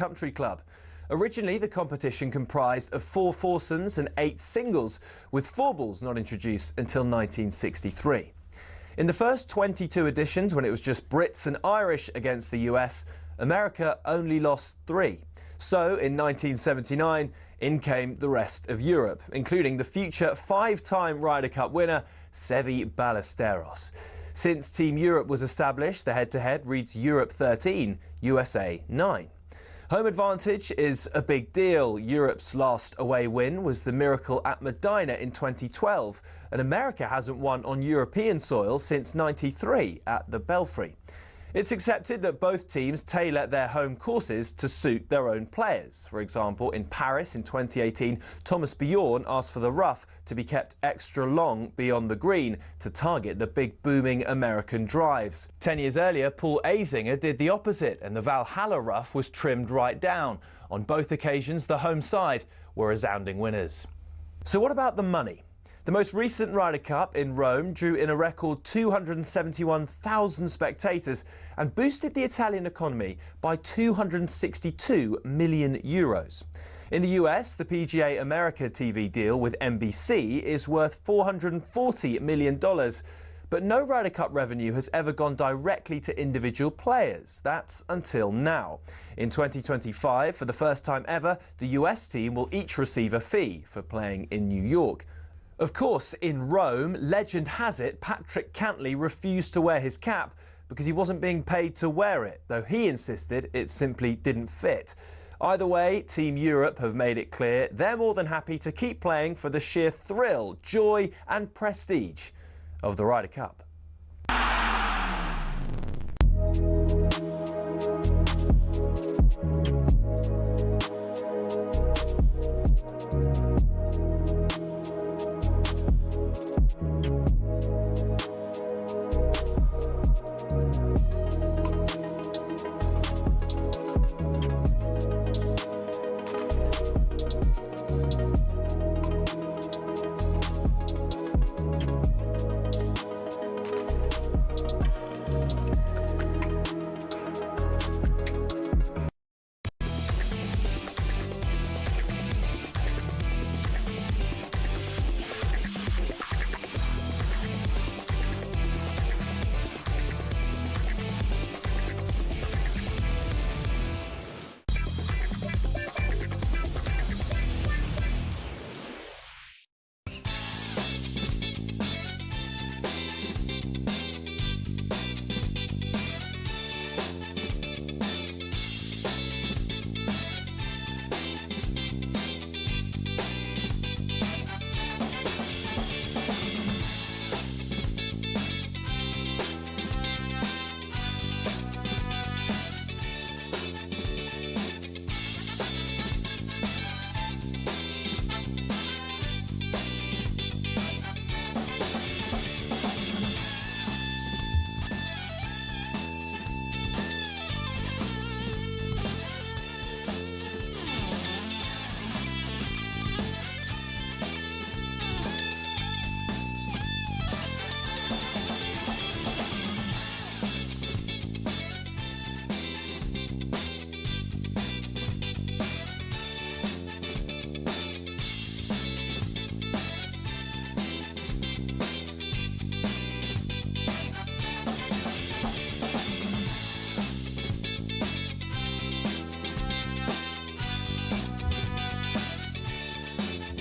Country Club. Originally, the competition comprised of 4 foursomes and 8 singles, with 4 balls not introduced until 1963. In the first 22 editions, when it was just Brits and Irish against the US, America only lost 3. So, in 1979, in came the rest of Europe, including the future 5-time Ryder Cup winner, Seve Ballesteros. Since Team Europe was established, the head-to-head reads Europe 13, USA 9. Home advantage is a big deal. Europe's last away win was the miracle at Medina in 2012, and America hasn't won on European soil since '93 at the Belfry. It's accepted that both teams tailor their home courses to suit their own players. For example, in Paris in 2018, Thomas Bjorn asked for the rough to be kept extra long beyond the green to target the big booming American drives. 10 years earlier, Paul Azinger did the opposite, and the Valhalla rough was trimmed right down. On both occasions, the home side were resounding winners. So what about the money? The most recent Ryder Cup in Rome drew in a record 271,000 spectators and boosted the Italian economy by €262 million. In the US, the PGA America TV deal with NBC is worth $440 million. But no Ryder Cup revenue has ever gone directly to individual players. That's until now. In 2025, for the first time ever, the US team will each receive a fee for playing in New York. Of course, in Rome, legend has it Patrick Cantley refused to wear his cap because he wasn't being paid to wear it, though he insisted it simply didn't fit. Either way, Team Europe have made it clear they're more than happy to keep playing for the sheer thrill, joy and prestige of the Ryder Cup.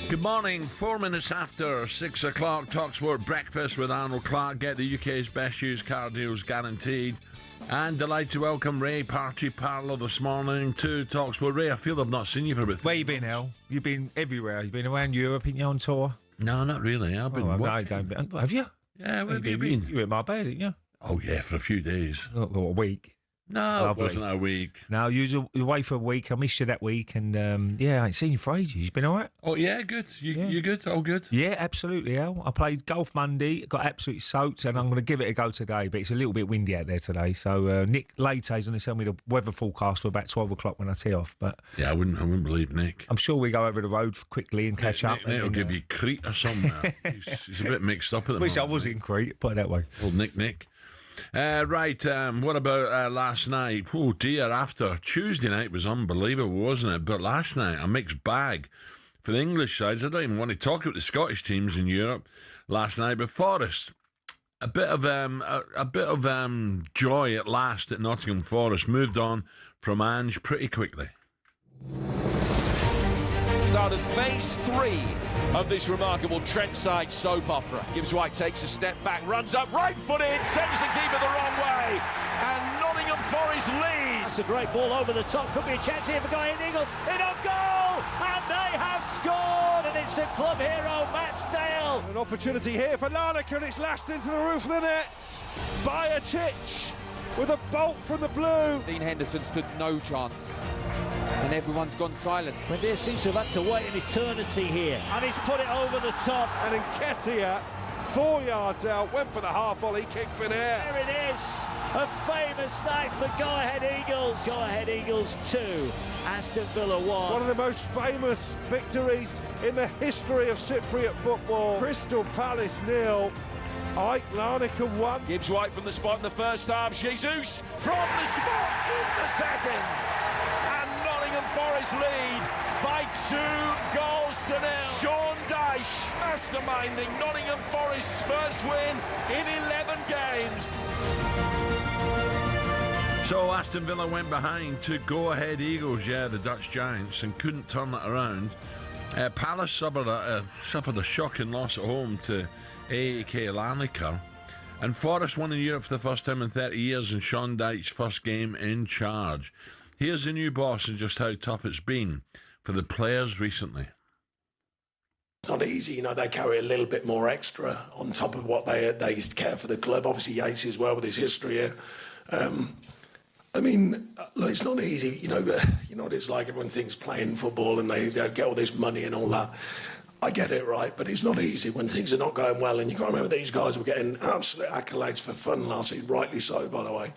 Good morning, 4 minutes after 6 o'clock, talkSPORT Breakfast with Arnold Clark. Get the UK's best used car deals guaranteed. And delighted to welcome Ray Parlour this morning to talkSPORT. Ray, I feel I've not seen you for about 3 Where you been, Al? You've been everywhere. You've been around Europe, ain't you, on tour? No, not really. I've been Have you? Yeah, where have you been? You were in Marbella, didn't you? Oh, yeah, for a few days. A week. No, Lovely. It wasn't a week. No, you was away for a week. I missed you that week, and I ain't seen you for ages. You been all right? Oh, yeah, good. You good? All good? Yeah, absolutely, Al. I played golf Monday, got absolutely soaked, and I'm going to give it a go today, but it's a little bit windy out there today. So Nick later is going to tell me the weather forecast for about 12 o'clock when I tee off. But yeah, I wouldn't believe Nick. I'm sure we go over the road quickly and catch up. Nick will give you Crete or something. He's a bit mixed up at the moment. Wish I was in Crete, put it that way. Old Nick. What about last night? Oh dear, after Tuesday night was unbelievable, wasn't it? But last night, a mixed bag for the English sides. I don't even want to talk about the Scottish teams in Europe last night, but Forest, a bit of joy at last at Nottingham Forest. Moved on from Ange pretty quickly. Started phase 3 of this remarkable Trent-side soap opera. Gibbs White takes a step back, runs up, right-footed, sends the keeper the wrong way, and Nottingham Forest lead. That's a great ball over the top. Could be a chance here for Go Ahead Eagles. In on goal, and they have scored, and it's a club hero, Matt Dale. An opportunity here for Larnaca, and it's lashed into the roof of the net by a Chich with a bolt from the blue. Dean Henderson stood no chance, and everyone's gone silent. Mendes seems to have had to wait an eternity here, and he's put it over the top. And Nketiah, 4 yards out, went for the half volley kick for there. There it is, a famous night for Go Ahead Eagles. Go Ahead Eagles 2, Aston Villa 1. One of the most famous victories in the history of Cypriot football. Crystal Palace 0. Ike Larnaca 1. Gibbs White from the spot in the first half. Jesus from the spot in the second. And Nottingham Forest lead by 2 goals to 0. Sean Dyche masterminding Nottingham Forest's first win in 11 games. So Aston Villa went behind to Go Ahead Eagles, the Dutch Giants, and couldn't turn it around. Palace suffered a shocking loss at home to AEK Larnaca, and Forest won in Europe for the first time in 30 years in Sean Dyche's first game in charge. Here's the new boss and just how tough it's been for the players recently. It's not easy, they carry a little bit more extra on top of what they care for the club. Obviously Yates as well with his history here. Look, it's not easy, you know what it's like, everyone thinks playing football and they get all this money and all that. I get it, right, but it's not easy when things are not going well, and you've got to remember these guys were getting absolute accolades for fun last season, rightly so, by the way.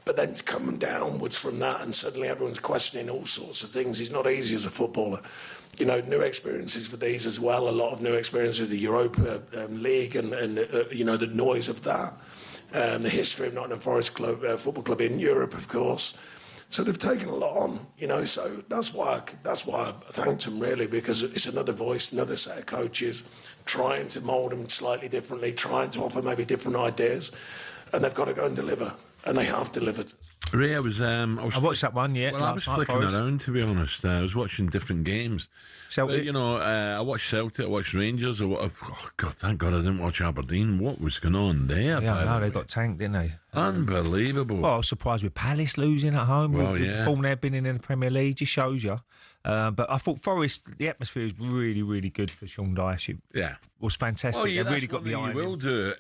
But then coming downwards from that and suddenly everyone's questioning all sorts of things. It's not easy as a footballer. New experiences for these as well, a lot of new experiences with the Europa League and the noise of that. The history of Nottingham Forest Football Club in Europe, of course. So they've taken a lot on, so that's why I thanked them, really, because it's another voice, another set of coaches trying to mould them slightly differently, trying to offer maybe different ideas, and they've got to go and deliver, and they have delivered. Ray, I watched that one, yeah. Well, I was flicking around, to be honest. I was watching different games. Celtic. I watched Celtic, I watched Rangers. Oh, God, thank God I didn't watch Aberdeen. What was going on there? Yeah, no, they got tanked, didn't they? Unbelievable. Well, I was surprised with Palace losing at home. Well, with the form they've been in the Premier League, just shows you. But I thought Forest, the atmosphere was really, really good for Sean Dyche. It was fantastic. Well, they really got behind you will do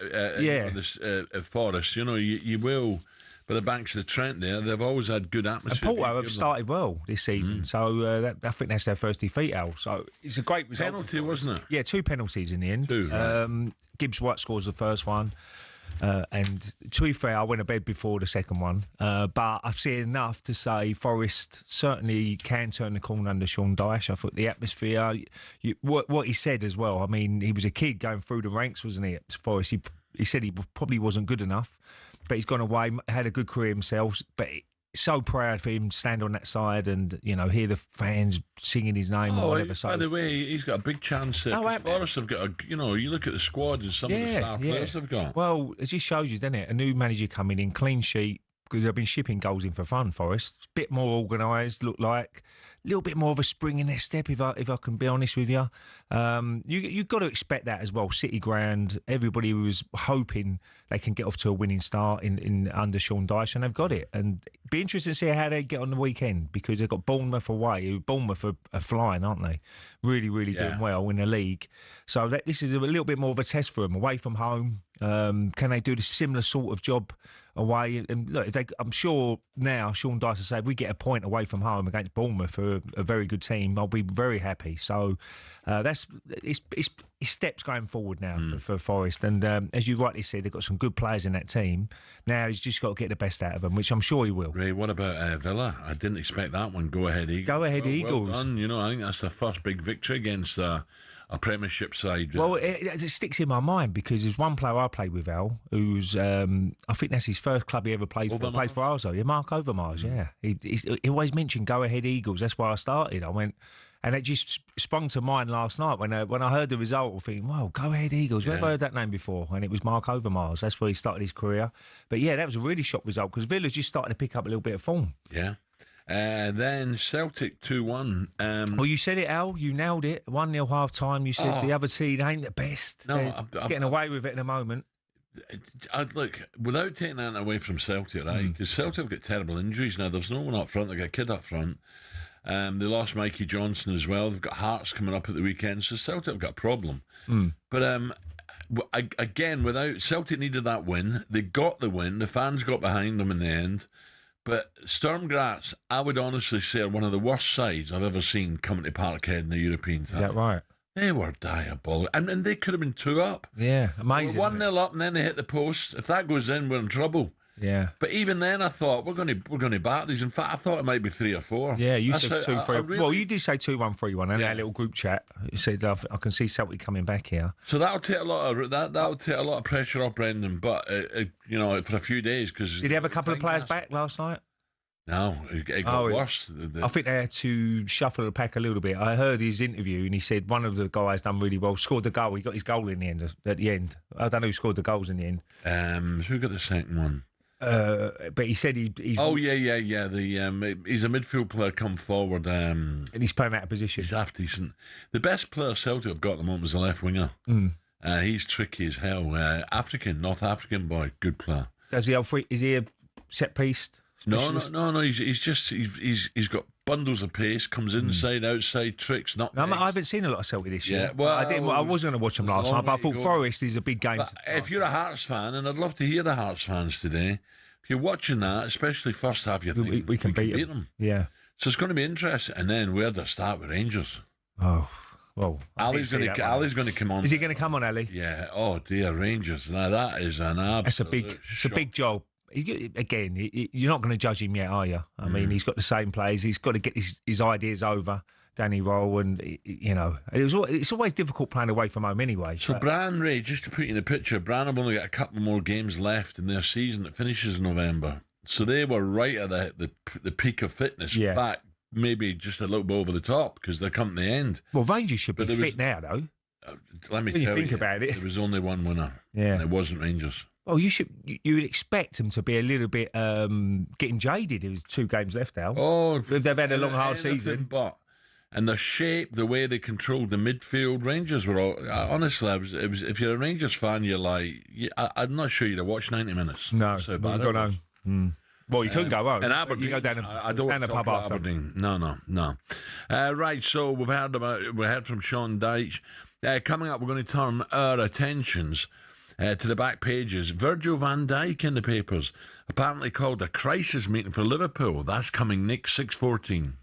at Forest. You will. But the banks of the Trent there, they've always had good atmosphere. And Porto have started well this season, so I think that's their first defeat, Al. So it's a great result. Penalty, wasn't it? Yeah, 2 penalties in the end. 2, right. Gibbs White scores the first one. And to be fair, I went to bed before the second one. But I've seen enough to say Forest certainly can turn the corner under Sean Dyche. I thought the atmosphere, what he said as well. I mean, he was a kid going through the ranks, wasn't he, at Forest? He said he probably wasn't good enough. But he's gone away, had a good career himself. But so proud for him to stand on that side and, hear the fans singing his name or whatever. So, by the way, he's got a big chance there. Forest have got you look at the squad and some of the star players they've got. Well, it just shows you, doesn't it? A new manager coming in, clean sheet, because they've been shipping goals in for fun, Forest. Bit more organised, look like. A little bit more of a spring in their step, if I can be honest with you. You've got to expect that as well. City ground, everybody was hoping they can get off to a winning start in under Sean Dyche, and they've got it. And it'd be interesting to see how they get on the weekend, because they've got Bournemouth away. Bournemouth are flying, aren't they? Really, really doing well in the league. So this is a little bit more of a test for them, away from home. Can they do the similar sort of job away? And look, I'm sure now Sean Dyche will say, if we get a point away from home against Bournemouth, for a very good team, I'll be very happy. So it's steps going forward now for Forest. And as you rightly said, they've got some good players in that team. Now he's just got to get the best out of them, which I'm sure he will. Ray, what about Villa? I didn't expect that one. Go Ahead Eagles. Go Ahead Eagles. Well done. I think that's the first big victory against a a Premiership side. Well, it sticks in my mind because there's one player I played with, Al, who's I think that's his first club he ever played for. Played for Arsenal. Yeah, Mark Overmars. Yeah, he always mentioned "Go Ahead Eagles." That's why I started. I went, and it just sprung to mind last night when I heard the result. I thinking, "Wow, Go Ahead Eagles." Where have I heard that name before? And it was Mark Overmars. That's where he started his career. But yeah, that was a really shock result because Villa's just starting to pick up a little bit of form. Yeah. Then Celtic 2-1. Well, you said it, Al. You nailed it. 1-0 half time. You said the other team ain't the best. No, They're getting away with it in a moment. Look, without taking that away from Celtic, right? Because Celtic have got terrible injuries now. There's no one up front. They've got a kid up front. They lost Mikey Johnson as well. They've got Hearts coming up at the weekend. So Celtic have got a problem. But again, without Celtic needed that win. They got the win. The fans got behind them in the end. But Sturm Graz, I would honestly say, are one of the worst sides I've ever seen coming to Parkhead in the European title. Is that right? They were diabolical. And they could have been 2 up. Yeah, amazing. 1-0 up and then they hit the post. If that goes in, we're in trouble. Yeah. But even then I thought, we're going to bat these. In fact, I thought it might be 3 or 4. Yeah, you said 2-3. Really, well, you did say 2-1, 3-1 in that little group chat. You said, I can see Celtic coming back here. So that'll take a lot of pressure off Brendan, but, for a few days. Cause did he have a couple of players back last night? No, it got worse. I think they had to shuffle the pack a little bit. I heard his interview and he said one of the guys done really well, scored the goal. He got his goal in the end. At the end, I don't know who scored the goals in the end. Who got the second one? But he said he's... Oh, yeah. He's a midfield player come forward. And he's playing out of position. He's half decent. The best player Celtic have got at the moment is the left winger. He's tricky as hell. North African boy, good player. Does he? Is he a set piece? No. He's got bundles of pace. Comes inside, outside, tricks. Not. No, I haven't seen a lot of Celtic this year. Yeah, well, I wasn't going to watch them last night, but I thought Forest is a big game. But if you're a Hearts fan, and I'd love to hear the Hearts fans today, if you're watching that, especially first half, you think we can beat them. Yeah. So it's going to be interesting. And then where do I start with Rangers? Oh. Well, Ali's going to come on. Is he going to come on, Ali? Yeah. Oh dear, Rangers. Now that is an absolute. It's a big job. Again, you're not going to judge him yet, are you? I mean, he's got the same players. He's got to get his ideas over, Danny Roll, and it's always difficult playing away from home anyway. So Bran, Ray, just to put you in the picture, Bran have only got a couple more games left in their season that finishes in November. So they were right at the peak of fitness. Yeah. In fact, maybe just a little bit over the top because they're coming to the end. Well, Rangers should be fit now, though. Let me tell you, think about it, there was only one winner. Yeah, and it wasn't Rangers. Well, you would expect them to be a little bit getting jaded. There's 2 games left now. Oh, if they've had a long, hard season. But and the shape, the way they controlled the midfield, Rangers were all. Honestly, it was. If you're a Rangers fan, you're like, I'm not sure you'd have watched 90 minutes. No, so bad. Go home. Well, you couldn't go home. And Aberdeen, you go down the pub after. Aberdeen. No. Right. So we've heard from Sean Dyche. Coming up, we're going to turn our attentions to the back pages. Virgil van Dijk in the papers. Apparently called a crisis meeting for Liverpool. That's coming next, 6:14.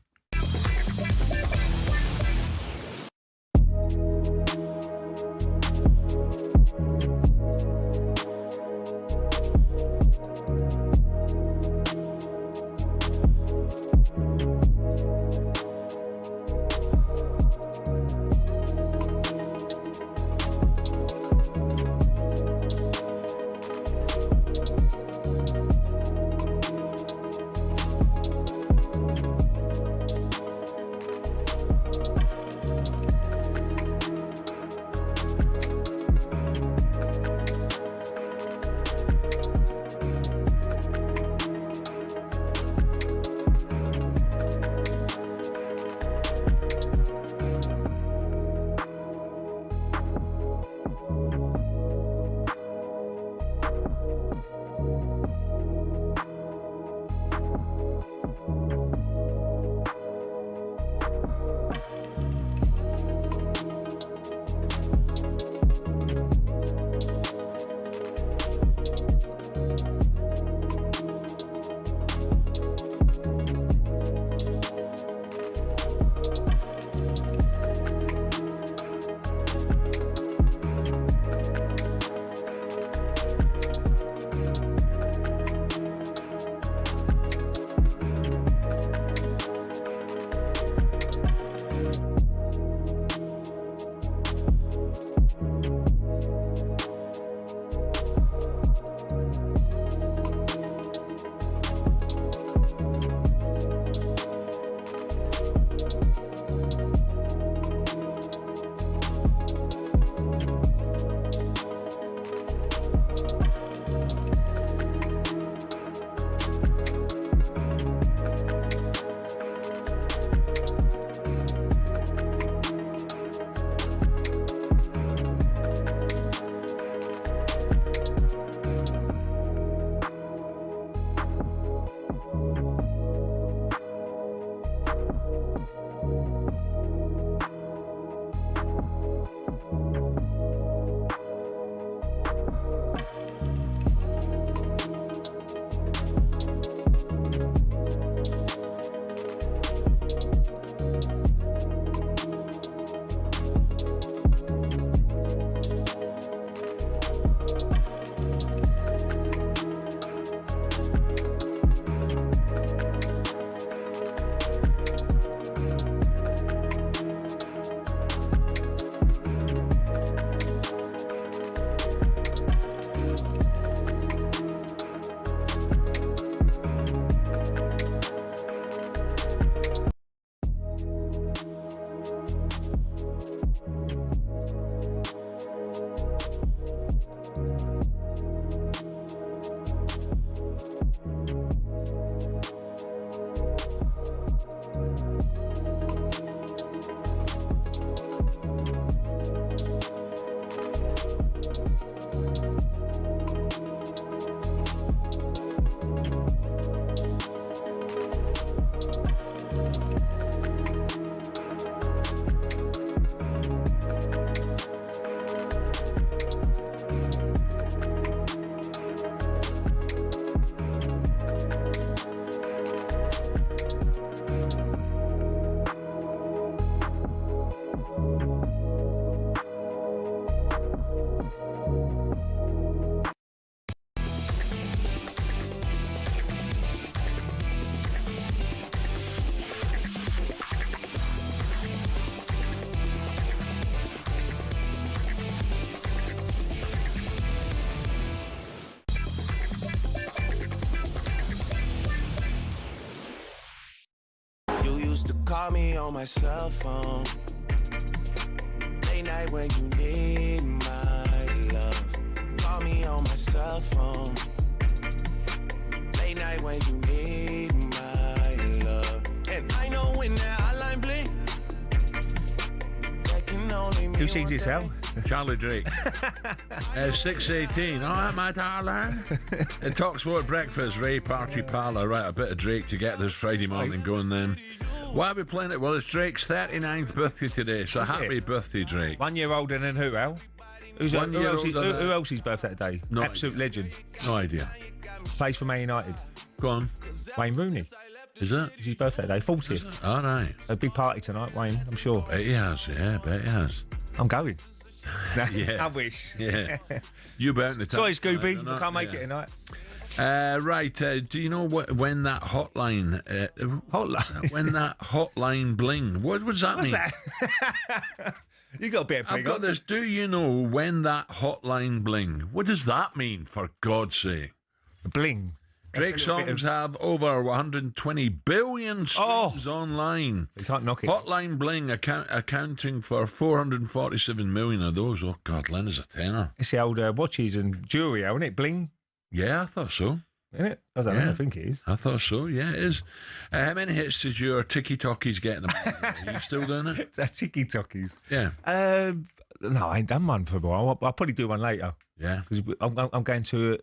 Call me on my cell phone. Late night when you need my love. Call me on my cell phone. Late night when you need my love. And I know when that hotline blink, that can only mean Who sings this, Al? Charlie Drake. 6:18. All right, my darling. talkSPORT breakfast, Ray Parlour. Right, a bit of Drake to get this Friday morning going then. Why are we playing it? Well, it's Drake's 39th birthday today, so happy birthday, Drake. 1 year older than who, Al? Who else's birthday today? No Absolute idea. legend. No idea. Plays for Man United. Go on. Wayne Rooney. Is it? It's his birthday today, 40th. All right. A big party tonight, Wayne, I'm sure. Bet he has, yeah, bet he has. I'm going. Yeah. I wish. Yeah. You bound to Sorry, Scooby. I can't make it tonight. Right. Do you know when that hotline? When that hotline bling? What does that mean? That? You got a bit of bling. I've got this. Do you know when that hotline bling? What does that mean? For God's sake, bling. Drake songs have over 120 billion streams online. You can't knock it. Hotline bling accounting for 447 million of those. Oh God, Len is a tenner. It's the old watches and jewellery, isn't it? Bling. Yeah, I thought so. Isn't it? I don't know. I think it is. I thought so. Yeah, it is. How many hits did your tiki-talkies get? Are you still doing it? Tiki-talkies? Yeah. No, I ain't done one for a while. I'll probably do one later. Yeah. Because I'm going to...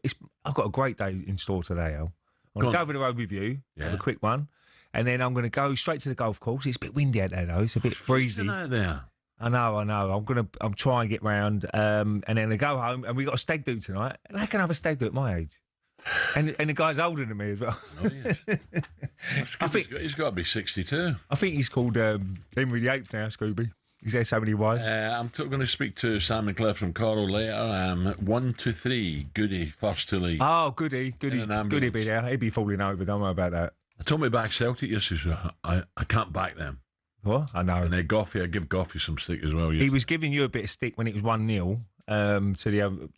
I've got a great day in store today, Al. I'm going to go over the road with you, have a quick one, and then I'm going to go straight to the golf course. It's a bit windy out there, though. It's a bit breezy. Out there. I know. I'm trying to get round, and then I go home, and we got a stag do tonight. And I can have a stag do at my age, and the guy's older than me as well. Oh, yes. I think he's got to be 62. I think he's called Henry VIII now, Scooby. He's had so many wives. I'm going to speak to Sam McClure from Coral later. 1 to 3, Goody first to lead. Oh, Goody be there. He'd be falling over. Don't worry about that. I told me back Celtic yesterday. I can't back them. What? I know. And then Goffey, I give Goffey some stick as well. He was giving you a bit of stick when it was 1-0 to the other,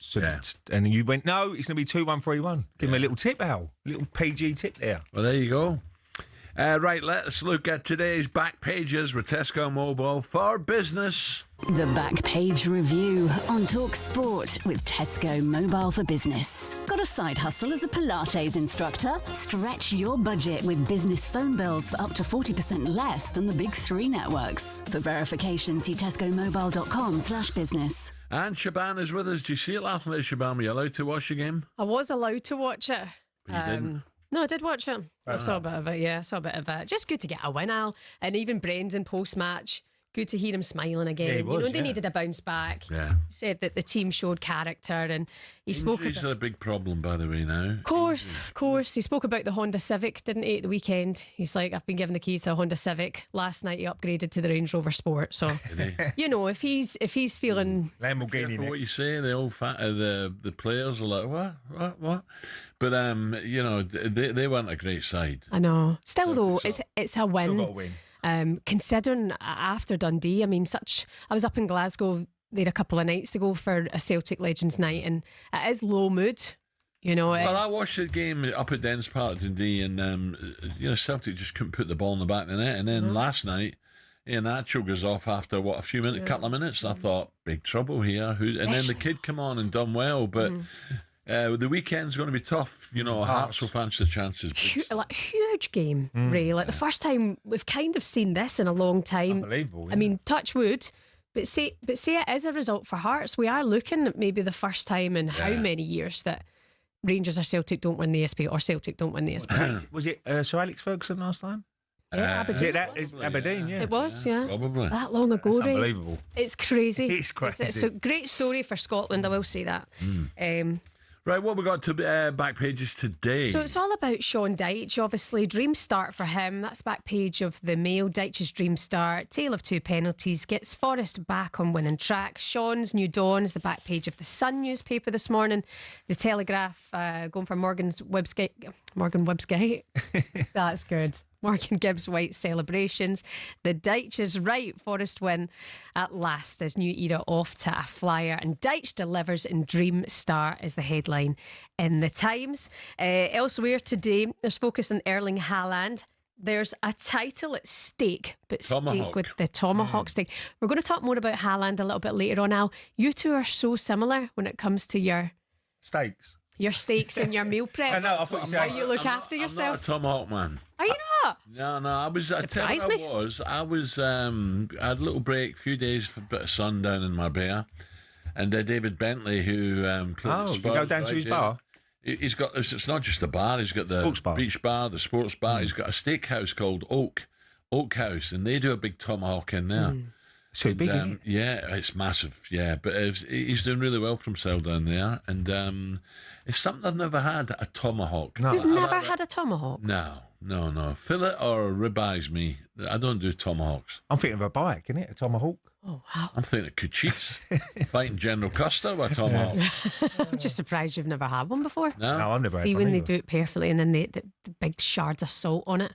and you went, no, it's going to be 2-1, 3-1. Give him a little tip, Al. A little PG tip there. Well, there you go. Right, let's look at today's back pages with Tesco Mobile for Business. The Back Page Review on talkSPORT with Tesco Mobile for Business. Got a side hustle as a Pilates instructor? Stretch your budget with business phone bills for up to 40% less than the big three networks. For verification, see tescomobile.com/business. And Shaban is with us. Do you see it last night, Shaban? Were you allowed to watch the game? I was allowed to watch it. But you didn't? No, I did watch it. I saw a bit of it, I saw a bit of it. Just good to get a win, Al. And even Brendan post-match, good to hear him smiling again. Yeah, he was, they needed a bounce back. Yeah. He said that the team showed character and he spoke about... Injuries are a big problem, by the way, now. Of course. He spoke about the Honda Civic, didn't he, at the weekend? He's like, I've been given the keys to a Honda Civic. Last night he upgraded to the Range Rover Sport. So, if he's feeling... Lamborghini. What you say, the old the players are like, what? But, they weren't a great side. I know. Still, though, it's a win. Still got to win. Considering after Dundee, I was up in Glasgow there a couple of nights ago for a Celtic Legends night, and it is low mood. Well, I watched the game up at Dens Park today, and Celtic just couldn't put the ball in the back of the net. And then last night, Nacho goes off after a couple of minutes. And I thought, big trouble here. And then the kid come on and done well, but. The weekend's going to be tough. Hearts will fancy the chances. Huge game, Ray. The first time we've kind of seen this in a long time. Unbelievable. Yeah. Touch wood, but say it is a result for Hearts. We are looking at maybe the first time in how many years that Rangers or Celtic don't win the SP or Celtic don't win the SP. Was it Sir Alex Ferguson last time? Yeah, Is it Aberdeen. that? It's Aberdeen, yeah. It was, yeah. Probably. That long ago, That's Ray. unbelievable. It's crazy. It's crazy. It's a great story for Scotland, I will say that. Right, what we got to back pages today? So it's all about Sean Dyche, obviously. Dream start for him. That's back page of the Mail. Dyche's dream start. Tale of two penalties. Gets Forest back on winning track. Sean's new dawn is the back page of the Sun newspaper this morning. The Telegraph going for Morgan Websgate. That's good. Morgan Gibbs White celebrations. The Dyche is right. Forest win at last. His new era off to a flyer. And Dyche delivers in dream start is the headline in the Times. Elsewhere today, there's focus on Erling Haaland. There's a title at stake, but stake with the Tomahawk stake. We're going to talk more about Haaland a little bit later on. Al, you two are so similar when it comes to your Steaks. Your steaks and your meal prep. I know, I thought you said. You look after yourself. I'm not a Tomahawk man. Are you not? No. I had a little break, a few days for a bit of sun down in Marbella, and David Bentley, who you go down to his bar. He's got. It's not just a bar. He's got the beach bar, the sports bar. He's got a steakhouse called Oak House, and they do a big tomahawk in there. So big, isn't it? Yeah, it's massive. Yeah, but he's doing really well for himself down there, and it's something I've never had, a tomahawk. No. You've never had a tomahawk? No. Fillet or ribeyes me. I don't do tomahawks. I'm thinking of a bike, isn't it? A tomahawk. Oh, wow. I'm thinking of Cuchis. Fighting General Custer with a tomahawk. I'm just surprised you've never had one before. No, I've never had one. See, when they either. do it perfectly and then the big shards of salt on it.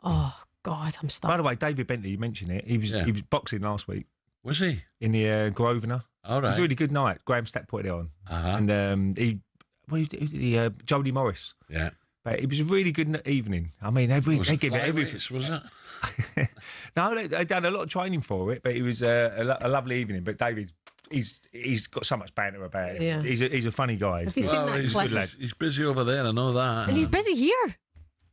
Oh, God, I'm stuck. By the way, David Bentley, you mentioned it. He was boxing last week. Was he? In the Grosvenor. All right. It was a really good night. Graham Stack put it on. Uh-huh. And Jodie Morris. Yeah. But it was a really good evening. I mean, they give it everything. Was it? No, they done a lot of training for it, but it was a lovely evening. But David, he's got so much banter about it. Yeah. He's a funny guy. Have you seen that clip? He's busy over there, I know that. And he's busy here.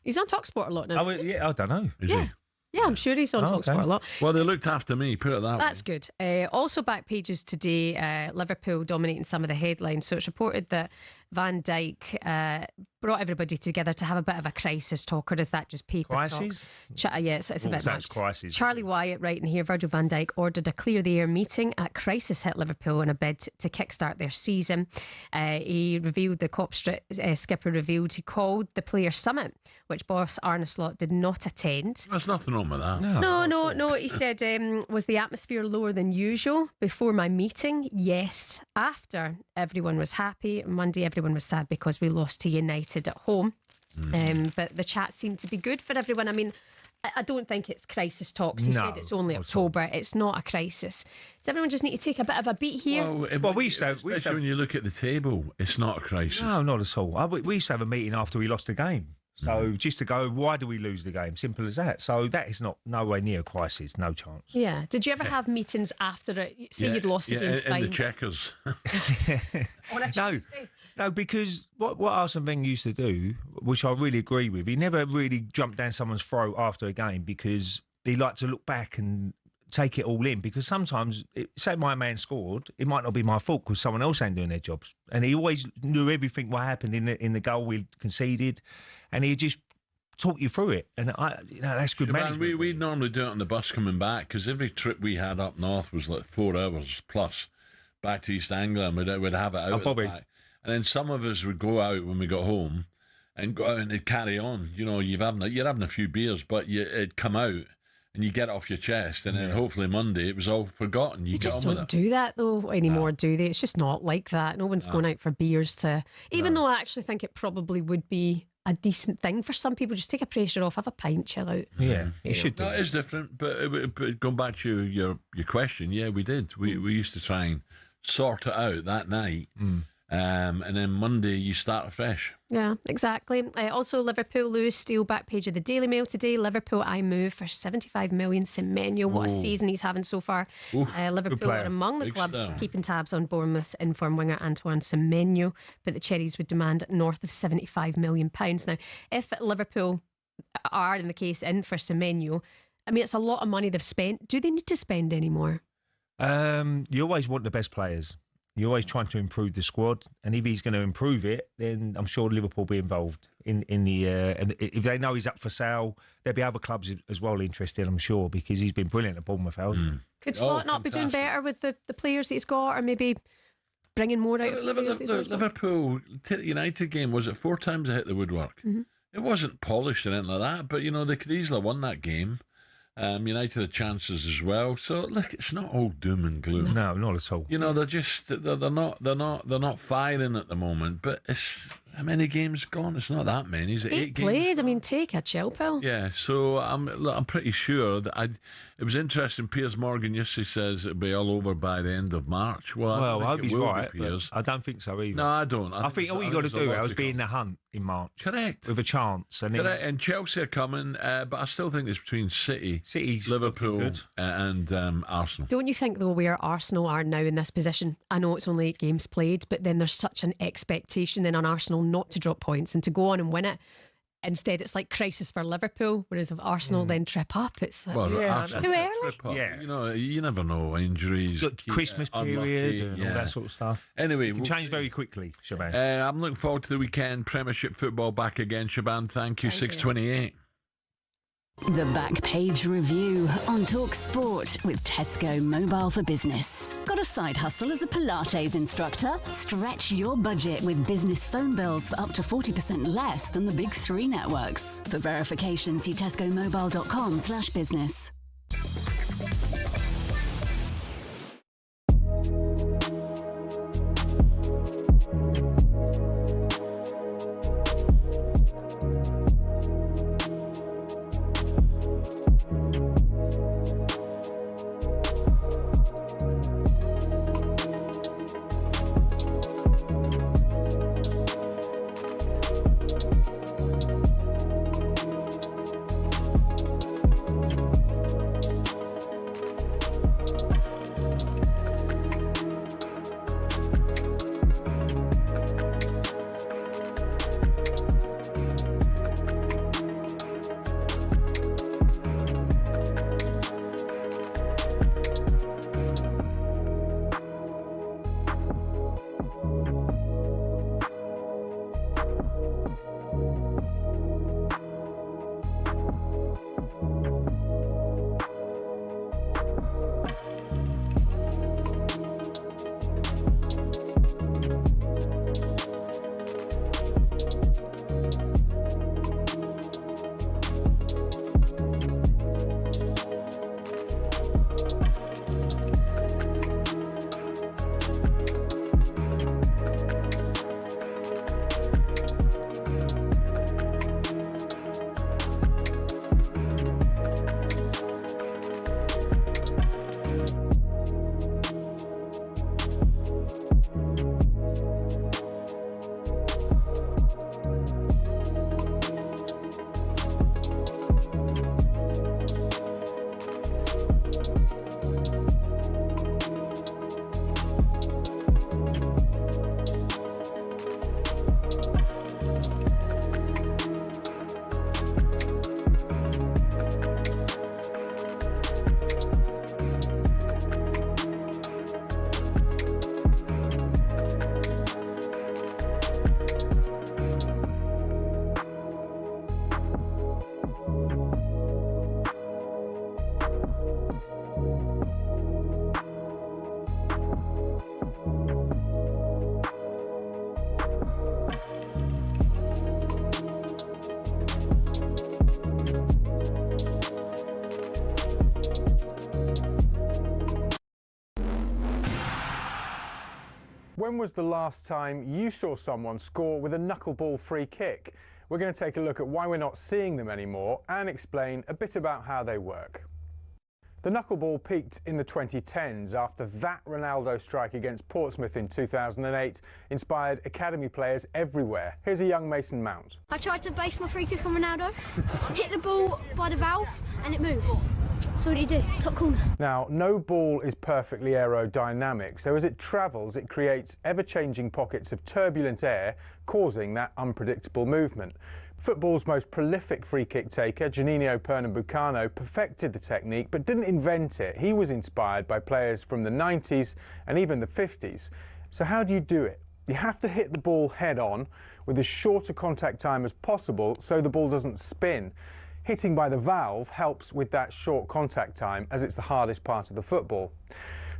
He's on talkSPORT a lot now. Oh, yeah, I don't know. Is he? Yeah, I'm sure he's on talkSPORT a lot. Well, they looked after me, put it that way. That's good. Also back pages today, Liverpool dominating some of the headlines. So it's reported that Van Dijk brought everybody together to have a bit of a crisis talk, or is that just paper crisis? talk? Yeah, it's a bit much. Crisis. Charlie Wyatt writing here, Virgil van Dijk ordered a clear-the-air meeting at crisis hit Liverpool in a bid to kickstart their season. He revealed, the Cop Street skipper revealed, he called the Players' Summit, which boss Arne Slot did not attend. There's nothing wrong with that. No. He said, was the atmosphere lower than usual before my meeting? Yes. After, everyone was happy. Monday, everyone was sad because we lost to United at home. But the chat seemed to be good for everyone. I mean, I don't think it's crisis talks. He said it's only October. It's not a crisis. Does everyone just need to take a bit of a beat here? Well, we used to have, when you look at the table, it's not a crisis. No, not at all. We used to have a meeting after we lost the game. So just to go, why do we lose the game? Simple as that. So that is nowhere near a crisis, no chance. Yeah. Did you ever have meetings after it? Say you'd lost the game, fine. In the Checkers. On a Tuesday? No, because what Arsene Wenger used to do, which I really agree with, he never really jumped down someone's throat after a game because he liked to look back and take it all in, because sometimes, say my man scored, it might not be my fault because someone else ain't doing their jobs. And he always knew everything what happened in the goal we conceded, and he just talk you through it. And that's good management. We normally do it on the bus coming back, because every trip we had up north was like 4 hours plus back to East Anglia, and we'd have it out at the back. And then some of us would go out when we got home and go out and they'd carry on. You know, you're having a few beers, but it'd come out and you get it off your chest, and then hopefully Monday it was all forgotten. You get just on with don't it. do that though anymore, do they? It's just not like that. No one's going out for beers even though I actually think it probably would be a decent thing for some people. Just take a pressure off, have a pint, chill out. Yeah, you should do. No, it is different, but going back to your question, yeah, we did. We used to try and sort it out that night. And then Monday you start afresh. Yeah, exactly. Also, Liverpool, Lewis Steele, back page of the Daily Mail today. Liverpool, I move for 75 million. Semenyo, what a season he's having so far. Liverpool are among the clubs keeping tabs on Bournemouth's informed winger Antoine Semenyo, but the Cherries would demand north of £75 million. Now, if Liverpool are, in the case, in for Semenyo, I mean, it's a lot of money they've spent. Do they need to spend any more? You always want the best players. You're always trying to improve the squad, and if he's going to improve it, then I'm sure Liverpool will be involved in the. And if they know he's up for sale, there'll be other clubs as well interested, I'm sure, because he's been brilliant at Bournemouth. Could Slot not be doing better with the players that he's got, or maybe bringing more out of the players that he's got? Liverpool United game, was it 4 times they hit the woodwork? Mm-hmm. It wasn't polished or anything like that, but they could easily have won that game. United had chances as well. So look, it's not all doom and gloom. No, not at all. They're not firing at the moment. But it's how many games gone? It's not that many. Is it 8 games played. gone? I mean, take a chill pill. Yeah. So I'm pretty sure that it was interesting. Piers Morgan yesterday says it'll be all over by the end of March. Well, I hope he's right. But I don't think so either. No, I don't. I think all you got to do is be in the hunt in March. Correct. With a chance. And Chelsea are coming, but I still think it's between City's Liverpool, and Arsenal. Don't you think, though, where Arsenal are now in this position? I know it's only 8 games played, but then there's such an expectation then on Arsenal not to drop points and to go on and win it. Instead, it's like crisis for Liverpool, whereas if Arsenal then trip up, it's like, too early. Yeah. You never know, injuries, Christmas period and all that sort of stuff. Anyway, it can change very quickly, Shaban. I'm looking forward to the weekend. Premiership football back again, Shaban. Thank you. 6:28. The Back Page Review on talkSPORT with Tesco Mobile for Business. Got a side hustle as a Pilates instructor? Stretch your budget with business phone bills for up to 40% less than the big 3 networks. For verification, see tescomobile.com/business. When was the last time you saw someone score with a knuckleball free kick? We're going to take a look at why we're not seeing them anymore and explain a bit about how they work. The knuckleball peaked in the 2010s after that Ronaldo strike against Portsmouth in 2008 inspired academy players everywhere. Here's a young Mason Mount. I tried to base my free kick on Ronaldo, hit the ball by the valve and it moves. So what do you do? Top corner. Now, no ball is perfectly aerodynamic, so as it travels it creates ever-changing pockets of turbulent air, causing that unpredictable movement. Football's most prolific free-kick taker, Juninho Pernambucano, perfected the technique but didn't invent it. He was inspired by players from the 90s and even the 50s. So how do you do it? You have to hit the ball head on with as short a contact time as possible so the ball doesn't spin. Hitting by the valve helps with that short contact time, as it's the hardest part of the football.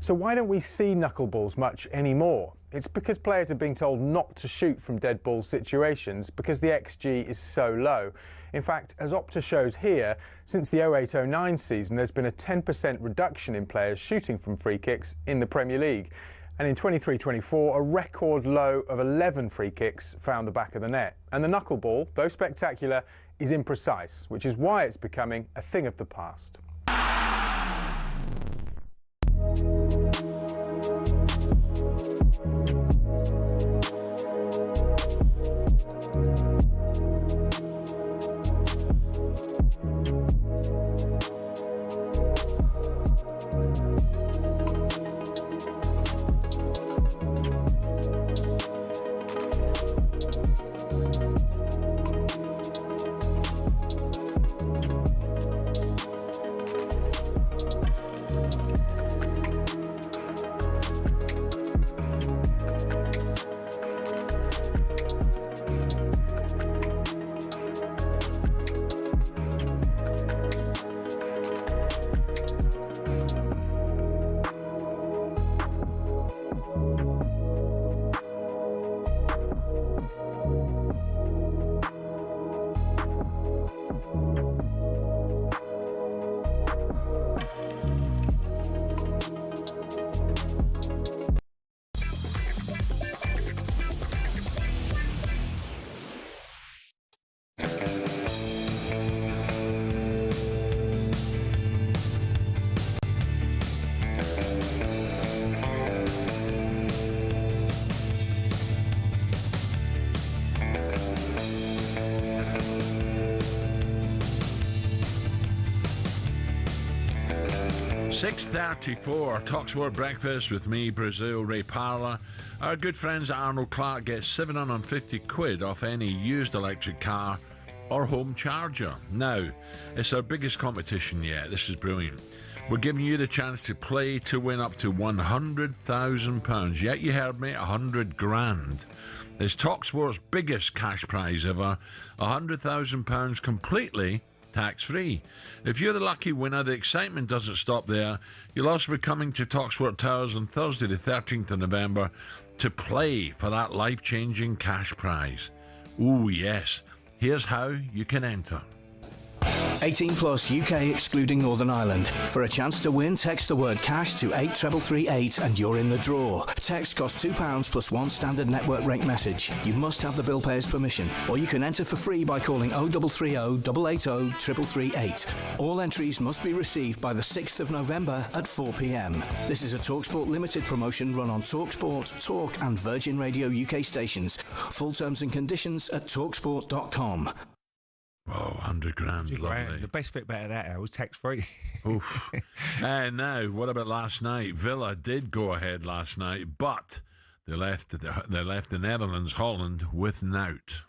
So why don't we see knuckleballs much anymore? It's because players are being told not to shoot from dead ball situations because the XG is so low. In fact, as Opta shows here, since the 08-09 season there's been a 10% reduction in players shooting from free kicks in the Premier League. And in 23-24, a record low of 11 free kicks found the back of the net. And the knuckleball, though spectacular, is imprecise, which is why it's becoming a thing of the past. 6:34, talkSPORT Breakfast with me, Brazil Ray Parlour. Our good friends at Arnold Clark get £750 off any used electric car or home charger. Now, it's our biggest competition yet. This is brilliant. We're giving you the chance to play to win up to £100,000. Yet you heard me, 100 grand. It's talkSPORT's biggest cash prize ever, £100,000 completely tax-free. If you're the lucky winner, the excitement doesn't stop there. You'll also be coming to talkSPORT Towers on Thursday the 13th of November to play for that life-changing cash prize. Ooh, yes. Here's how you can enter. 18 plus UK excluding Northern Ireland. For a chance to win, text the word cash to 83338 and you're in the draw. Text costs £2 plus one standard network rate message. You must have the bill payer's permission, or you can enter for free by calling 0330 880 3338. All entries must be received by the 6th of November at 4 p.m. This is a TalkSPORT limited promotion run on TalkSPORT, Talk and Virgin Radio UK stations. Full terms and conditions at talksport.com. Oh, 100 grand, lovely. The best bit about that was tax-free. Oof. Now, what about last night? Villa did go ahead last night, but they left the Netherlands, Holland, with nought.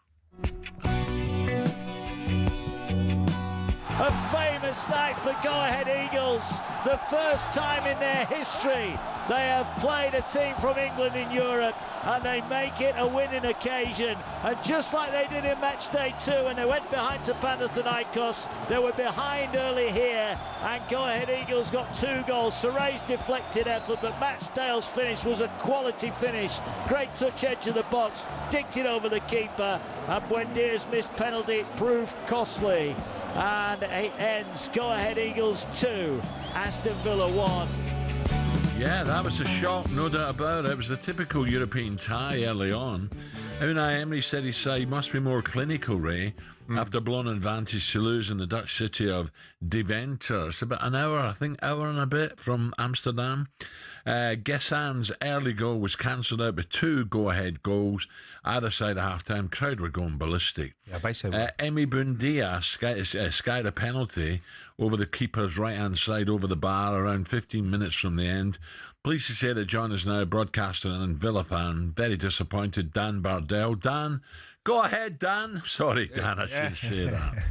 A famous night for go-ahead Eagles. The first time in their history they have played a team from England in Europe, and they make it a winning occasion. And just like they did in match day 2 when they went behind to Panathinaikos, they were behind early here, and go-ahead Eagles got 2 goals. Saray's deflected effort, but Matt Dale's finish was a quality finish. Great touch edge of the box, dinked it over the keeper, and Buendia's missed penalty proved costly. And it ends go-ahead Eagles 2, Aston Villa 1. Yeah, that was a shock, no doubt about it. It was a typical European tie early on. Unai Emery said his side must be more clinical, Ray, after blown advantage to lose in the Dutch city of Deventer. It's about an hour, I think, hour and a bit from Amsterdam. Gessan's early goal was cancelled out with 2 go-ahead goals either side of half-time. Crowd were going ballistic. Yeah, basically. Emi Buendia skied a penalty over the keeper's right-hand side over the bar around 15 minutes from the end. Pleased to say that join us now, broadcaster and Villa fan, very disappointed, Dan Bardell. Dan, go ahead, Dan. Sorry, Dan, I shouldn't say that.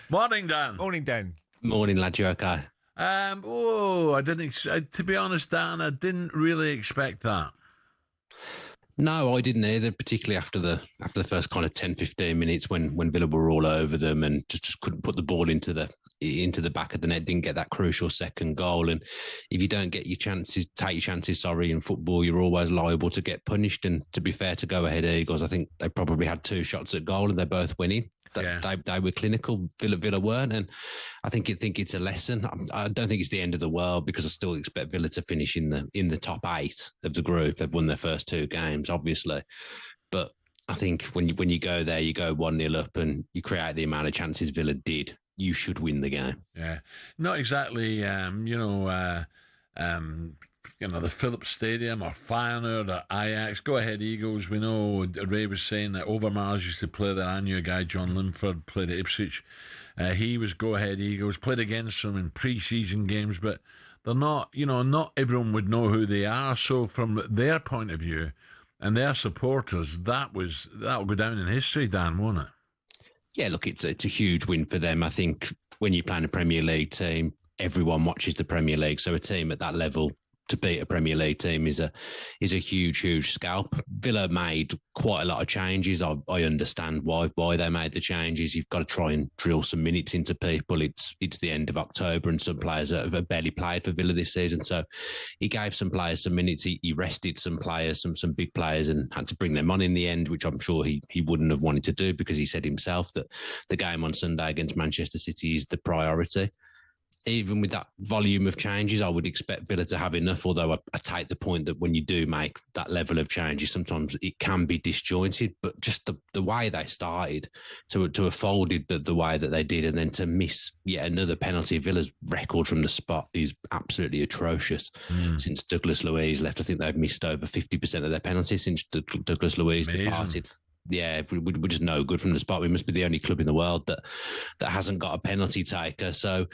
Morning, Dan. Morning, Dan. Morning, lad. You okay? I didn't. To be honest, Dan, I didn't really expect that. No, I didn't either, particularly after the first kind of 10, 15 minutes when Villa were all over them and just couldn't put the ball into the back of the net, didn't get that crucial second goal. And if you don't get your chances, take your chances, in football, you're always liable to get punished. And to be fair to Go Ahead Eagles, I think they probably had 2 shots at goal and they're both winning. They were clinical. Villa weren't, and I think it's a lesson. I don't think it's the end of the world because I still expect Villa to finish in the top 8 of the group. They've won their first 2 games, obviously, but I think when you go there, you go 1-0 up and you create the amount of chances Villa did. You should win the game. Yeah, not exactly. The Philips Stadium or Feyenoord or Ajax. Go Ahead Eagles. We know Ray was saying that Overmars used to play there. I knew a guy, John Linford, played at Ipswich. He was Go Ahead Eagles, played against them in pre-season games, but they're not, not everyone would know who they are. So from their point of view and their supporters, that'll go down in history, Dan, won't it? Yeah, look, it's a huge win for them. I think when you play in a Premier League team, everyone watches the Premier League. So a team at that level to beat a Premier League team is a huge scalp. Villa made quite a lot of changes. I understand why they made the changes. You've got to try and drill some minutes into people. It's the end of October and some players have barely played for Villa this season. So he gave some players some minutes. He rested some players, some big players, and had to bring them on in the end, which I'm sure he wouldn't have wanted to do because he said himself that the game on Sunday against Manchester City is the priority. Even with that volume of changes, I would expect Villa to have enough, although I take the point that when you do make that level of changes, sometimes it can be disjointed, but just the way they started to have folded the way that they did and then to miss yet another penalty. Villa's record from the spot is absolutely atrocious. Since Douglas Luiz left, I think they've missed over 50% of their penalties since Douglas Luiz departed. Yeah, we're just no good from the spot. We must be the only club in the world that hasn't got a penalty taker. So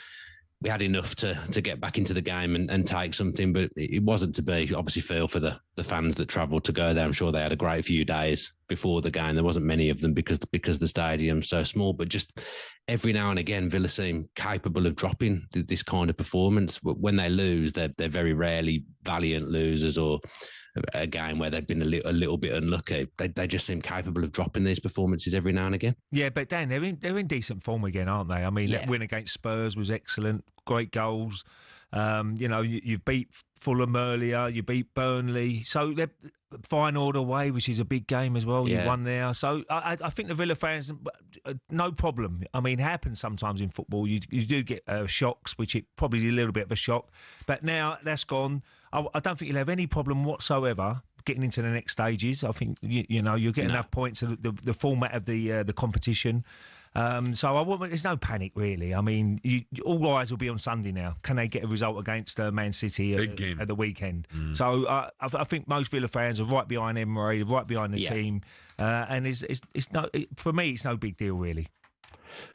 we had enough to get back into the game and take something, but it wasn't to be. Obviously feel for the fans that travelled to go there. I'm sure they had a great few days before the game. There wasn't many of them because the stadium's so small, but just every now and again, Villa seem capable of dropping this kind of performance. When they lose, they're very rarely valiant losers or a game where they've been a little bit unlucky. They just seem capable of dropping these performances every now and again. Yeah, but Dan, they're in decent form again, aren't they? I mean, that win against Spurs was excellent, great goals. You beat Fulham earlier, you beat Burnley, so they're Feyenoord away, which is a big game as well. You won there, so I think the Villa fans, no problem. I mean, it happens sometimes in football. You do get shocks, which it probably is a little bit of a shock, but now that's gone. I don't think you'll have any problem whatsoever getting into the next stages. I think you'll get enough points of the format of the competition. So there's no panic really. I mean, all eyes will be on Sunday now. Can they get a result against Man City at the weekend? So I think most Villa fans are right behind Emery, right behind the team, and for me, it's no big deal really.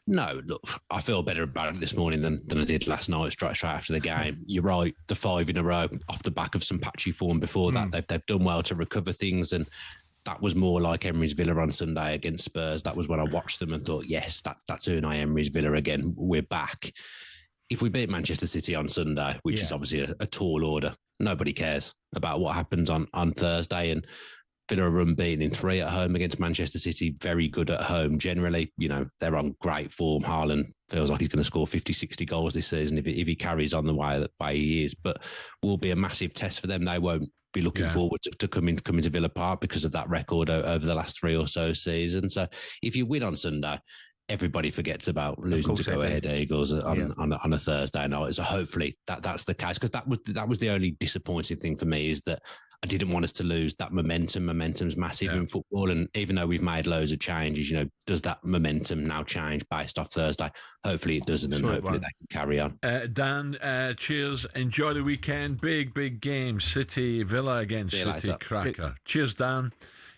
No, look, I feel better about it this morning than I did last night, straight after the game. You're right, the 5 in a row off the back of some patchy form before that. They've done well to recover things, and that was more like Emery's Villa on Sunday against Spurs. That was when I watched them and thought, yes, that's Unai Emery's Villa again. We're back. If we beat Manchester City on Sunday, which is obviously a tall order, nobody cares about what happens on Thursday. And Villa are unbeaten in 3 at home against Manchester City. Very good at home. Generally, they're on great form. Haaland feels like he's going to score 50, 60 goals this season if he carries on the way he is. But will be a massive test for them. They won't be looking forward to coming to Villa Park because of that record over the last 3 or so seasons. So if you win on Sunday, everybody forgets about losing to Go Ahead Eagles on a Thursday night. So hopefully that's the case, because that was the only disappointing thing for me, is that I didn't want us to lose that momentum. Momentum's massive in football, and even though we've made loads of changes, does that momentum now change based off Thursday? Hopefully it doesn't, and hopefully they can carry on. Dan, cheers. Enjoy the weekend. Big game. City, Villa against City. Cracker. Cheers, Dan.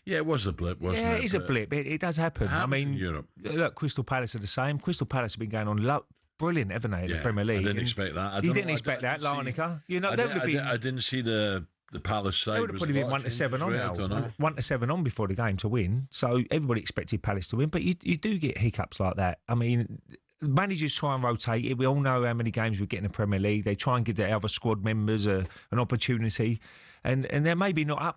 Yeah, it was a blip, wasn't it? Yeah, it is a blip. It does happen. I mean, Europe. Look, Crystal Palace are the same. Crystal Palace have been going on brilliant, haven't they, in the Premier League? I didn't expect that. You didn't expect that, Larnaca. I didn't see the Palace side. They would have probably been 1-7 on now. 1-7 on before the game to win. So everybody expected Palace to win, but you do get hiccups like that. I mean, managers try and rotate it. We all know how many games we get in the Premier League. They try and give the other squad members an opportunity. And they're maybe not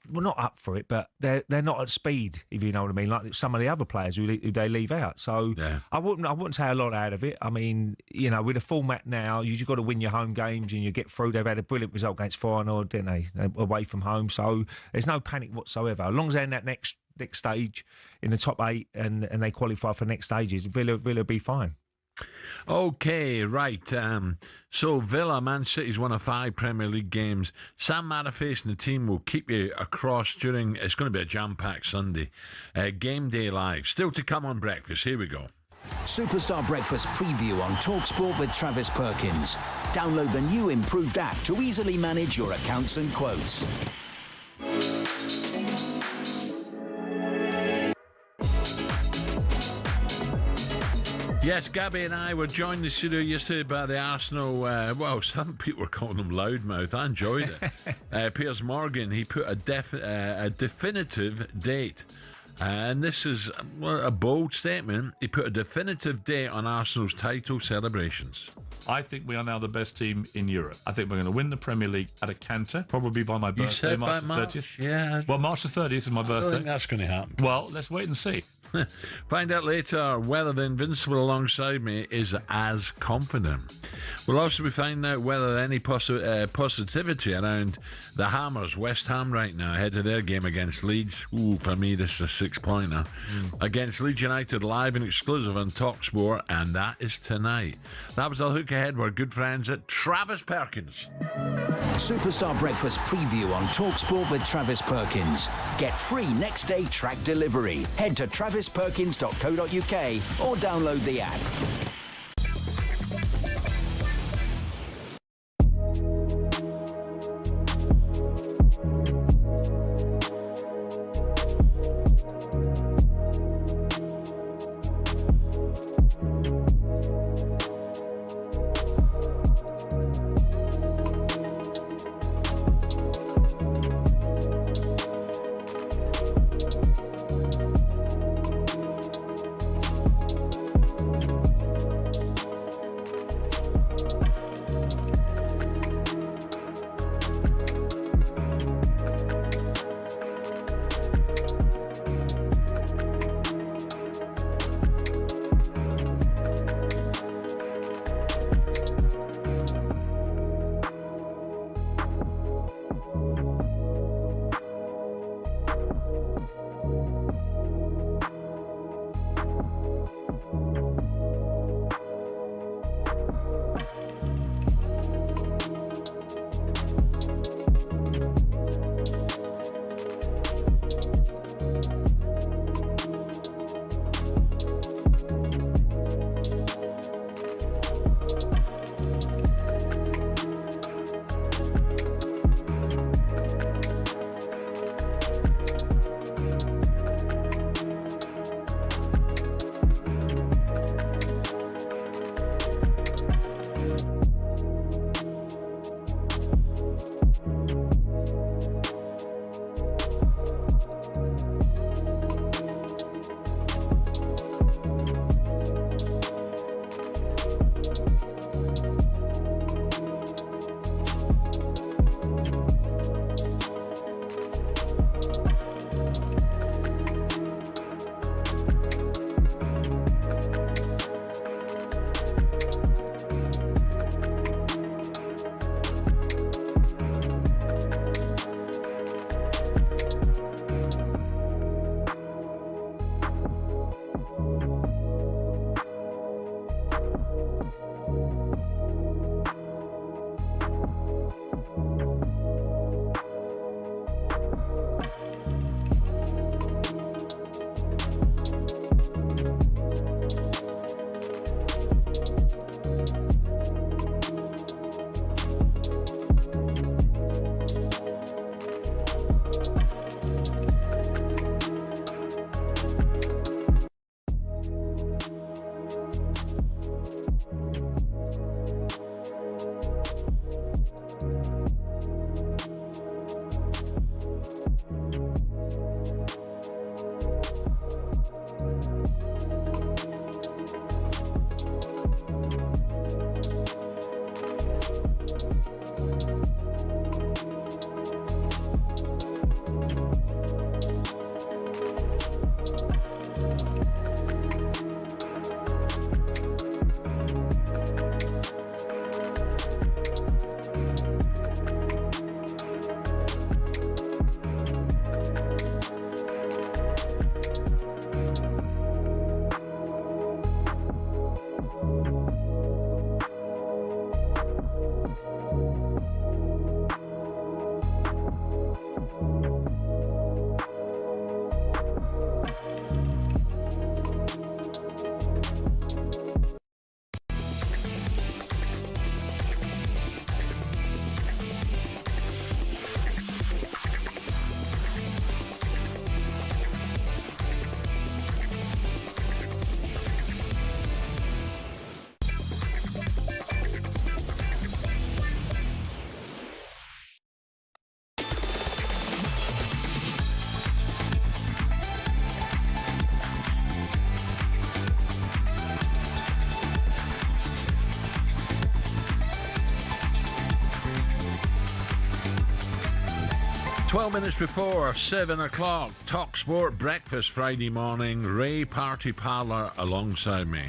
not up for it, but they're not at speed, if you know what I mean, like some of the other players who they leave out. So I wouldn't say a lot out of it. I mean, you know, with a format now, you just got to win your home games and you get through. They've had a brilliant result against Feyenoord, didn't they, away from home. So there's no panic whatsoever. As long as they're in that next stage in the top 8 and they qualify for next stages, Villa will be fine. Okay, right. So Villa, Man City's one of 5 Premier League games. Sam Maraface and the team will keep you across during. It's going to be a jam-packed Sunday. Game day live. Still to come on breakfast. Here we go. Superstar Breakfast preview on talkSPORT with Travis Perkins. Download the new improved app to easily manage your accounts and quotes. Yes, Gabby and I were joined in the studio yesterday by the Arsenal, well, some people were calling him loudmouth. I enjoyed it. Piers Morgan, he put a definitive date. And this is a bold statement. He put a definitive date on Arsenal's title celebrations. I think we are now the best team in Europe. I think we're going to win the Premier League at a canter, probably by my birthday, March the 30th. Yeah. Well, March the 30th is my birthday. I don't think that's going to happen. Well, let's wait and see. Find out later whether the Invincible alongside me is as confident. We'll also be finding out whether any positivity around the Hammers, West Ham right now, ahead of their game against Leeds. Ooh, for me, this is a 6-pointer. Against Leeds United, live and exclusive on talkSPORT, and that is tonight. That was a look ahead. We're good friends at Travis Perkins. Superstar Breakfast preview on talkSPORT with Travis Perkins. Get free next day track delivery. Head to travisperkins.co.uk or download the app. 12 minutes before 7 o'clock, talkSPORT breakfast Friday morning. Ray Parlour alongside me.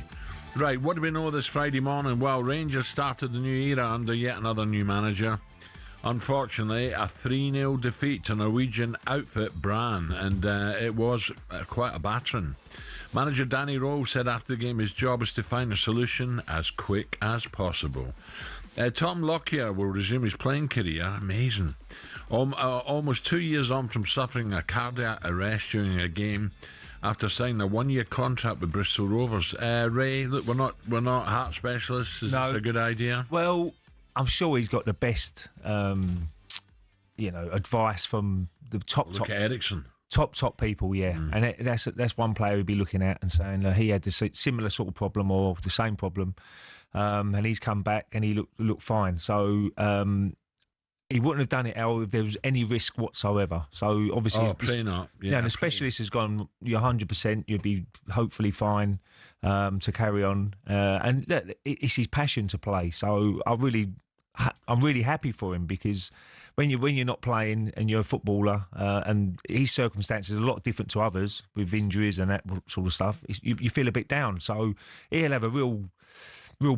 Right, what do we know this Friday morning? Well, Rangers started the new era under yet another new manager. Unfortunately, a 3-0 defeat to Norwegian outfit Brann, and it was quite a battering. Manager Danny Rowe said after the game his job is to find a solution as quick as possible. Tom Lockyer will resume his playing career. Amazing. Almost 2 years on from suffering a cardiac arrest during a game after signing a 1-year contract with Bristol Rovers. Ray, look, we're not heart specialists. Is this a good idea? Well, I'm sure he's got the best, advice from the top. Look at Ericsson. Top people, yeah. And that's one player we'd be looking at and saying he had the similar sort of problem or the same problem, and he's come back and he looked fine. So he wouldn't have done it, Al, if there was any risk whatsoever. So obviously, pray not. Yeah, and the specialist has gone. You're 100%. You'll be hopefully fine to carry on. And it's his passion to play. So I'm really happy for him, because when you're not playing and you're a footballer, and his circumstances are a lot different to others with injuries and that sort of stuff, you feel a bit down. So he'll have a real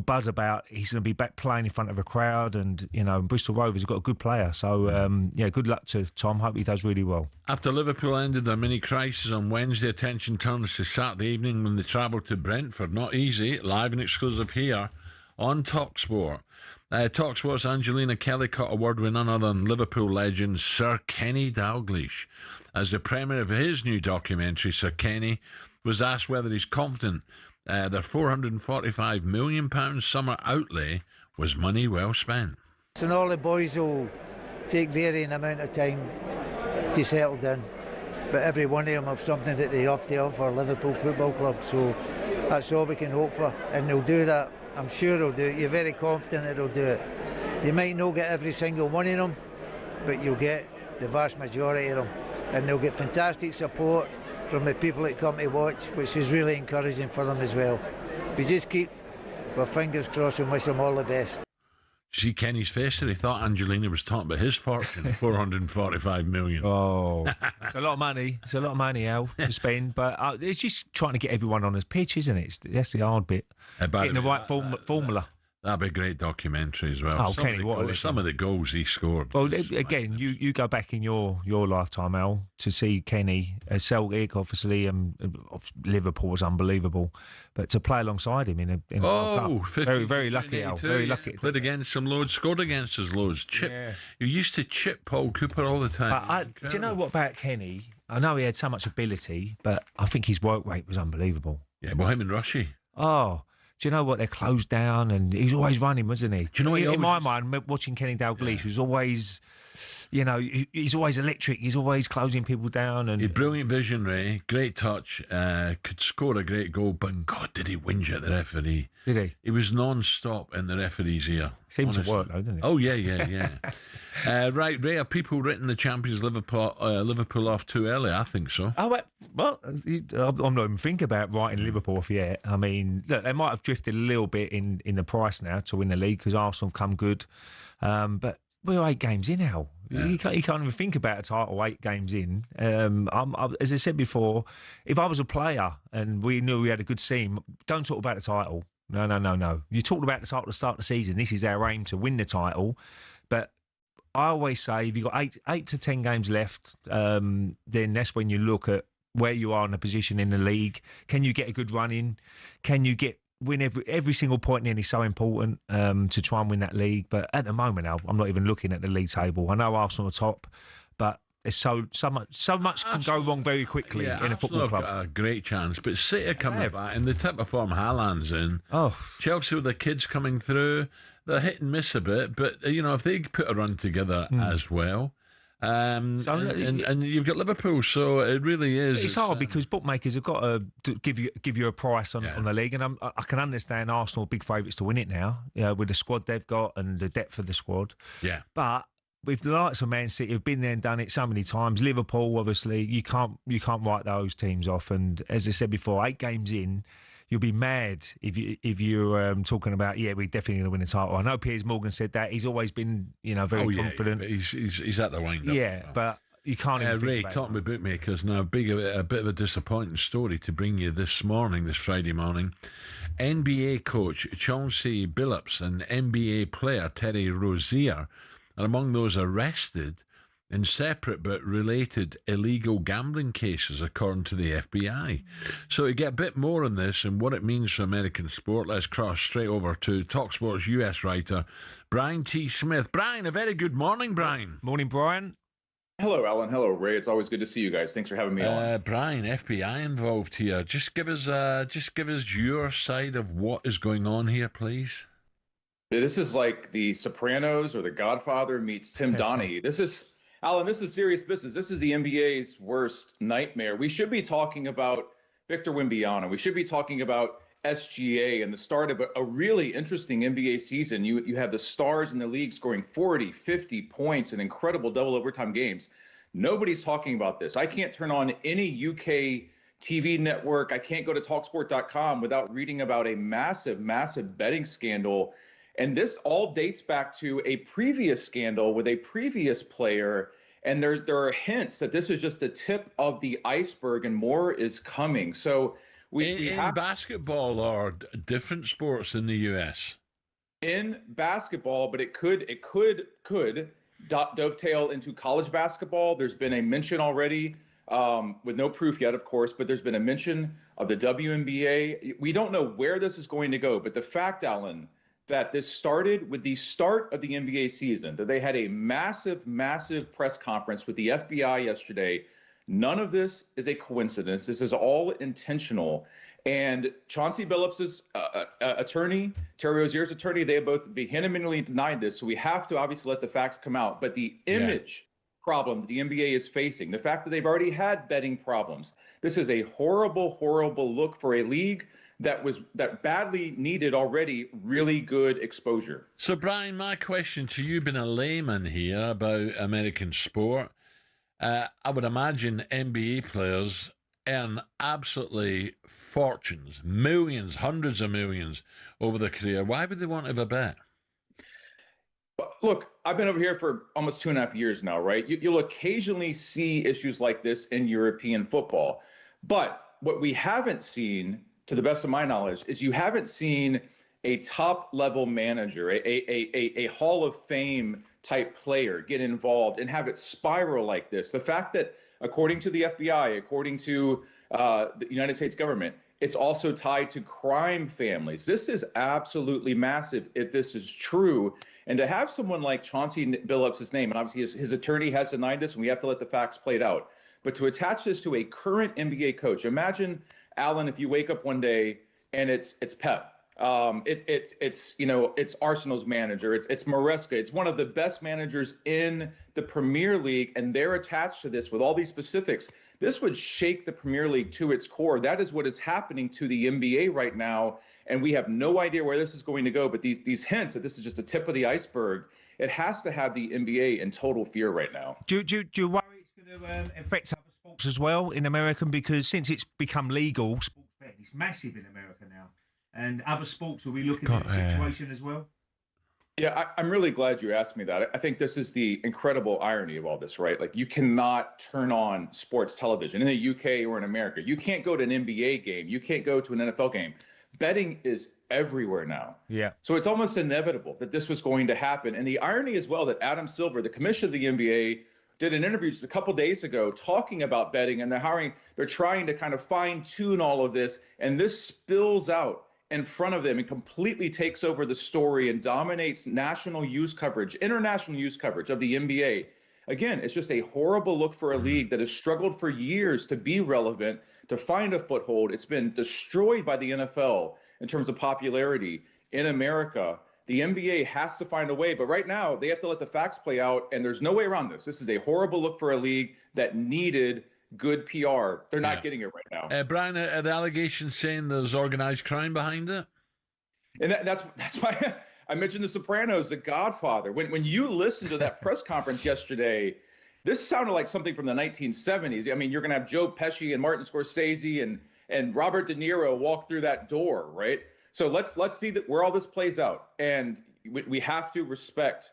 buzz about he's going to be back playing in front of a crowd, and Bristol Rovers have got a good player. So good luck to Tom. Hope he does really well. After Liverpool ended their mini crisis on Wednesday, attention turns to Saturday evening when they travel to Brentford. Not easy. Live and exclusive here on talkSPORT. talkSPORT's Angelina Kelly caught a word with none other than Liverpool legend Sir Kenny Dalglish. As the premiere of his new documentary, Sir Kenny was asked whether he's confident their £445 million summer outlay was money well spent. And all the boys will take varying amount of time to settle down, but every one of them have something that they have to offer Liverpool Football Club, so that's all we can hope for, and they'll do that. I'm sure they'll do it. You're very confident that they'll do it. You might not get every single one of them, but you'll get the vast majority of them, and they'll get fantastic support from the people that come to watch, which is really encouraging for them as well. We just keep our fingers crossed and wish them all the best. See Kenny's face there? He thought Angelina was talking about his fortune, $445 million. Oh, it's a lot of money. It's a lot of money, Al, to spend. But it's just trying to get everyone on his pitch, isn't it? That's the hard bit. Getting the right formula. That'd be a great documentary as well. Oh, Kenny, some of the goals he scored. Well, again, you go back in your lifetime, Al, to see Kenny at Celtic, obviously, and Liverpool was unbelievable. But to play alongside him in a World Cup, very, very lucky, Al. Very lucky. Played against him loads, scored against us loads. He used to chip Paul Cooper all the time. Do you know what about Kenny? I know he had so much ability, but I think his work rate was unbelievable. Yeah, well, him and Rushy. Oh. Do you know what? They're closed down, and he's always running, wasn't he? Do you know what? In my mind, watching Kenny Dalglish was always, he's always electric. He's always closing people down. And a brilliant visionary, great touch, could score a great goal, but God, did he whinge at the referee? Did he? He was non-stop in the referee's ear. Seemed to work, though, didn't it? Oh, yeah. Right, Ray, have people written the champions Liverpool off too early? I think so. Oh, well, I'm not even thinking about writing Liverpool off yet. I mean, look, they might have drifted a little bit in the price now to win the league because Arsenal have come good. But we're 8 games in now. Yeah. You can't even think about a title 8 games in. As I said before, if I was a player and we knew we had a good team, don't talk about the title. No. You talked about the title at the start of the season. This is our aim to win the title. But I always say if you've got 8 to 10 games left, then that's when you look at where you are in a position in the league. Can you get a good run in? Can you win every single point in is so important to try and win that league. But at the moment, I'm not even looking at the league table. I know Arsenal are top, but there's so much can go wrong very quickly in a football club. Got a great chance, but City are coming back in the type of form Haaland's in. Oh, Chelsea with the kids coming through, they're hit and miss a bit, but if they put a run together as well. And you've got Liverpool, so it really is. It's hard because bookmakers have got to give you a price on the league, and I can understand Arsenal are big favourites to win it now, with the squad they've got and the depth of the squad. Yeah, but with the likes of Man City, who've been there and done it so many times, Liverpool, obviously, you can't write those teams off. And as I said before, 8 games in, you'll be mad if you're talking about, we're definitely going to win the title. I know Piers Morgan said that. He's always been, very confident. He's at the wind-up. Yeah, but You can't even think Ray, about talking it. about bookmakers now, a bit of a disappointing story to bring you this Friday morning. NBA coach Chauncey Billups and NBA player Terry Rozier are among those arrested in separate but related illegal gambling cases, according to the FBI. So to get a bit more on this and what it means for American sport, let's cross straight over to talkSPORT's US writer, Brian T. Smith. Brian, a very good morning, Brian. Morning, Brian. Hello, Alan. Hello, Ray. It's always good to see you guys. Thanks for having me on. Brian, FBI involved here. Just give us your side of what is going on here, please. This is like The Sopranos or The Godfather meets Tim Donaghy. Alan, this is serious business. This is the NBA's worst nightmare. We should be talking about Victor Wembanyama. We should be talking about SGA and the start of a really interesting NBA season. You have the stars in the league scoring 40, 50 points in incredible double overtime games. Nobody's talking about this. I can't turn on any UK TV network. I can't go to talksport.com without reading about a massive, massive betting scandal. And this all dates back to a previous scandal with a previous player. And there are hints that this is just the tip of the iceberg and more is coming. So we have basketball or different sports in the US. In basketball, but it could dovetail into college basketball. There's been a mention already, with no proof yet, of course, but there's been a mention of the WNBA. We don't know where this is going to go, but the fact, Alan, that this started with the start of the NBA season, that they had a massive, massive press conference with the FBI yesterday. None of this is a coincidence. This is all intentional. And Chauncey Billups' attorney, Terry Rozier's attorney, they have both vehemently denied this. So we have to obviously let the facts come out. But the image problem that the NBA is facing, the fact that they've already had betting problems, this is a horrible, horrible look for a league that badly needed already really good exposure. So, Brian, my question to you, being a layman here about American sport, I would imagine NBA players earn absolutely fortunes, millions, hundreds of millions over their career. Why would they want to have a bet? Look, I've been over here for almost 2.5 years now, right? You'll occasionally see issues like this in European football. But what we haven't seen, to the best of my knowledge, is you haven't seen a top-level manager, a Hall of Fame type player get involved and have it spiral like this. The fact that, according to the FBI, according to the United States government, it's also tied to crime families. This is absolutely massive if this is true. And to have someone like Chauncey Billups' name, and obviously his attorney has denied this, and we have to let the facts play it out. But to attach this to a current NBA coach, imagine, Alan, if you wake up one day and it's Pep. It's Arsenal's manager. It's Maresca. It's one of the best managers in the Premier League, and they're attached to this with all these specifics. This would shake the Premier League to its core. That is what is happening to the NBA right now, and we have no idea where this is going to go. But these hints that this is just the tip of the iceberg, it has to have the NBA in total fear right now. Do you worry it's going to affect other sports as well in America? Because since it's become legal, sports betting, it's massive in America now. And other sports, will we looking at the situation as well? Yeah, I'm really glad you asked me that. I think this is the incredible irony of all this, right? Like, you cannot turn on sports television in the UK or in America. You can't go to an NBA game. You can't go to an NFL game. Betting is everywhere now. Yeah. So it's almost inevitable that this was going to happen. And the irony as well that Adam Silver, the commissioner of the NBA, did an interview just a couple days ago talking about betting, and they're trying to kind of fine tune all of this. And this spills out in front of them and completely takes over the story and dominates national news coverage, international news coverage of the NBA. Again, it's just a horrible look for a league that has struggled for years to be relevant, to find a foothold. It's been destroyed by the NFL in terms of popularity in America. The NBA has to find a way, but right now they have to let the facts play out, and there's no way around this. This is a horrible look for a league that needed good PR. They're not getting it right now. Brian, are the allegations saying there's organized crime behind it? And that's why I mentioned The Sopranos, The Godfather. When you listened to that press conference yesterday, this sounded like something from the 1970s. I mean, you're going to have Joe Pesci and Martin Scorsese and Robert De Niro walk through that door, right? So let's see where all this plays out. And we have to respect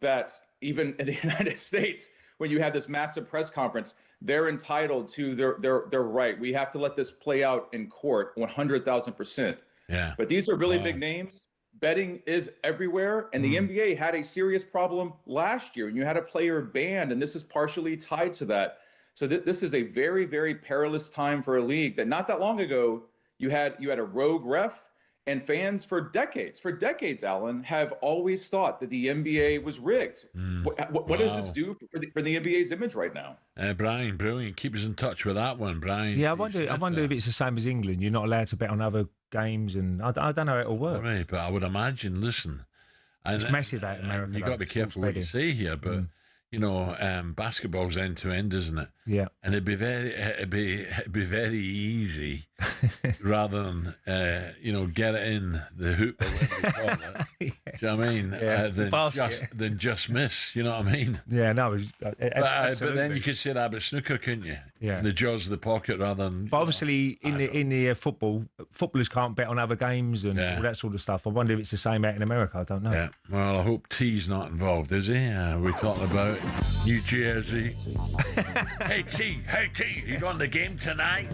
that even in the United States, when you had this massive press conference. They're entitled to their right. We have to let this play out in court 100,000%. Yeah. But these are really big names. Betting is everywhere. And the NBA had a serious problem last year. And you had a player banned, and this is partially tied to that. So this is a very, very perilous time for a league that not that long ago, you had a rogue ref. And fans for decades, Alan, have always thought that the NBA was rigged. What does this do for the NBA's image right now? Brian, brilliant. Keep us in touch with that one, Brian. Yeah, I wonder if it's the same as England. You're not allowed to bet on other games, and I don't know how it'll work. Right, but I would imagine, listen. It's massive out in America. You've got to be careful what you say here, but... You know, basketball's end to end, isn't it? Yeah. And it'd be very easy rather than get it in the hoop or whatever you call it. Do you know what I mean? Than just miss. You know what I mean? Yeah, no. But then you could say that about snooker, couldn't you? Yeah. In the jaws of the pocket rather than. But obviously, in the footballers can't bet on other games and all that sort of stuff. I wonder if it's the same out in America. I don't know. Yeah. Well, I hope T's not involved, is he? We're talking about New Jersey. Hey T, you going to the game tonight?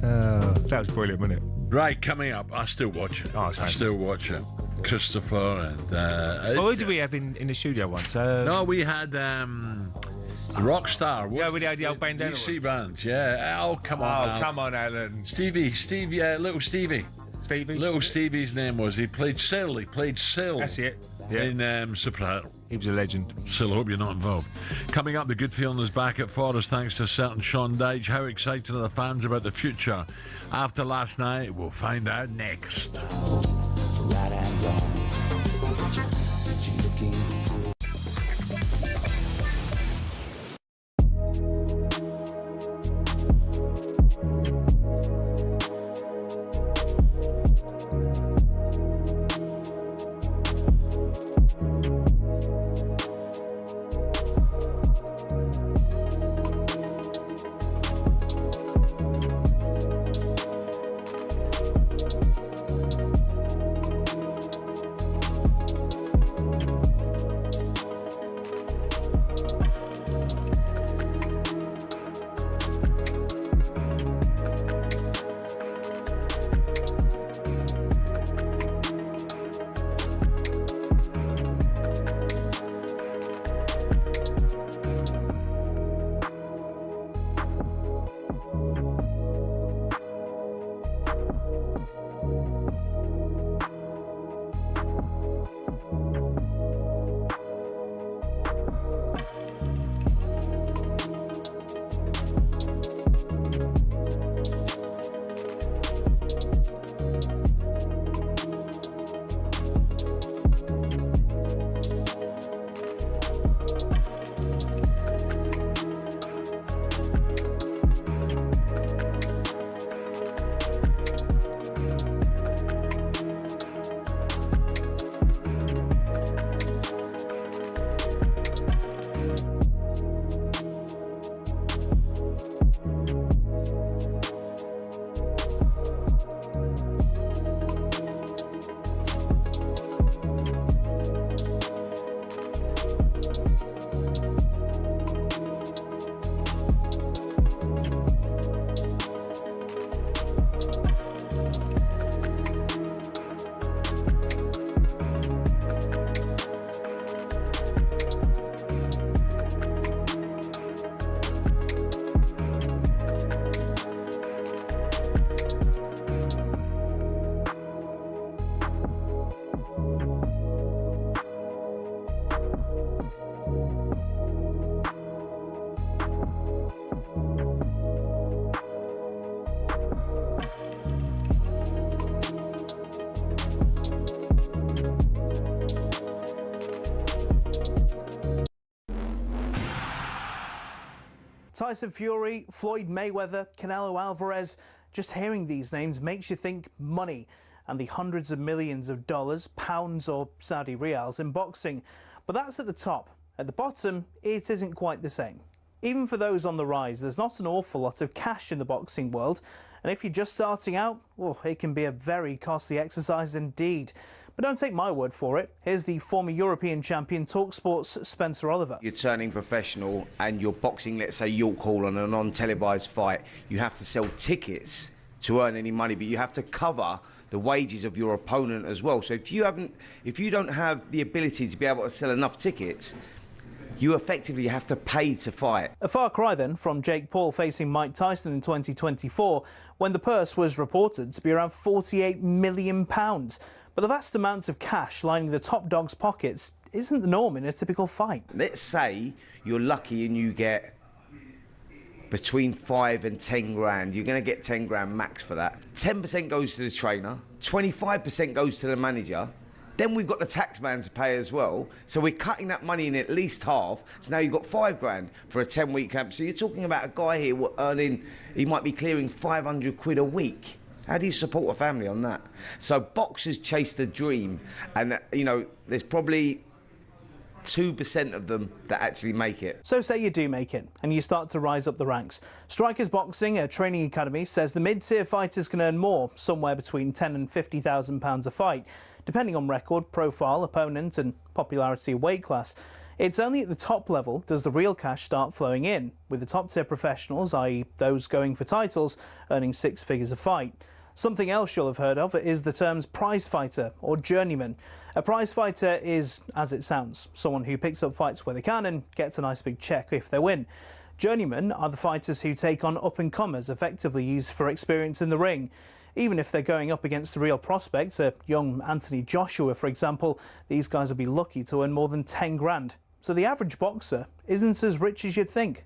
That was brilliant, wasn't it? Right, coming up, I still watch it. I still watch it. Christopher and... who did we have in the studio once? No, we had Rockstar. Yeah, we had the old bandana. DC bands, yeah. Oh, come on, Alan. Come on, Alan. Stevie, little Stevie. Little Stevie's name was. He played Sil. That's it. Yeah. In Soprano. He was a legend. Still hope you're not involved. Coming up, the good feeling is back at Forest thanks to certain Sean Dyche. How excited are the fans about the future? After last night, we'll find out next. Right and wrong. Did you looking good? Tyson Fury, Floyd Mayweather, Canelo Alvarez. Just hearing these names makes you think money and the hundreds of millions of dollars, pounds or Saudi riyals in boxing. But that's at the top. At the bottom, it isn't quite the same. Even for those on the rise, there's not an awful lot of cash in the boxing world, And if you're just starting out, well, it can be a very costly exercise indeed. But don't take my word for it. Here's the former European champion talkSPORT's Spencer Oliver. You're turning professional and you're boxing, let's say, York Hall on a non-televised fight. You have to sell tickets to earn any money, but you have to cover the wages of your opponent as well. So if you don't have the ability to be able to sell enough tickets, you effectively have to pay to fight. A far cry then from Jake Paul facing Mike Tyson in 2024, when the purse was reported to be around £48 million. But the vast amounts of cash lining the top dog's pockets isn't the norm in a typical fight. Let's say you're lucky and you get between 5 and 10 grand. You're going to get 10 grand max for that. 10% goes to the trainer, 25% goes to the manager. Then we've got the tax man to pay as well. So we're cutting that money in at least half. So now you've got 5 grand for a 10-week camp. So you're talking about a guy here earning, he might be clearing 500 quid a week. How do you support a family on that? So boxers chase the dream. And, you know, there's probably 2% of them that actually make it. So say you do make it and you start to rise up the ranks. Strikers Boxing, a training academy, says the mid-tier fighters can earn more, somewhere between £10,000 and £50,000 a fight, depending on record, profile, opponent and popularity of weight class. It's only at the top level does the real cash start flowing in, with the top-tier professionals, i.e. those going for titles, earning 6 figures a fight. Something else you'll have heard of is the terms prize fighter or journeyman. A prize fighter is, as it sounds, someone who picks up fights where they can and gets a nice big check if they win. Journeymen are the fighters who take on up-and-comers, effectively used for experience in the ring. Even if they're going up against the real prospects, a young Anthony Joshua, for example, these guys will be lucky to earn more than 10 grand. So the average boxer isn't as rich as you'd think.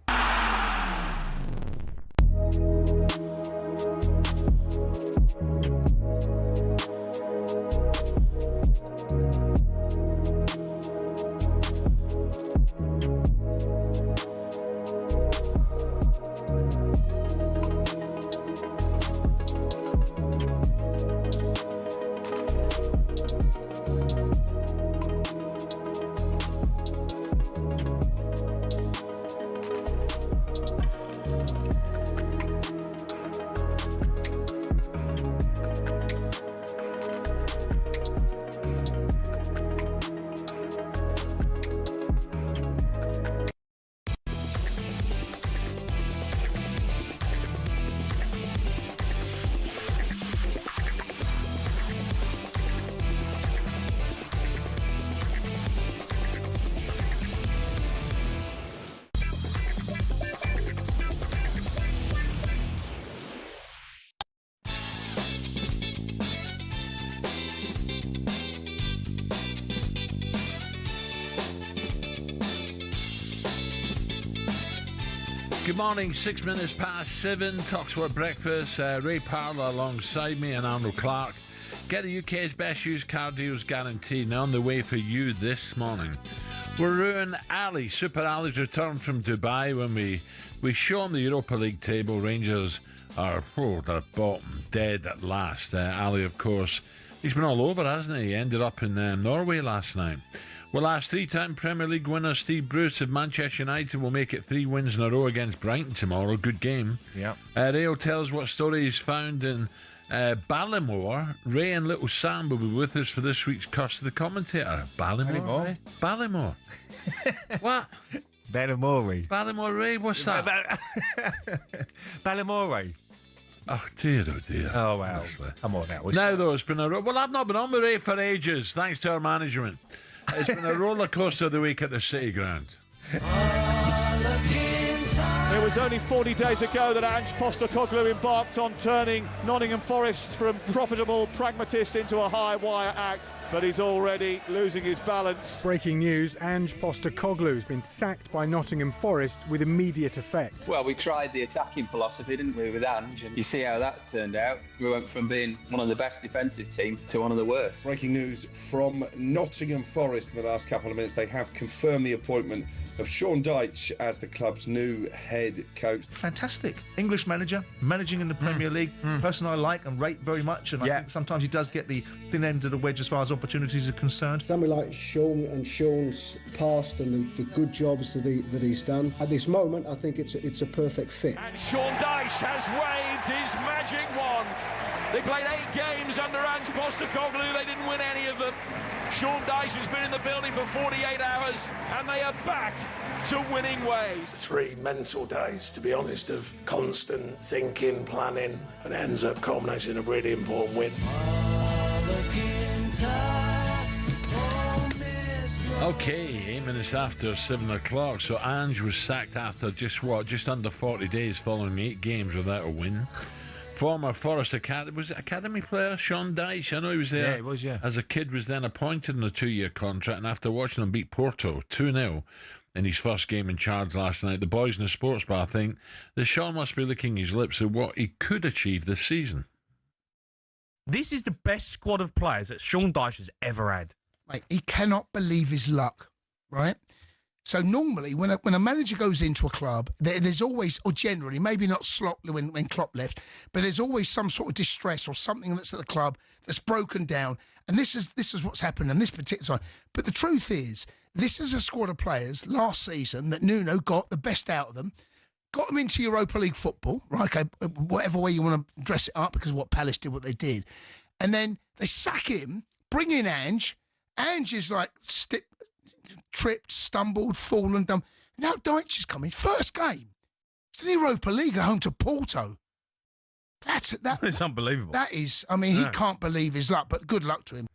Good morning, 6 minutes past 7, talkSPORT Breakfast, Ray Parlour alongside me and Arnold Clark. Get the UK's best used car deals guaranteed, and on the way for you this morning. We're ruining Ali. Super Ali's returned from Dubai when we show him the Europa League table. Rangers are, they're bottom, dead at last. Ali, of course, he's been all over, hasn't he? He ended up in Norway last night. We'll ask 3-time Premier League winner Steve Bruce if Manchester United will make it 3 wins in a row against Brighton tomorrow. Good game. Yeah. Ray will tell us what story he's found in Ballymore. Ray and Little Sam will be with us for this week's Curse of the Commentator. Ballymore? Ballymore. What? Ballymore. Ballymore Ray, what's that? Ballymore. Oh dear, oh dear. Oh, well. Honestly. Come on now. Now, though, it's been a... Well, I've not been on with Ray for ages, thanks to our management. It's been a roller coaster of the week at the City Ground. It was only 40 days ago that Ange Postecoglou embarked on turning Nottingham Forest from profitable pragmatist into a high-wire act, but he's already losing his balance. Breaking news, Ange Postecoglou has been sacked by Nottingham Forest with immediate effect. Well, we tried the attacking philosophy, didn't we, with Ange, and you see how that turned out. We went from being one of the best defensive teams to one of the worst. Breaking news from Nottingham Forest in the last couple of minutes. They have confirmed the appointment of Sean Dyche as the club's new head coach. Fantastic English manager, managing in the Premier League, person I like and rate very much, and I think sometimes he does get the thin end of the wedge as far as opportunities are concerned. Somebody like Sean and Sean's past and the good jobs that he's done. At this moment, I think it's a perfect fit. And Sean Dyche has waved his magic wand. They played 8 games under Ange Postecoglou. They didn't win any of them. Sean Dyche has been in the building for 48 hours, and they are back to winning ways. 3 mental days, to be honest, of constant thinking, planning, and it ends up culminating in a really important win. Okay, 8 minutes after 7 o'clock. So Ange was sacked after just under 40 days following 8 games without a win. Former Forest Academy player Sean Dyche, I know he was there. Yeah, he was, yeah. As a kid, was then appointed on a 2-year contract, and after watching him beat Porto 2-0 in his first game in charge last night, the boys in the sports bar think that Sean must be licking his lips at what he could achieve this season. This is the best squad of players that Sean Dyche has ever had. Mate, he cannot believe his luck, right? So normally, when a manager goes into a club, there's always, or generally, maybe not Slot when Klopp left, but there's always some sort of distress or something that's at the club that's broken down. And this is what's happened in this particular time. But the truth is, this is a squad of players last season that Nuno got the best out of them, got them into Europa League football, right? Okay, whatever way you want to dress it up, because of what Palace did, what they did. And then they sack him, bring in Ange. Ange is like tripped, stumbled, fallen, done. Now Dyche is coming. First game. It's the Europa League at home to Porto. It's unbelievable. That is, I mean, he can't believe his luck, but good luck to him.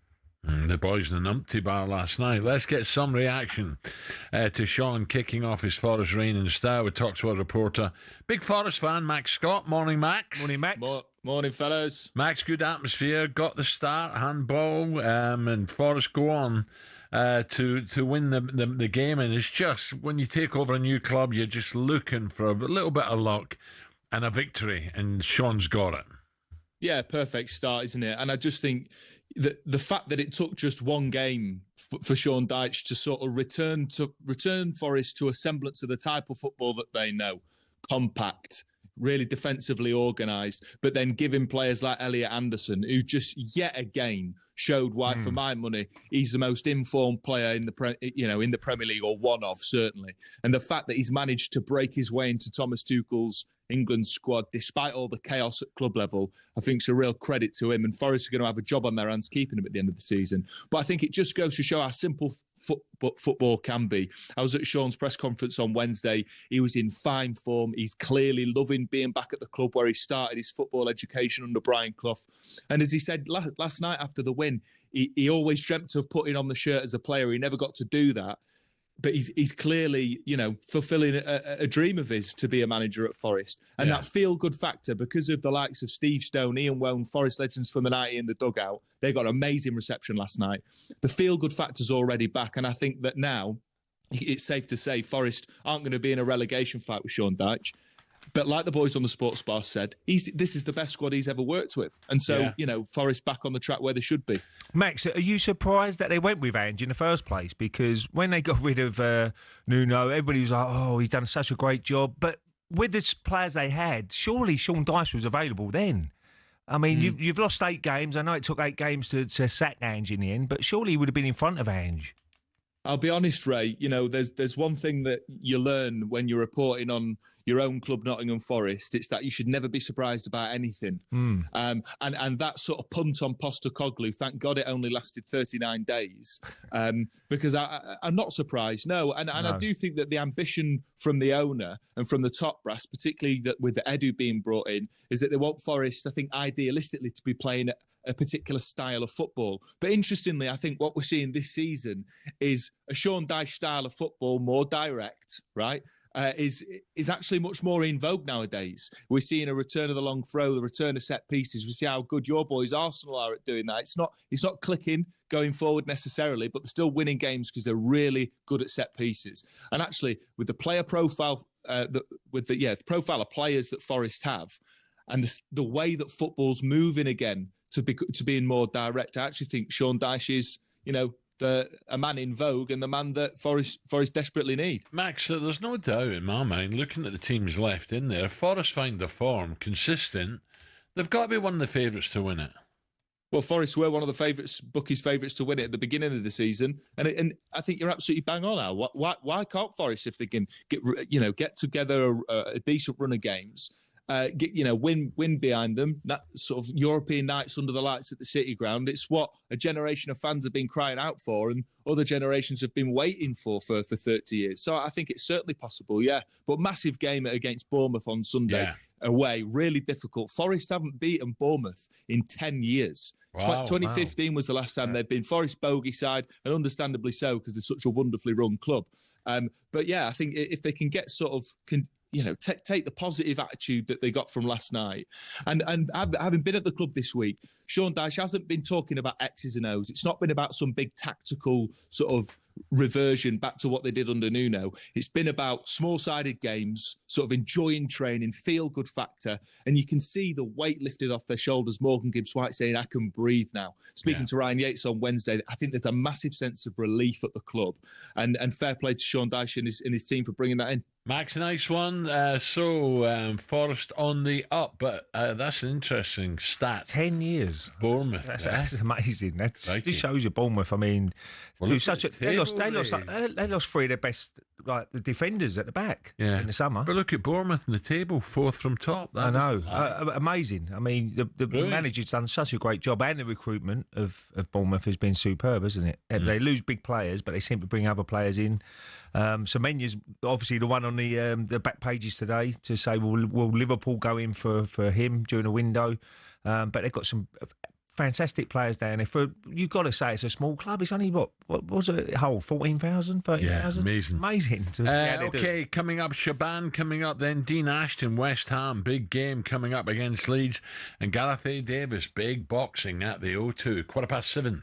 The boys in an empty bar last night. Let's get some reaction to Sean kicking off his Forest reign in style with talkSPORT reporter, big Forest fan, Max Scott. Morning, Max. Morning, Max. Morning, fellas. Max, good atmosphere. Got the start, handball, and Forest go on to win the game. And it's just, when you take over a new club, you're just looking for a little bit of luck and a victory, and Sean's got it. Yeah, perfect start, isn't it? And I just think that the fact that it took just one game for Sean Dyche to sort of return Forest to a semblance of the type of football that they know, compact, really defensively organised, but then giving players like Elliot Anderson, who just yet again showed why, for my money, he's the most informed player in the Premier League, or one of, certainly. And the fact that he's managed to break his way into Thomas Tuchel's England squad, despite all the chaos at club level, I think it's a real credit to him. And Forest are going to have a job on their hands keeping him at the end of the season. But I think it just goes to show how simple football can be. I was at Sean's press conference on Wednesday. He was in fine form. He's clearly loving being back at the club where he started his football education under Brian Clough. And as he said last night after the win, he always dreamt of putting on the shirt as a player. He never got to do that. But he's clearly, fulfilling a dream of his to be a manager at Forest. And that feel-good factor, because of the likes of Steve Stone, Ian Wone, Forest legends from the 90 in the dugout, they got amazing reception last night. The feel-good factor's already back, and I think that now it's safe to say Forest aren't going to be in a relegation fight with Sean Dyche. But like the boys on the sports bar said, this is the best squad he's ever worked with. And so, Forest back on the track where they should be. Max, are you surprised that they went with Ange in the first place? Because when they got rid of Nuno, everybody was like, oh, he's done such a great job. But with the players they had, surely Sean Dyche was available then. I mean, you've lost 8 games. I know it took 8 games to sack Ange in the end, but surely he would have been in front of Ange. I'll be honest, Ray, there's one thing that you learn when you're reporting on your own club, Nottingham Forest. It's that you should never be surprised about anything. And that sort of punt on Postecoglou, thank God it only lasted 39 days, because I'm not surprised, no. And I do think that the ambition from the owner and from the top brass, particularly that with the Edu being brought in, is that they want Forest, I think, idealistically to be playing a particular style of football. But interestingly, I think what we're seeing this season is a Sean Dyche style of football, more direct, right? Is actually much more in vogue nowadays. We're seeing a return of the long throw, the return of set pieces. We see how good your boys Arsenal are at doing that. It's not clicking going forward necessarily, but they're still winning games because they're really good at set pieces. And actually, with the player profile, the profile of players that Forest have, and the way that football's moving again to being more direct, I actually think Sean Dyche is, a man in vogue and the man that Forest desperately need. Max, there's no doubt in my mind, looking at the teams left in there, if Forest find the form consistent, they've got to be one of the favourites to win it. Well, Forest were one of the bookies' favourites to win it at the beginning of the season, and I think you're absolutely bang on, Al. Why can't Forest, if they can get together a decent run of games, win behind them, that sort of European nights under the lights at the City Ground? It's what a generation of fans have been crying out for, and other generations have been waiting for 30 years. So I think it's certainly possible, yeah. But massive game against Bournemouth on Sunday. Yeah. Away, really difficult. Forest haven't beaten Bournemouth in 10 years. Wow, 2015 was the last time they'd been. Forest bogey side, and understandably so, because they're such a wonderfully run club. But yeah, I think if they can get sort of take the positive attitude that they got from last night, and having been at the club this week, Sean Dyche hasn't been talking about X's and O's. It's not been about some big tactical sort of reversion back to what they did under Nuno. It's been about small-sided games, sort of enjoying training, feel-good factor, and you can see the weight lifted off their shoulders. Morgan Gibbs-White saying, "I can breathe now." Speaking to Ryan Yates on Wednesday, I think there's a massive sense of relief at the club, and fair play to Sean Dyche and his team for bringing that in. Max, nice one. Forest on the up, but that's an interesting stat. 10 years. Bournemouth. That's amazing. That just shows you Bournemouth. I mean, they lost 3 of their best the defenders at the back in the summer. But look at Bournemouth in the table, 4th from top. I know. Amazing. I mean, the manager's done such a great job, and the recruitment of Bournemouth has been superb, isn't it? They lose big players, but they seem to bring other players in. Semenya's obviously the one on the back pages today to say, will Liverpool go in for him during the window? But they've got some fantastic players down there. You've got to say it's a small club. It's only, what was it, 14,000, 13,000? Yeah, amazing. Amazing. Okay, coming up, Shaban coming up, then Dean Ashton, West Ham, big game coming up against Leeds, and Gareth A. Davis, big boxing at the O2, 7:15.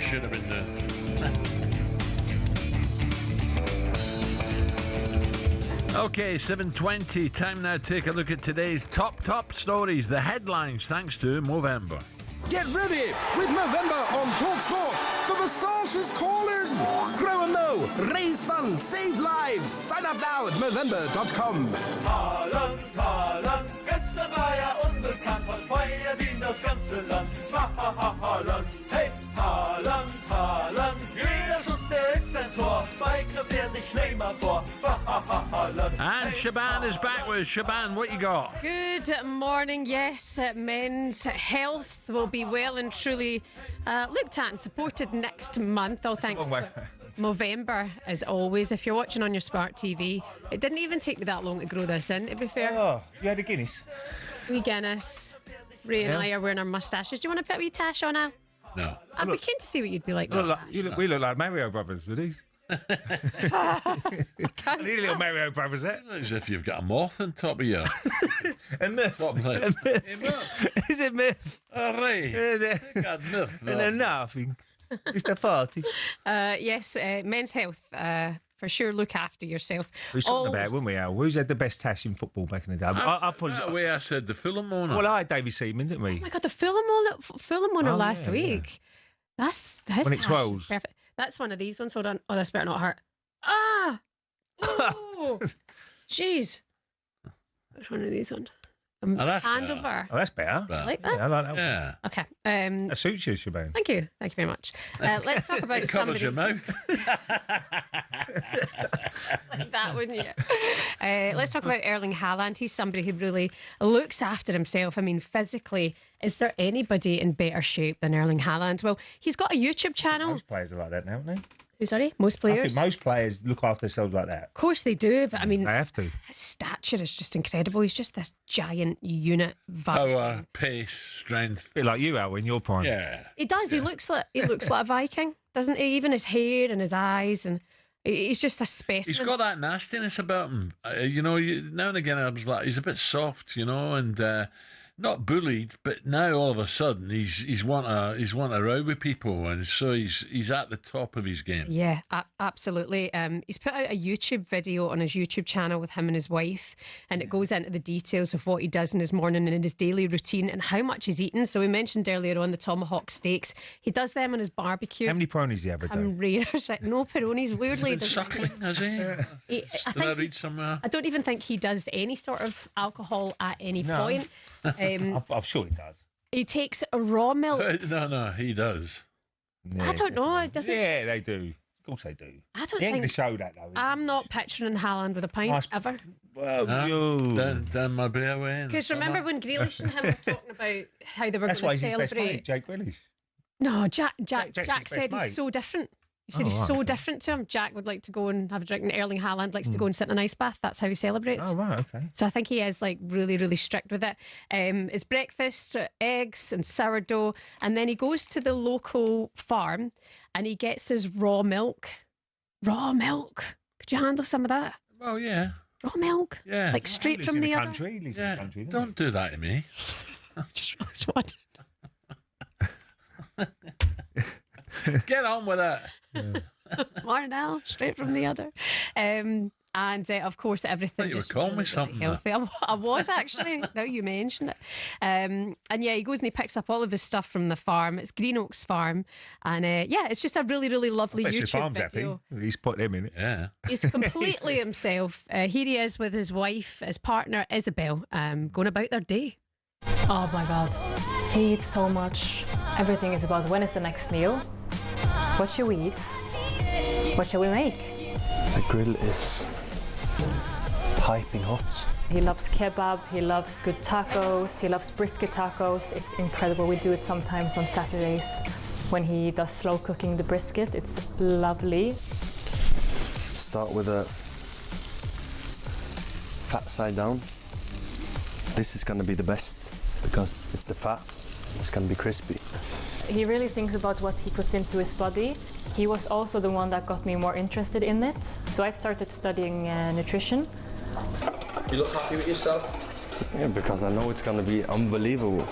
Should have been done. Okay, 7:20. Time now to take a look at today's top stories, the headlines, thanks to Movember. Get ready with Movember on talkSPORT. The moustache is calling. Grow and mow, raise funds, save lives. Sign up now at Movember.com. Haaland, Haaland, gestern war unbekannt, von Feuer in das ganze Land. Haaland, hey, Haaland, Haaland, jeder Schuss, der ist ein Tor. Bei Griff sich Neymar vor. Haaland. And Shaban is back with Shaban. What you got? Good morning. Yes, men's health will be well and truly looked at and supported next month. All thanks to Movember, as always. If you're watching on your smart TV, it didn't even take me that long to grow this in, to be fair. Oh, you had a Guinness? Wee Guinness. Ray and I are wearing our moustaches. Do you want to put a wee tash on now? No. I'd be keen to see what you'd be like. We look like Mario Brothers with these. Need a little Mario Brothers, eh? As if you've got a moth on top of you. A myth. Top lip. Is it myth? Oh, right. Got myth. And nothing. It's the party. Yes, men's health. For sure, look after yourself. We were talking about, weren't we, Al? Who's had the best tash in football back in the day? That way I said the Fulham owner. Well, I had Davy Seaman, didn't we? Oh my God, the Fulham owner last week. That's his when it tash swells. is perfect. That's one of these ones. Hold on. Oh, this better not hurt. Ah! Oh! Jeez. Which one of these ones? That's Handlebar. better. Oh, that's better. Like that? Yeah, I like that Yeah. one. Okay. That suits you, Shaban. Thank you. Thank you very much. Let's talk about It covers somebody your mouth. like that, wouldn't you? Let's talk about Erling Haaland. He's somebody who really looks after himself. I mean, physically, is there anybody in better shape than Erling Haaland? Well, he's got a YouTube channel. Most players are like that now, aren't they? Who, sorry? Most I players? think most players look after themselves like that. Of course they do, but I mean, They have to. his stature is just incredible. He's just this giant unit. Power, pace, strength. A bit like you, Al, in your prime. Yeah. He does. He looks like a Viking, doesn't he? Even his hair and his eyes, and he's just a specimen. He's got that nastiness about him. Now and again I was like, he's a bit soft, and not bullied, but now all of a sudden he's want a row with people, and so he's at the top of his game. Yeah, absolutely. He's put out a YouTube video on his YouTube channel with him and his wife, and it goes into the details of what he does in his morning and in his daily routine and how much he's eaten. So we mentioned earlier on the tomahawk steaks. He does them on his barbecue. How many ponies do you have a day? No pepperonis. Weirdly, Suckling, has he? Did I read somewhere? I don't even think he does any sort of alcohol at any point. I'm sure he does. He takes raw milk. No, he does. I don't know. It doesn't. Yeah, they do. Of course they do. I don't He ain't think going to show that, though. I'm not picturing Haaland with a pint ever. Well, then my beer way. Because remember when Grealish and him were talking about how they were That's going why to he's his best celebrate? mate, Jake Grealish. No, Jack Jack's his said best mate. he's so different. He said he's so different to him. Jack would like to go and have a drink, and Erling Haaland likes to go and sit in an ice bath. That's how he celebrates. Oh, right, okay. So I think he is like really, really strict with it. It's breakfast, eggs and sourdough, and then he goes to the local farm and he gets his raw milk. Raw milk. Could you handle some of that? Well, yeah. Raw milk? Yeah. Like straight from the other? Don't do that to me. Just realised what. Get on with it. Marnell, straight from the udder. And of course, everything You were just calling me really something. healthy. I was actually. Now you mention it. And yeah, he goes and he picks up all of his stuff from the farm. It's Green Oaks Farm, and yeah, it's just a really, really lovely YouTube farm's video. happy. He's put them in it. Yeah. He's completely himself. Here he is with his wife, his partner Isabel, going about their day. Oh my God, he eats so much. Everything is about when is the next meal, what should we eat, what shall we make. The grill is piping hot. He loves kebab, he loves good tacos, he loves brisket tacos. It's incredible. We do it sometimes on Saturdays when he does slow cooking the brisket. It's lovely. Start with a fat side down. This is going to be the best because it's the fat. It's going to be crispy. He really thinks about what he puts into his body. He was also the one that got me more interested in it. So I started studying nutrition. You look happy with yourself? Yeah, because I know it's going to be unbelievable.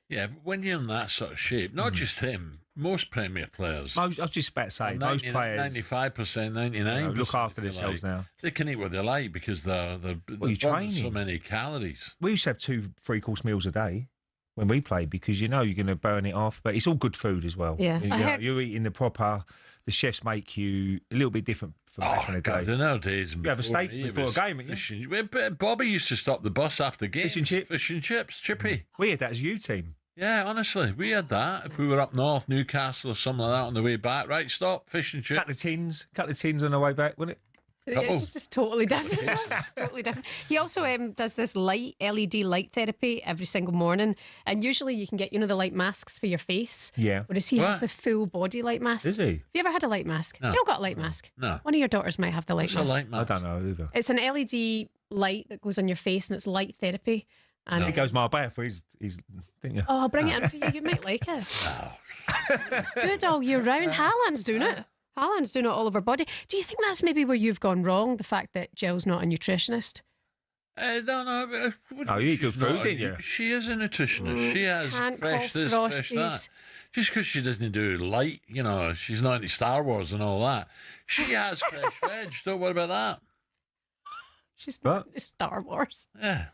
Yeah, but when you're in that sort of shape, not just him, most Premier players. I was just about to say, most players 95%, 99%. look after themselves now. They can eat what they like because they're you training so many calories. We used to have 2 3-course meals a day when we played because you know you're going to burn it off, but it's all good food as well. Yeah. You're eating the chefs make you a little bit different from back in the day. God, nowadays. You have a steak before a game, But Bobby used to stop the bus after games. Fish and chips, chippy. We had that as U team. Yeah, honestly, we had that. If we were up north, Newcastle or something like that on the way back, right, stop, fish and chips. Couple of tins on the way back, wasn't it? It's just totally different. Totally different. He also does this LED light therapy every single morning, and usually you can get the light masks for your face. Yeah. Whereas he has the full body light mask. Is he? Have you ever had a light mask? No. Have you all got a light mask? No. One of your daughters might have the light What's mask. a light mask? I don't know either. It's an LED light that goes on your face, and it's light therapy. And It goes my way for his didn't you? Oh, I'll bring it in for you. You might like it. It's good all year round. Haaland's doing it. Haaland's doing it all over body. Do you think that's maybe where you've gone wrong? The fact that Jill's not a nutritionist? No. Oh, you eat good food, didn't you? She is a nutritionist. She has Can't fresh call this, fresh Frosties. that. Just because she doesn't do light, she's not into Star Wars and all that. She has fresh veg. Don't worry about that. She's not into Star Wars. Yeah.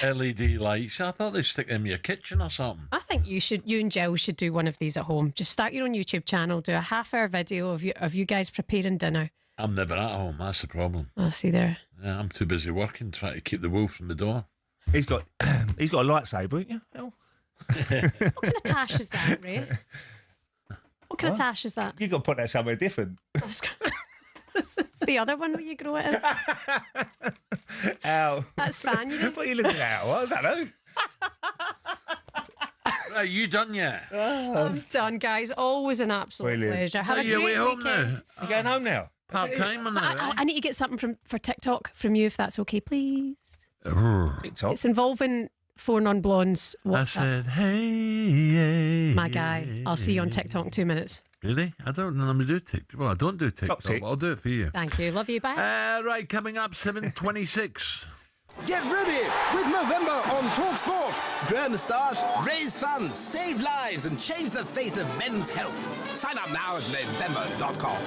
LED lights. I thought they'd stick them in your kitchen or something. I think you and Jill should do one of these at home. Just start your own YouTube channel, do a half-hour video of you guys preparing dinner. I'm never at home. That's the problem. Oh, see there. Yeah, I'm too busy working, trying to keep the wolf from the door. He's got a lightsaber, haven't you? What kind of tash is that, Ray? What kind of tash is that? You've got to put that somewhere different. It's the other one where you grow it in. Ow. That's fine. What are you looking at? Well, I don't know. Right, you done yet? I'm done, guys. Always an absolute Brilliant. pleasure. Have a You're great way home weekend. now. You going home now? Part-time on But that, I need to get something for TikTok from you, if that's okay, please. TikTok. It's involving 4 non-blondes. I said, hey. My guy. I'll see you on TikTok in 2 minutes. Really? I don't normally do TikTok. Well, I don't do TikTok, but I'll do it for you. Thank you. Love you. Bye. Right, coming up, 7:26. Get ready with November on talkSPORT. Grow moustache, raise funds, save lives, and change the face of men's health. Sign up now at November.com.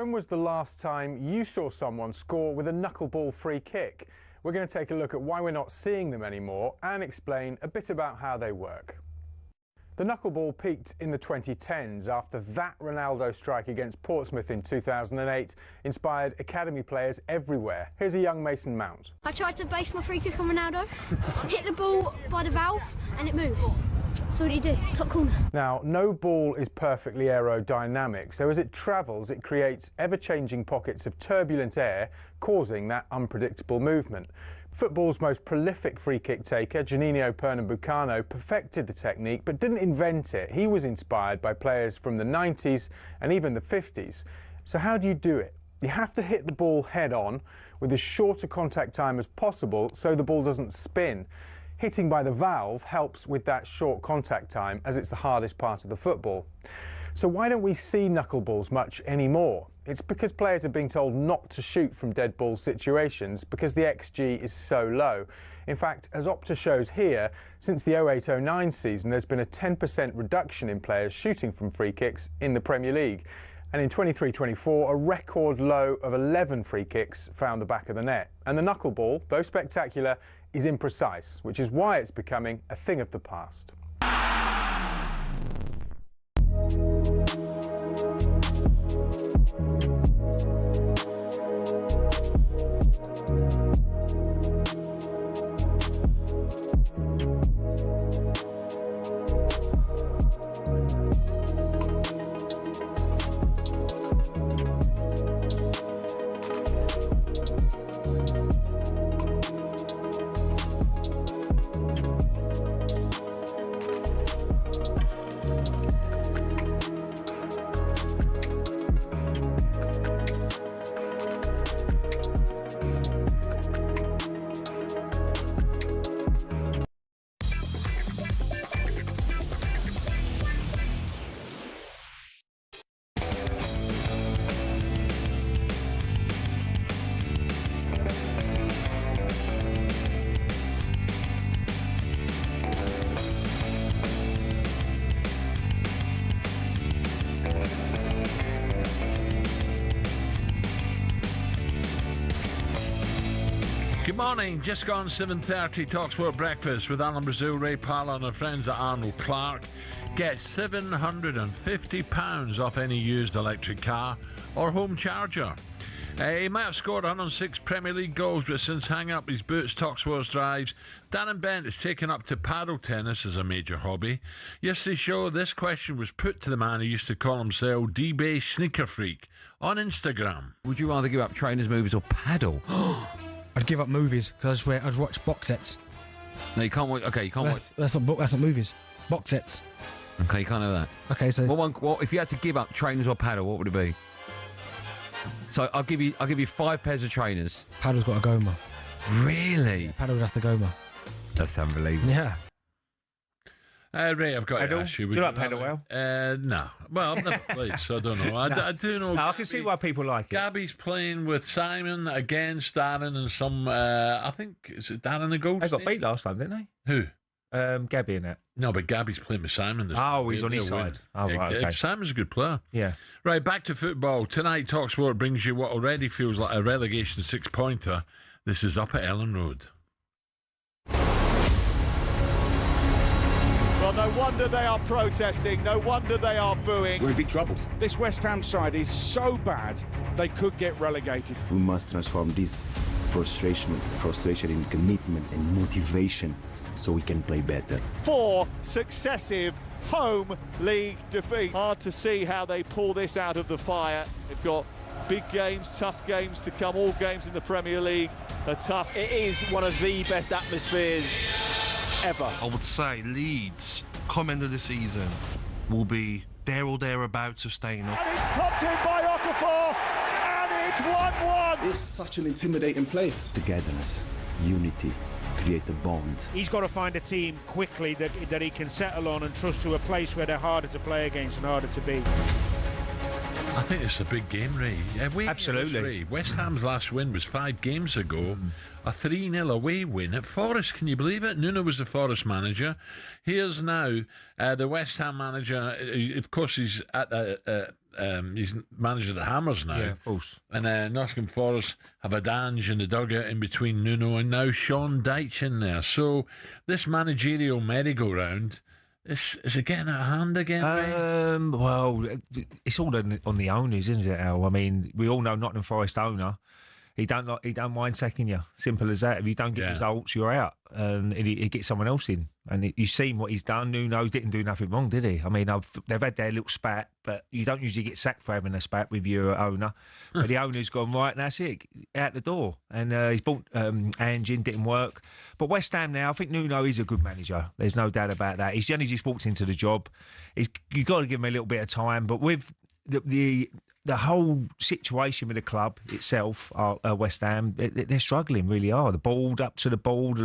When was the last time you saw someone score with a knuckleball free kick? We're going to take a look at why we're not seeing them anymore and explain a bit about how they work. The knuckleball peaked in the 2010s after that Ronaldo strike against Portsmouth in 2008 inspired academy players everywhere. Here's a young Mason Mount. I tried to base my free kick on Ronaldo, hit the ball by the valve and it moves. So what do you do? Top corner. Now, no ball is perfectly aerodynamic, so as it travels it creates ever-changing pockets of turbulent air, causing that unpredictable movement. Football's most prolific free-kick taker, Juninho Pernambucano, perfected the technique but didn't invent it. He was inspired by players from the 90s and even the 50s. So how do you do it? You have to hit the ball head-on with as short a contact time as possible so the ball doesn't spin. Hitting by the valve helps with that short contact time, as it's the hardest part of the football. So why don't we see knuckleballs much anymore? It's because players are being told not to shoot from dead ball situations because the XG is so low. In fact, as Opta shows here, since the 08-09 season there's been a 10% reduction in players shooting from free kicks in the Premier League. And in 23-24, a record low of 11 free kicks found the back of the net. And the knuckleball, though spectacular, is imprecise, which is why it's becoming a thing of the past. Good morning, just gone 7:30, talkSPORT Breakfast with Alan Brazil Ray Parlour and our friends at Arnold Clark. Get £750 off any used electric car or home charger. He might have scored 106 Premier League goals, but since hanging up his boots, talkSPORT drives, Darren Bent has taken up to paddle tennis as a major hobby. Yesterday's show, this question was put to the man who used to call himself D-Bay Sneaker Freak on Instagram. Would you rather give up trainers, movies or paddle? I'd give up movies because I'd watch box sets. No, you can't watch. Okay, you can't watch. That's not movies. Box sets. Okay, you can't have that. Okay, so what if you had to give up trainers or paddle? What would it be? So I'll give you 5 pairs of trainers. Paddle's got a Goma. Really? Yeah, paddle would have to Goma. That's unbelievable. Yeah. Ray, I've got to ask you. Do you like paddle well? No. Well, I've never played, so I don't know. I do know. No, I can see why people like it. Gabby's playing with Simon against Darren and some. I think is it Darren and Goldstein? They got beat last time, didn't they? Who? Gabby and that. No, but Gabby's playing with Simon this time. He's on his side. Oh, yeah, right, okay. Simon's a good player. Yeah. Right, back to football. Tonight, talkSPORT brings you what already feels like a relegation 6-pointer. This is up at Ellen Road. Well, no wonder they are protesting. No wonder they are booing. We're in big trouble. This West Ham side is so bad, they could get relegated. We must transform this frustration in commitment and motivation so we can play better. 4 successive home league defeats. Hard to see how they pull this out of the fire. They've got big games, tough games to come. All games in the Premier League are tough. It is one of the best atmospheres ever. I would say Leeds, comment of the season, will be there or thereabouts of staying up. And it's popped in by Okafor, and it's 1-1. It's such an intimidating place. Togetherness, unity, create a bond. He's got to find a team quickly that he can settle on and trust to a place where they're harder to play against and harder to beat. I think it's a big game, Ray. Absolutely. West Ham's last win was 5 games ago. A 3-0 away win at Forest. Can you believe it? Nuno was the Forest manager. Here's now the West Ham manager. Of course, he's at he's manager of the Hammers now. Yeah, of course. And Nottingham Forest have a Dange in the dugout in between Nuno and now Sean Dyche in there. So this managerial merry-go-round, is it getting out of hand again, Ray? Well, it's all on the owners, isn't it, Al? I mean, we all know Nottingham Forest owner. He don't mind sacking you. Simple as that. If you don't get results, you're out, and he gets someone else in. And you've seen what he's done. Nuno didn't do nothing wrong, did he? I mean, they've had their little spat, but you don't usually get sacked for having a spat with your owner. But the owner's gone, right, and that's it, out the door. And he's bought Angin, didn't work. But West Ham now, I think Nuno is a good manager. There's no doubt about that. He's only just walked into the job. You've got to give him a little bit of time. But with the whole situation with the club itself, West Ham, they're struggling, really are. The board, up to the board,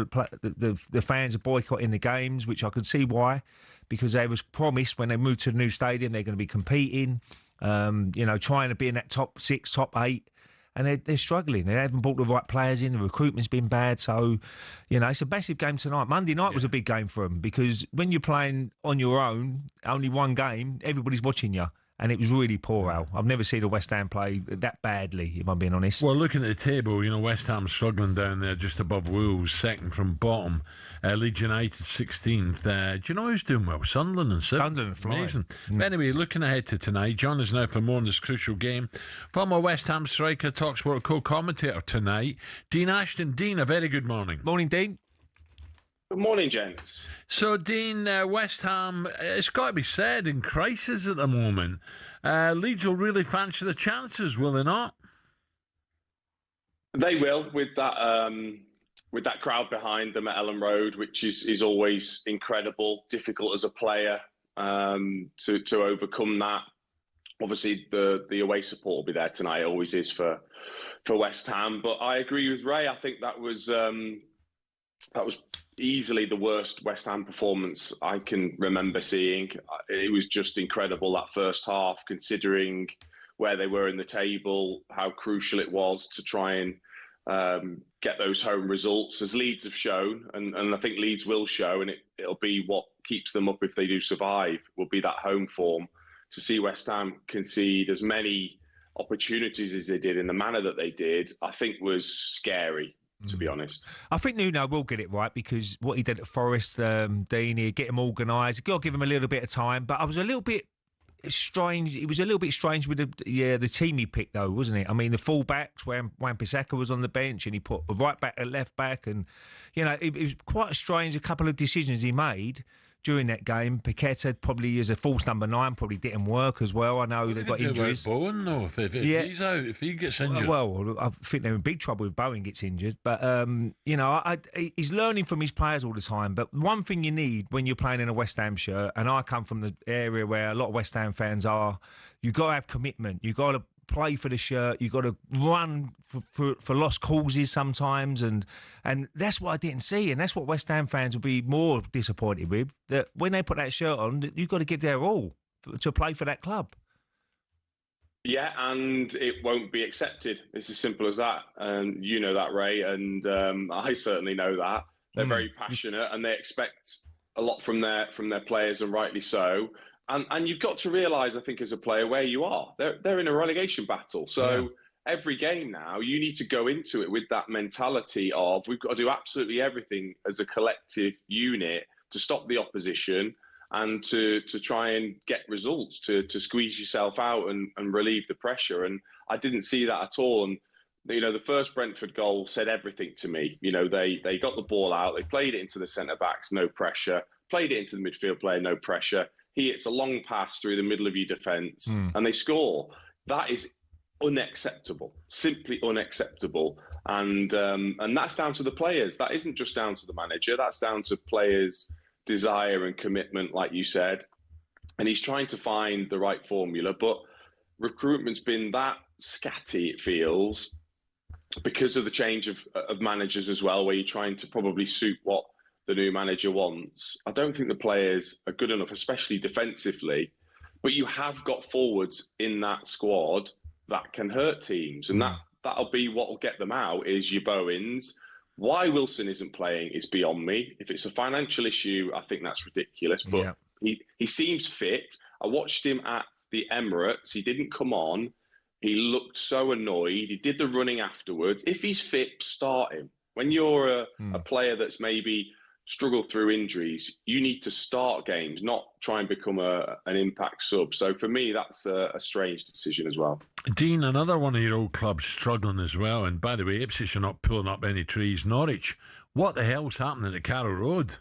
the fans are boycotting the games, which I could see why, because they was promised when they moved to the new stadium they're going to be competing, trying to be in that top 6, top 8, and they're struggling. They haven't brought the right players in. The recruitment's been bad, so it's a massive game tonight. Monday night was a big game for them because when you're playing on your own, only one game, everybody's watching you. And it was really poor, Al. I've never seen a West Ham play that badly, if I'm being honest. Well, looking at the table, West Ham's struggling down there just above Wolves, second from bottom. Leeds United 16th. Do you know who's doing well? Sunderland and Sunderland flying. Amazing. But anyway, looking ahead to tonight, John is now for more on this crucial game. Former West Ham striker, talkSPORT co-commentator tonight, Dean Ashton. Dean, a very good morning. Morning, Dean. Good morning, gents. So, Dean, West Ham, it's got to be said, in crisis at the moment. Leeds will really fancy the chances, will they not? They will, with that crowd behind them at Ellen Road, which is always incredible, difficult as a player to overcome that. Obviously, the away support will be there tonight. It always is for West Ham. But I agree with Ray. I think that was easily the worst West Ham performance I can remember seeing. It was just incredible, that first half, considering where they were in the table, how crucial it was to try and get those home results, as Leeds have shown, and I think Leeds will show, and it'll be what keeps them up if they do survive, will be that home form. To see West Ham concede as many opportunities as they did in the manner that they did, I think was scary, to be honest. I think Nuno will get it right because what he did at Forest, Dean, he'd get him organised. You've got to give him a little bit of time. But I was a little bit strange. It was a little bit strange with the team he picked, though, wasn't it? I mean, the full-backs, where Wan-Bissaka was on the bench and he put a right back and left back. And, it was quite a strange a decisions he made during that game. Paqueta probably as a false number 9 probably didn't work as well. I know they've got injuries. Bowen, though, if he's out, if he gets injured. Well, I think they're in big trouble if Bowen gets injured. But, he's learning from his players all the time. But one thing you need when you're playing in a West Ham shirt, and I come from the area where a lot of West Ham fans are, you've got to have commitment. You've got to play for the shirt. You've got to run for lost causes sometimes, and that's what I didn't see, and that's what West Ham fans will be more disappointed with, that when they put that shirt on, you've got to give their all to play for that club. Yeah, and it won't be accepted. It's as simple as that, and you know that, Ray, and I certainly know that. They're very passionate, and they expect a lot from their players, and rightly so. And you've got to realise, I think, as a player, where you are. They're in a relegation battle. So every game now, you need to go into it with that mentality of, we've got to do absolutely everything as a collective unit to stop the opposition and to try and get results, to squeeze yourself out and relieve the pressure. And I didn't see that at all. And, the first Brentford goal said everything to me. They got the ball out, they played it into the centre-backs, no pressure, played it into the midfield player, no pressure. He hits a long pass through the middle of your defence and they score. That is unacceptable, simply unacceptable. And that's down to the players. That isn't just down to the manager. That's down to players' desire and commitment, like you said. And he's trying to find the right formula. But recruitment's been that scatty, it feels, because of the change of managers as well, where you're trying to probably suit what the new manager wants. I don't think the players are good enough, especially defensively. But you have got forwards in that squad that can hurt teams, and that'll be what will get them out, is your Bowens. Why Wilson isn't playing is beyond me. If it's a financial issue, I think that's ridiculous. But he seems fit. I watched him at the Emirates. He didn't come on. He looked so annoyed. He did the running afterwards. If he's fit, start him. When you're a player that's maybe struggled through injuries, you need to start games, not try and become an impact sub. So for me, that's a strange decision as well. Dean, another one of your old clubs struggling as well. And by the way, Ipswich are not pulling up any trees. Norwich, what the hell's happening at Carrow Road?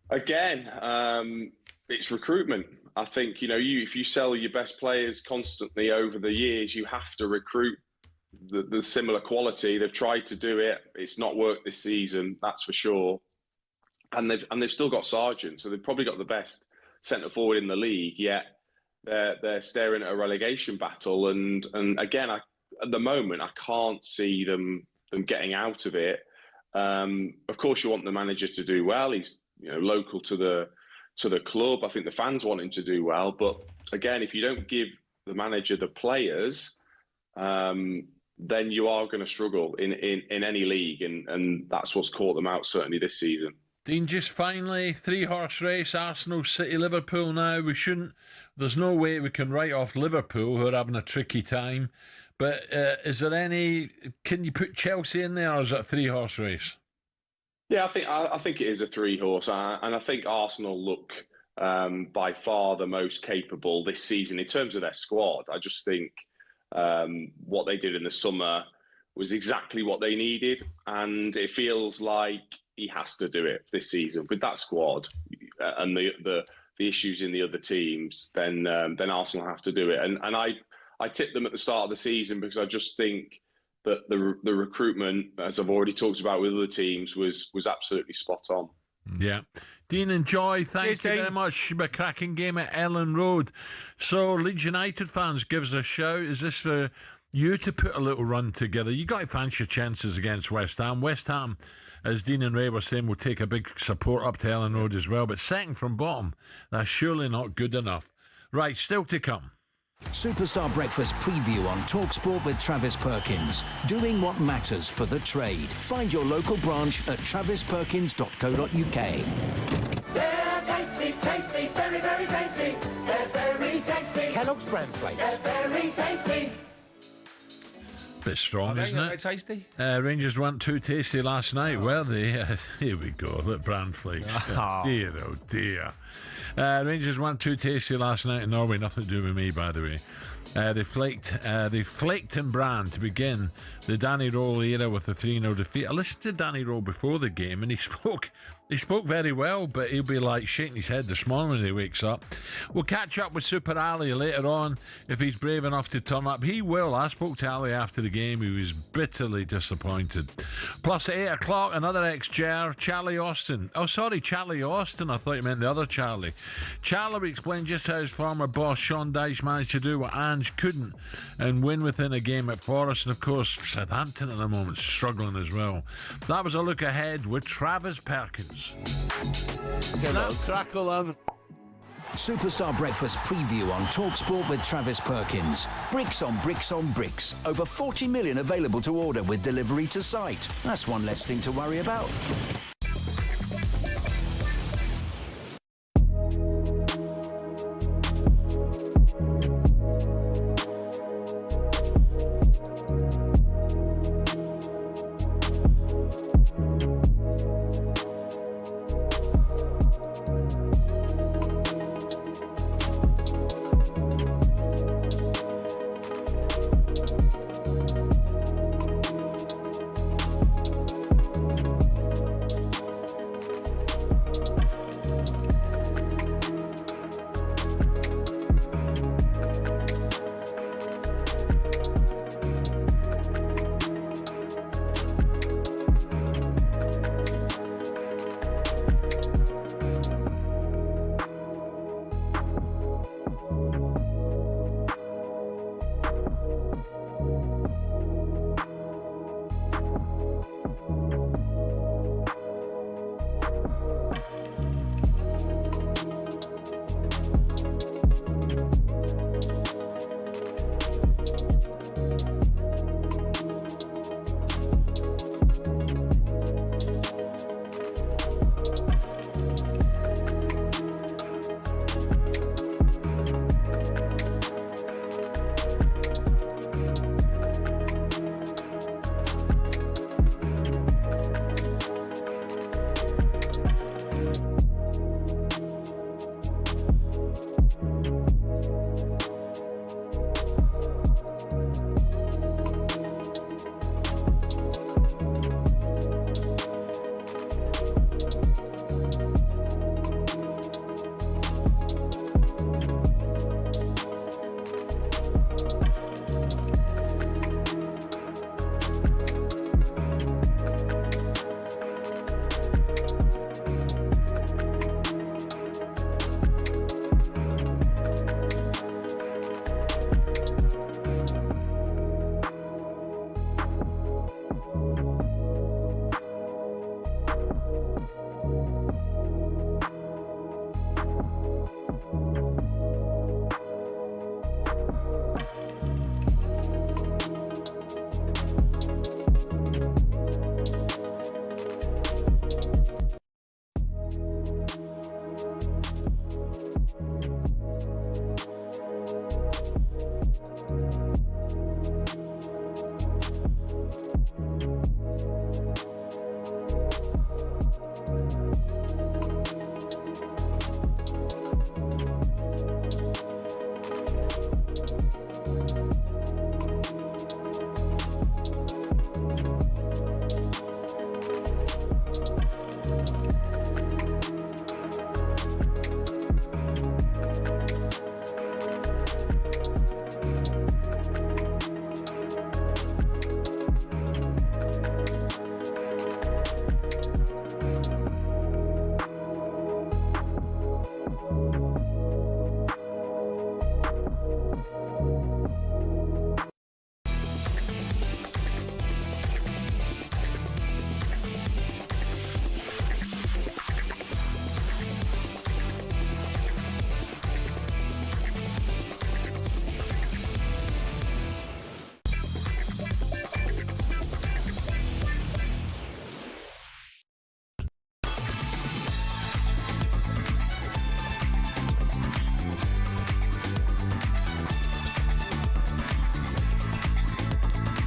Again, it's recruitment. I think, if you sell your best players constantly over the years, you have to recruit the similar quality. They've tried to do it. It's not worked this season, that's for sure. And they've still got Sargent, so they've probably got the best centre forward in the league. Yet they're staring at a relegation battle. And again, at the moment, I can't see them getting out of it. Of course, you want the manager to do well. He's local to the club. I think the fans want him to do well. But again, if you don't give the manager the players, then you are going to struggle in any league, and that's what's caught them out certainly this season. Dean, just finally, 3-horse race, Arsenal, City, Liverpool now. There's no way we can write off Liverpool, who are having a tricky time. But can you put Chelsea in there, or is it a 3-horse race? Yeah, I think it is a 3-horse, and I think Arsenal look by far the most capable this season in terms of their squad. I just think what they did in the summer was exactly what they needed, and it feels like he has to do it this season with that squad and the issues in the other teams. Then Arsenal have to do it, and I tipped them at the start of the season because I just think that the recruitment, as I've already talked about with other teams, was absolutely spot on. Yeah. Dean, enjoy. Thank you very much. A cracking game at Ellen Road. So, Leeds United fans, give us a shout. Is this you to put a little run together? You got to fancy your chances against West Ham. West Ham, as Dean and Ray were saying, will take a big support up to Ellen Road as well. But second from bottom, that's surely not good enough. Right, still to come. Superstar Breakfast preview on talkSPORT with Travis Perkins. Doing what matters for the trade. Find your local branch at travisperkins.co.uk. They're tasty, tasty, very, very tasty. They're very tasty. Kellogg's brand flakes. They're very tasty. Bit strong, isn't it? Tasty. Rangers weren't too tasty last night, were they? Here we go. Look, brand flakes. Oh. Dear, oh dear. Rangers weren't too tasty last night in Norway. Nothing to do with me, by the way. They flaked in Brand to begin the Danny Rowe era with a 3-0 defeat. I listened to Danny Rowe before the game, and he spoke very well, but he'll be like shaking his head this morning when he wakes up. We'll catch up with Super Ali later on if he's brave enough to turn up. He will. I spoke to Ali after the game. He was bitterly disappointed. Plus at 8 o'clock, another ex-Ger, Charlie Austin. Oh, sorry, Charlie Austin. I thought you meant the other Charlie. Charlie will explain just how his former boss Sean Dyche managed to do what Ange couldn't and win within a game at Forest. And of course, Southampton at the moment struggling as well. That was a look ahead with Travis Perkins. Crackle on. Superstar Breakfast preview on talkSPORT with Travis Perkins. Bricks on bricks on bricks. Over 40 million available to order with delivery to site. That's one less thing to worry about.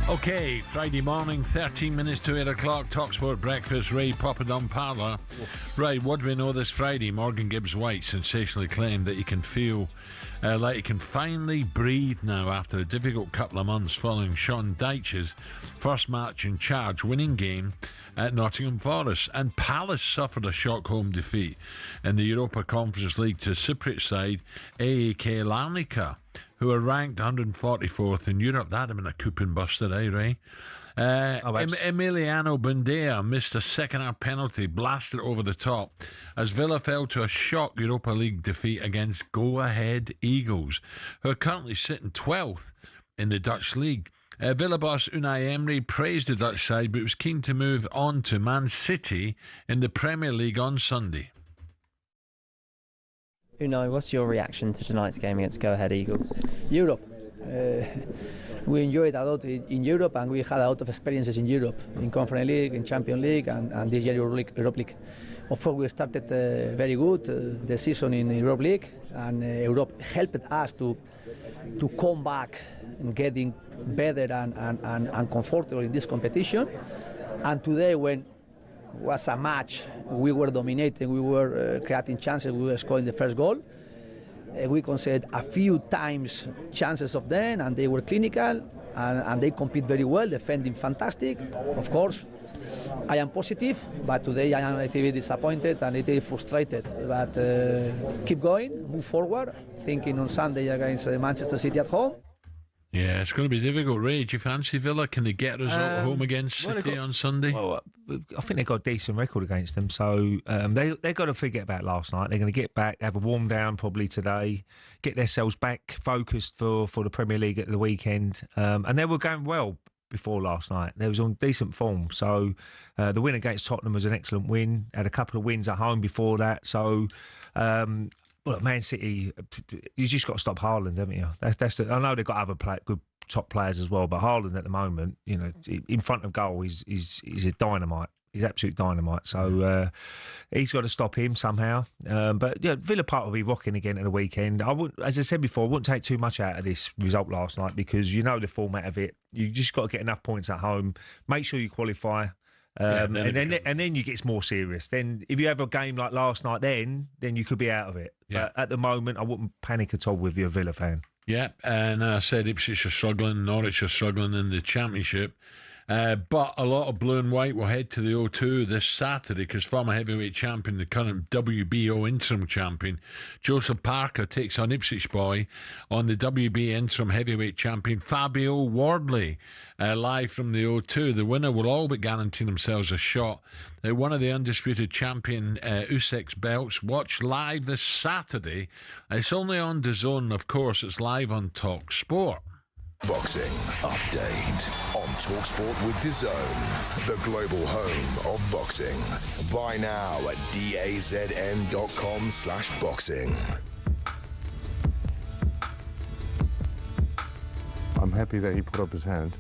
Okay, Friday morning, 13 minutes to 8 o'clock, talkSPORT Breakfast, Ray Parlour. Right, what do we know this Friday? Morgan Gibbs-White sensationally claimed that he can feel like he can finally breathe now after a difficult couple of months following Sean Dyche's first match in charge winning game at Nottingham Forest. And Palace suffered a shock home defeat in the Europa Conference League to Cypriot side AEK Larnaca, who are ranked 144th in Europe. That'd have been a coup and buster, eh, Ray? Emiliano Buendia missed a second-half penalty, blasted over the top, as Villa fell to a shock Europa League defeat against Go Ahead Eagles, who are currently sitting 12th in the Dutch league. Villa boss Unai Emery praised the Dutch side, but was keen to move on to Man City in the Premier League on Sunday. Unai, what's your reaction to tonight's game against Go Ahead Eagles? Europe. We enjoyed a lot in Europe, and we had a lot of experiences in Europe, in Conference League, in Champions League, and this year Europe League. Of course, we started very good the season in Europe League, and Europe helped us to come back and getting better and comfortable in this competition. And today, when was a match, we were dominating, we were creating chances, we were scoring the first goal. We conceded a few times chances of them, and they were clinical, and they compete very well, defending fantastic. Of course, I am positive, but today I am a little bit disappointed and a little bit frustrated. But keep going, move forward, thinking on Sunday against Manchester City at home. Yeah, it's going to be difficult, Ray. Do you fancy Villa? Can they get a result at home against City on Sunday? Well, I think they've got a decent record against them, so they've got to forget about last night. They're going to get back, have a warm down probably today, get themselves back focused for the Premier League at the weekend. And they were going well before last night. They was on decent form. So the win against Tottenham was an excellent win. Had a couple of wins at home before that. So... Well, Man City, you just got to stop Haaland, haven't you? I know they've got other good top players as well, but Haaland at the moment, you know, in front of goal, he's a dynamite. He's absolute dynamite. So he's got to stop him somehow. But yeah, Villa Park will be rocking again at the weekend. As I said before, I wouldn't take too much out of this result last night because you know the format of it. You just got to get enough points at home. Make sure you qualify. And then you get more serious. Then if you have a game like last night, then you could be out of it. Yeah. But at the moment, I wouldn't panic at all with your Villa fan. Yeah, and I said Ipswich are struggling, Norwich are struggling in the Championship. But a lot of blue and white will head to the O2 this Saturday because former heavyweight champion, the current WBO interim champion, Joseph Parker, takes on Ipswich boy on the WB interim heavyweight champion, Fabio Wardley, live from the O2. The winner will all but guarantee themselves a shot at one of the undisputed champion Usyk's belts. Watch live this Saturday. It's only on DAZN, of course. It's live on talkSPORT. Boxing update on talkSPORT with DAZN, the global home of boxing. Buy now at dazn.com/boxing. I'm happy that he put up his hand.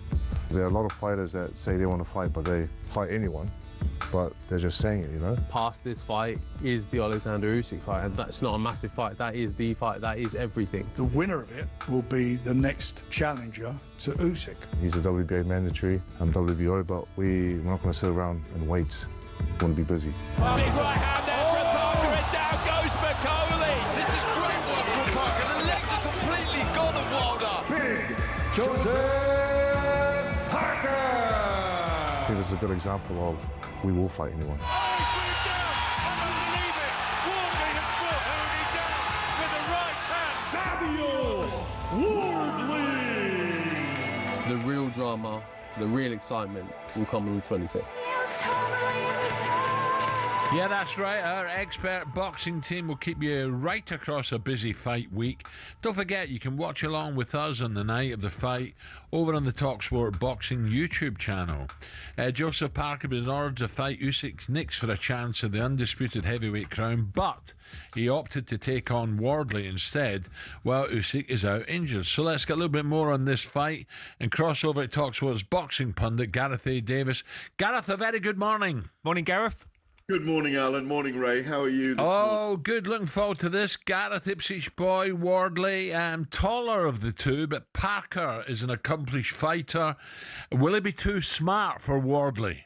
There are a lot of fighters that say they want to fight, but they fight anyone. But they're just saying it, you know? Past this fight is the Alexander Usyk fight, and that's not a massive fight. That is the fight. That is everything. The winner of it will be the next challenger to Usyk. He's a WBA mandatory. I'm WBO, but we're not going to sit around and wait. We want to be busy. Big right hand there from Parker, and down goes McCauley. This is great work from Parker. The legs are completely gone of Wilder. Big Joseph Parker! I think this is a good example of we will fight anyone. The real drama, the real excitement will come on the 25th. Yeah, that's right. Our expert boxing team will keep you right across a busy fight week. Don't forget, you can watch along with us on the night of the fight over on the talkSPORT Boxing YouTube channel. Joseph Parker was ordered to fight Usyk next for a chance at the undisputed heavyweight crown, but he opted to take on Wardley instead while Usyk is out injured. So let's get a little bit more on this fight and cross over to talkSPORT's boxing pundit, Gareth A. Davis. Gareth, a very good morning. Morning, Gareth. Good morning, Alan. Morning, Ray. How are you this morning? Good. Looking forward to this. Gareth, Ipswich boy, Wardley, taller of the two, but Parker is an accomplished fighter. Will he be too smart for Wardley?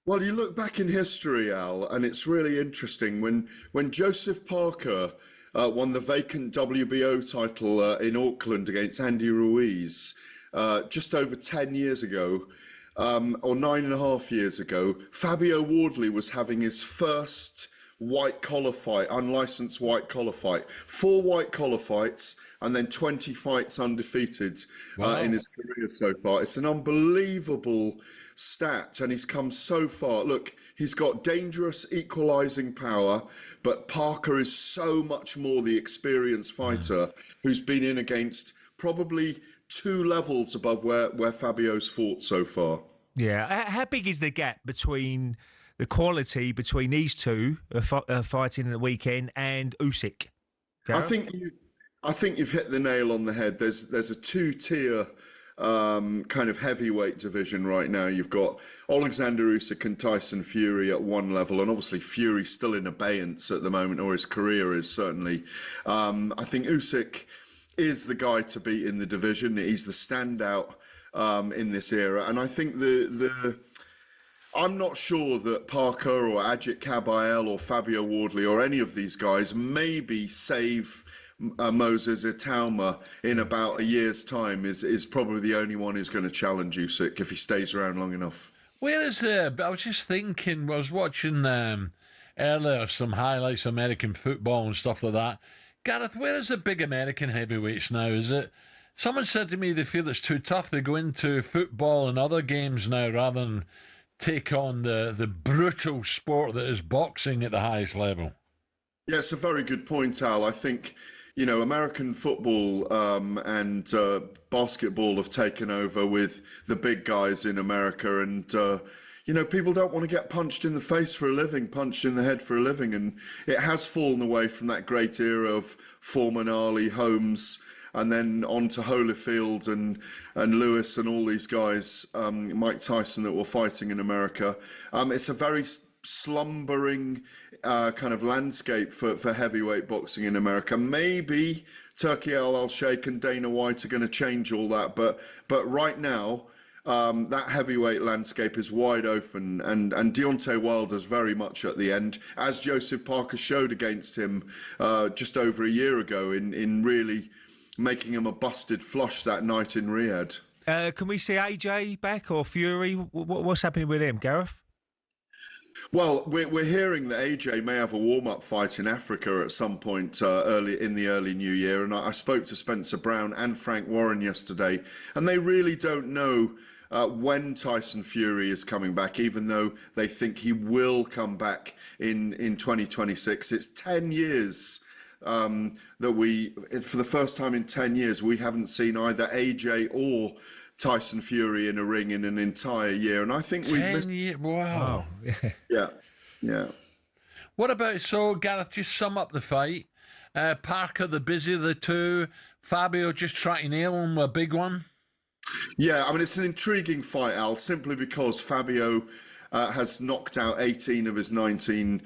Well, you look back in history, Al, and it's really interesting. When Joseph Parker won the vacant WBO title in Auckland against Andy Ruiz just over 10 years ago, or 9.5 years ago, Fabio Wardley was having his first white-collar fight, unlicensed white-collar fight. 4 white-collar fights and then 20 fights undefeated in his career so far. It's an unbelievable stat, and he's come so far. Look, he's got dangerous equalising power, but Parker is so much more the experienced fighter who's been in against probably 2 levels above where Fabio's fought so far. Yeah. How big is the gap between the quality between these two fighting at the weekend and Usyk? I think you've hit the nail on the head. There's a 2-tier kind of heavyweight division right now. You've got Alexander Usyk and Tyson Fury at one level, and obviously Fury's still in abeyance at the moment, or his career is certainly. I think Usyk is the guy to beat in the division. He's the standout in this era, and I think I'm not sure that Parker or Ajit Kabayel or Fabio Wardley or any of these guys maybe save Moses Itauma in about a year's time is probably the only one who's going to challenge Usyk if he stays around long enough. Where is I was just thinking, I was watching earlier some highlights of American football and stuff like that. Gareth, where is the big American heavyweights now? Is it? Someone said to me they feel it's too tough. They go into football and other games now rather than take on the brutal sport that is boxing at the highest level. Yeah, it's a very good point, Al. I think, American football and basketball have taken over with the big guys in America, and people don't want to get punched in the face for a living, punched in the head for a living, and it has fallen away from that great era of Foreman, Ali, Holmes, and then on to Holyfield and Lewis and all these guys, Mike Tyson, that were fighting in America. It's a very slumbering kind of landscape for heavyweight boxing in America. Maybe Turki Al-Sheikh and Dana White are going to change all that, but right now that heavyweight landscape is wide open, and Deontay Wilder's very much at the end, as Joseph Parker showed against him just over a year ago in really making him a busted flush that night in Riyadh. Can we see AJ back or Fury? What's happening with him, Gareth? Well, we're hearing that AJ may have a warm-up fight in Africa at some point early new year, and I spoke to Spencer Brown and Frank Warren yesterday, and they really don't know when Tyson Fury is coming back, even though they think he will come back in 2026. It's 10 years that for the first time in 10 years, we haven't seen either AJ or Tyson Fury in a ring in an entire year, and I think we've missed. 10 years, wow. Yeah. What about, Gareth, just sum up the fight. Parker, the busier of the two. Fabio just trying to nail him with a big one. Yeah, I mean, it's an intriguing fight, Al, simply because Fabio has knocked out 18 of his 19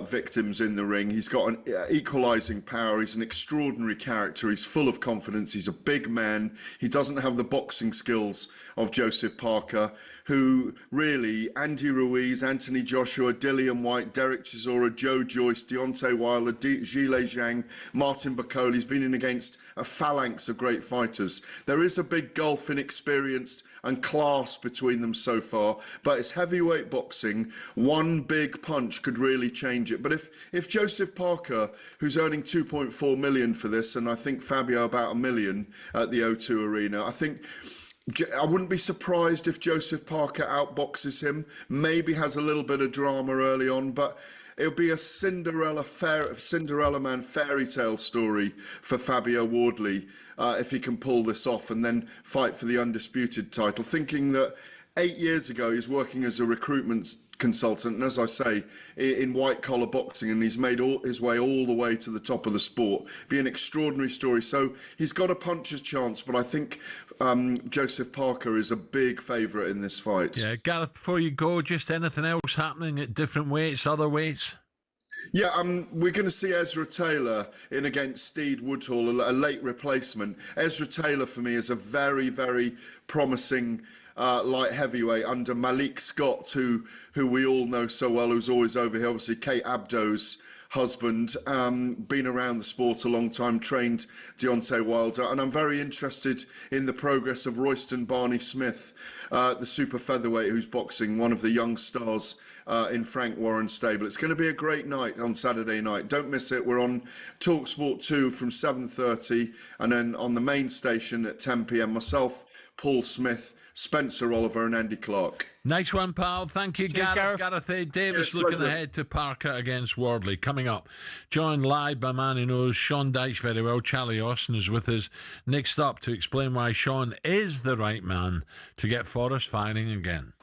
victims in the ring. He's got an equalising power. He's an extraordinary character. He's full of confidence. He's a big man. He doesn't have the boxing skills of Joseph Parker, who really, Andy Ruiz, Anthony Joshua, Dillian White, Derek Chisora, Joe Joyce, Deontay Wilder, Zhilei Zhang, Martin Bakole. He's been in against a phalanx of great fighters. There is a big gulf in experience and class between them so far, but it's heavyweight boxing. One big punch could really change it. But if Joseph Parker, who's earning 2.4 million for this, and I think Fabio about $1 million at the O2 Arena, I wouldn't be surprised if Joseph Parker outboxes him, maybe has a little bit of drama early on, but it'll be a Cinderella man fairy tale story for Fabio Wardley if he can pull this off and then fight for the undisputed title, thinking that 8 years ago, he was working as a recruitment consultant, and as I say, in white-collar boxing, and he's made his way all the way to the top of the sport. Be an extraordinary story. So he's got a puncher's chance, but I think Joseph Parker is a big favourite in this fight. Yeah, Gareth, before you go, just anything else happening at different weights, other weights? Yeah, we're going to see Ezra Taylor in against Steed Woodhall, a late replacement. Ezra Taylor, for me, is a very, very promising light heavyweight under Malik Scott, who we all know so well, who's always over here. Obviously, Kate Abdo's husband, been around the sport a long time, trained Deontay Wilder, and I'm very interested in the progress of Royston Barney-Smith, the super featherweight who's boxing, one of the young stars in Frank Warren's stable. It's going to be a great night on Saturday night. Don't miss it. We're on talkSPORT 2 from 7:30, and then on the main station at 10 p.m. Myself, Paul Smith, Spencer Oliver and Andy Clark. Nice one, pal. Thank you, Cheers, Gareth A. Davis. Cheers, looking pleasure. ahead to Parker against Wardley. Coming up, joined live by a man who knows Sean Dyche very well. Charlie Austin is with us next up to explain why Sean is the right man to get Forrest firing again.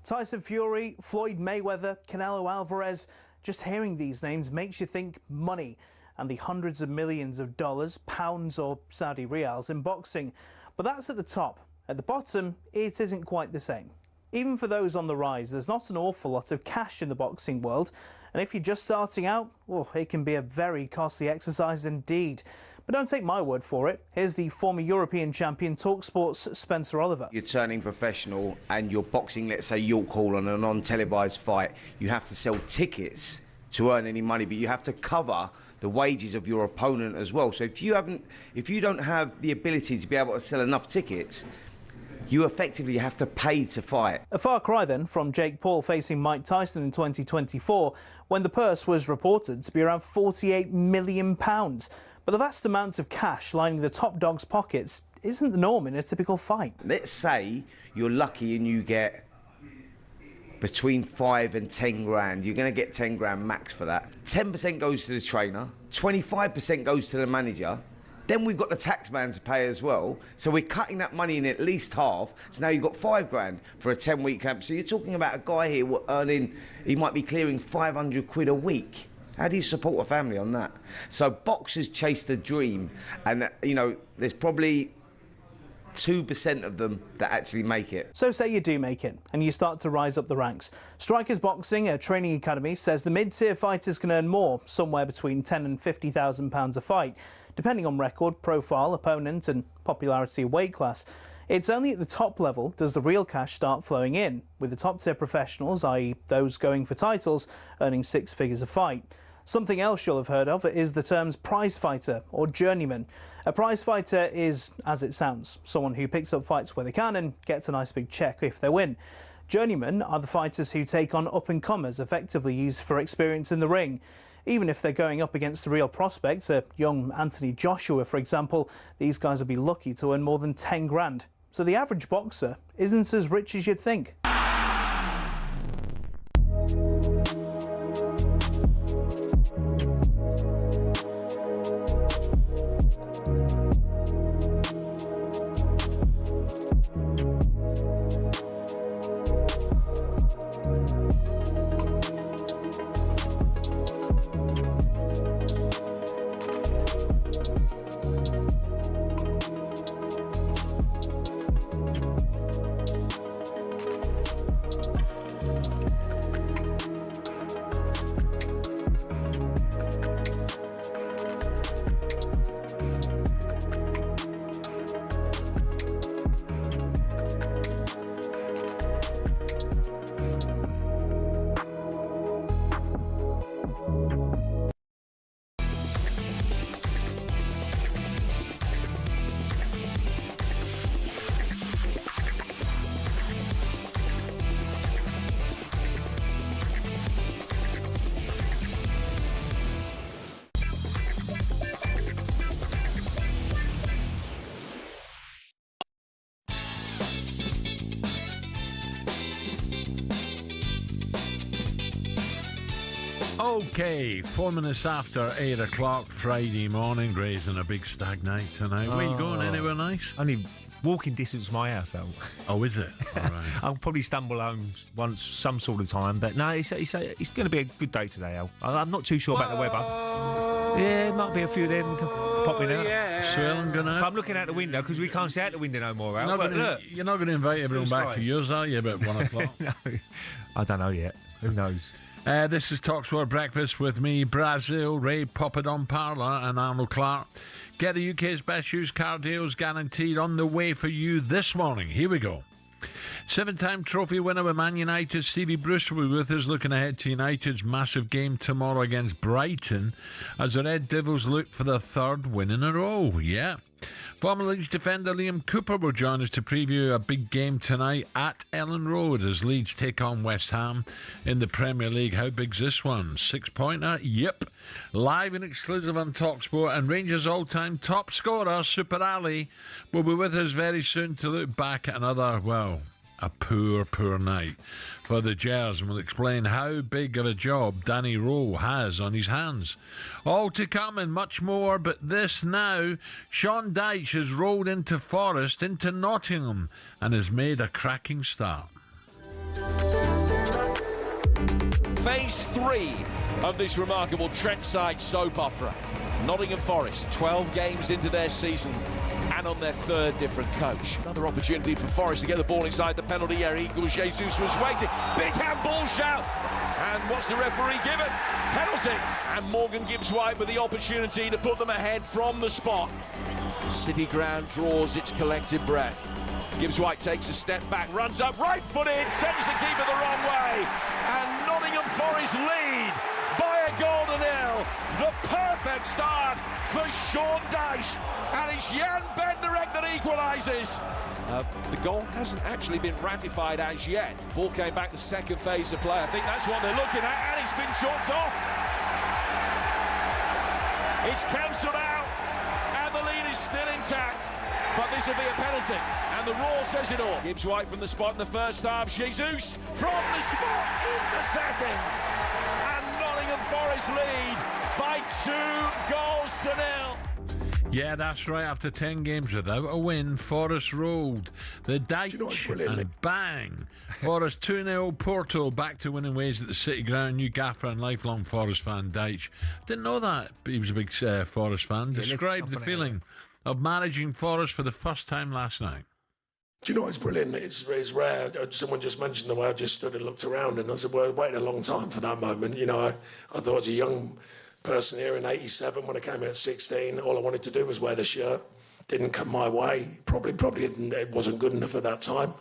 Tyson Fury, Floyd Mayweather, Canelo Alvarez. Just hearing these names makes you think money and the hundreds of millions of dollars, pounds or Saudi riyals in boxing. But that's at the top. At the bottom, it isn't quite the same. Even for those on the rise, there's not an awful lot of cash in the boxing world. And if you're just starting out, well, it can be a very costly exercise indeed. But don't take my word for it. Here's the former European champion, talkSPORT's Spencer Oliver. You're turning professional and you're boxing, let's say, York Hall on a non-televised fight. You have to sell tickets to earn any money, but you have to cover the wages of your opponent as well. So if you don't have the ability to be able to sell enough tickets, you effectively have to pay to fight. A far cry then from Jake Paul facing Mike Tyson in 2024, when the purse was reported to be around £48 million. But the vast amounts of cash lining the top dog's pockets isn't the norm in a typical fight. Let's say you're lucky and you get between 5 and 10 grand. You're going to get 10 grand max for that. 10% goes to the trainer, 25% goes to the manager. Then we've got the tax man to pay as well. So we're cutting that money in at least half. So now you've got 5 grand for a 10-week camp. So you're talking about a guy here earning, he might be clearing 500 quid a week. How do you support a family on that? So boxers chase the dream. And, you know, there's probably 2% of them that actually make it. So say you do make it and you start to rise up the ranks. Strikers Boxing, a training academy, says the mid-tier fighters can earn more, somewhere between £10,000 and £50,000 a fight, depending on record, profile, opponent and popularity of weight class. It's only at the top level does the real cash start flowing in, with the top-tier professionals, i.e. those going for titles, earning 6 figures a fight. Something else you'll have heard of is the terms prize fighter or journeyman. A prize fighter is, as it sounds, someone who picks up fights where they can and gets a nice big check if they win. Journeymen are the fighters who take on up-and-comers, effectively used for experience in the ring. Even if they're going up against the real prospects, a young Anthony Joshua, for example, these guys will be lucky to earn more than 10 grand. So the average boxer isn't as rich as you'd think. Okay, 4 minutes after 8 o'clock Friday morning. Gray's in a big stag night tonight. Where you going? Anywhere nice? Only walking distance from my house, though. Oh, is it? All right. I'll probably stumble home once some sort of time, but no, it's going to be a good day today, Al. I'm not too sure about the weather. Yeah, might be a few of them popping out. Yeah. Swirling going out. I'm looking out the window because we can't see out the window no more, Al. You're not going to invite everyone back for yours, are you, about 1 o'clock? No, I don't know yet. Who knows? This is talkSPORT Breakfast with me, Brazil Ray Parlour and Arnold Clark. Get the UK's best used car deals guaranteed on the way for you this morning. Here we go. 7-time trophy winner with Man United, Stevie Bruce, will be with us, looking ahead to United's massive game tomorrow against Brighton as the Red Devils look for their 3rd win in a row. Yeah. Former Leeds defender Liam Cooper will join us to preview a big game tonight at Ellen Road as Leeds take on West Ham in the Premier League. How big's this one? 6-pointer? Yep. Live and exclusive on talkSPORT, and Rangers all-time top scorer, Super Ali, will be with us very soon to look back at another, well, a poor night for the Gers, and we'll explain how big of a job Danny Rowe has on his hands. All to come and much more, but this now, Sean Dyche has rolled into Forest, into Nottingham, and has made a cracking start. Phase 3 of this remarkable Trentside soap opera. Nottingham Forest, 12 games into their season and on their 3rd different coach. Another opportunity for Forest to get the ball inside the penalty area. Eagles Jesus was waiting. Big handball shout. And what's the referee given? Penalty. And Morgan Gibbs White with the opportunity to put them ahead from the spot. City Ground draws its collective breath. Gibbs White takes a step back, runs up, right-footed, sends the keeper the wrong way. And Nottingham Forest lead by a goal to nil. The perfect start for Sean Dyche. And it's Jan Benderek that equalises. The goal hasn't actually been ratified as yet. Ball came back the second phase of play. I think that's what they're looking at, and it's been chalked off. It's cancelled out, and the lead is still intact. but this will be a penalty. And the roar says it all. Gibbs White from the spot in the first half. Jesus from the spot in the second. And Nottingham Forest lead by 2 goals to 0. Yeah, that's right. After 10 games without a win, Forest rolled the dice and bang. Forest 2-0. Porto back to winning ways at the City Ground. New gaffer and lifelong Forest fan, Deitch. Didn't know that he was a big Forest fan. Describe the feeling of managing Forest for the first time last night. Do you know, it's brilliant. It's rare. Someone just mentioned the way I just stood and looked around, and I said, well, I waited a long time for that moment. You know, I thought I was a young person here in 87 when I came here at 16. All I wanted to do was wear the shirt. Didn't come my way. Probably it wasn't good enough at that time.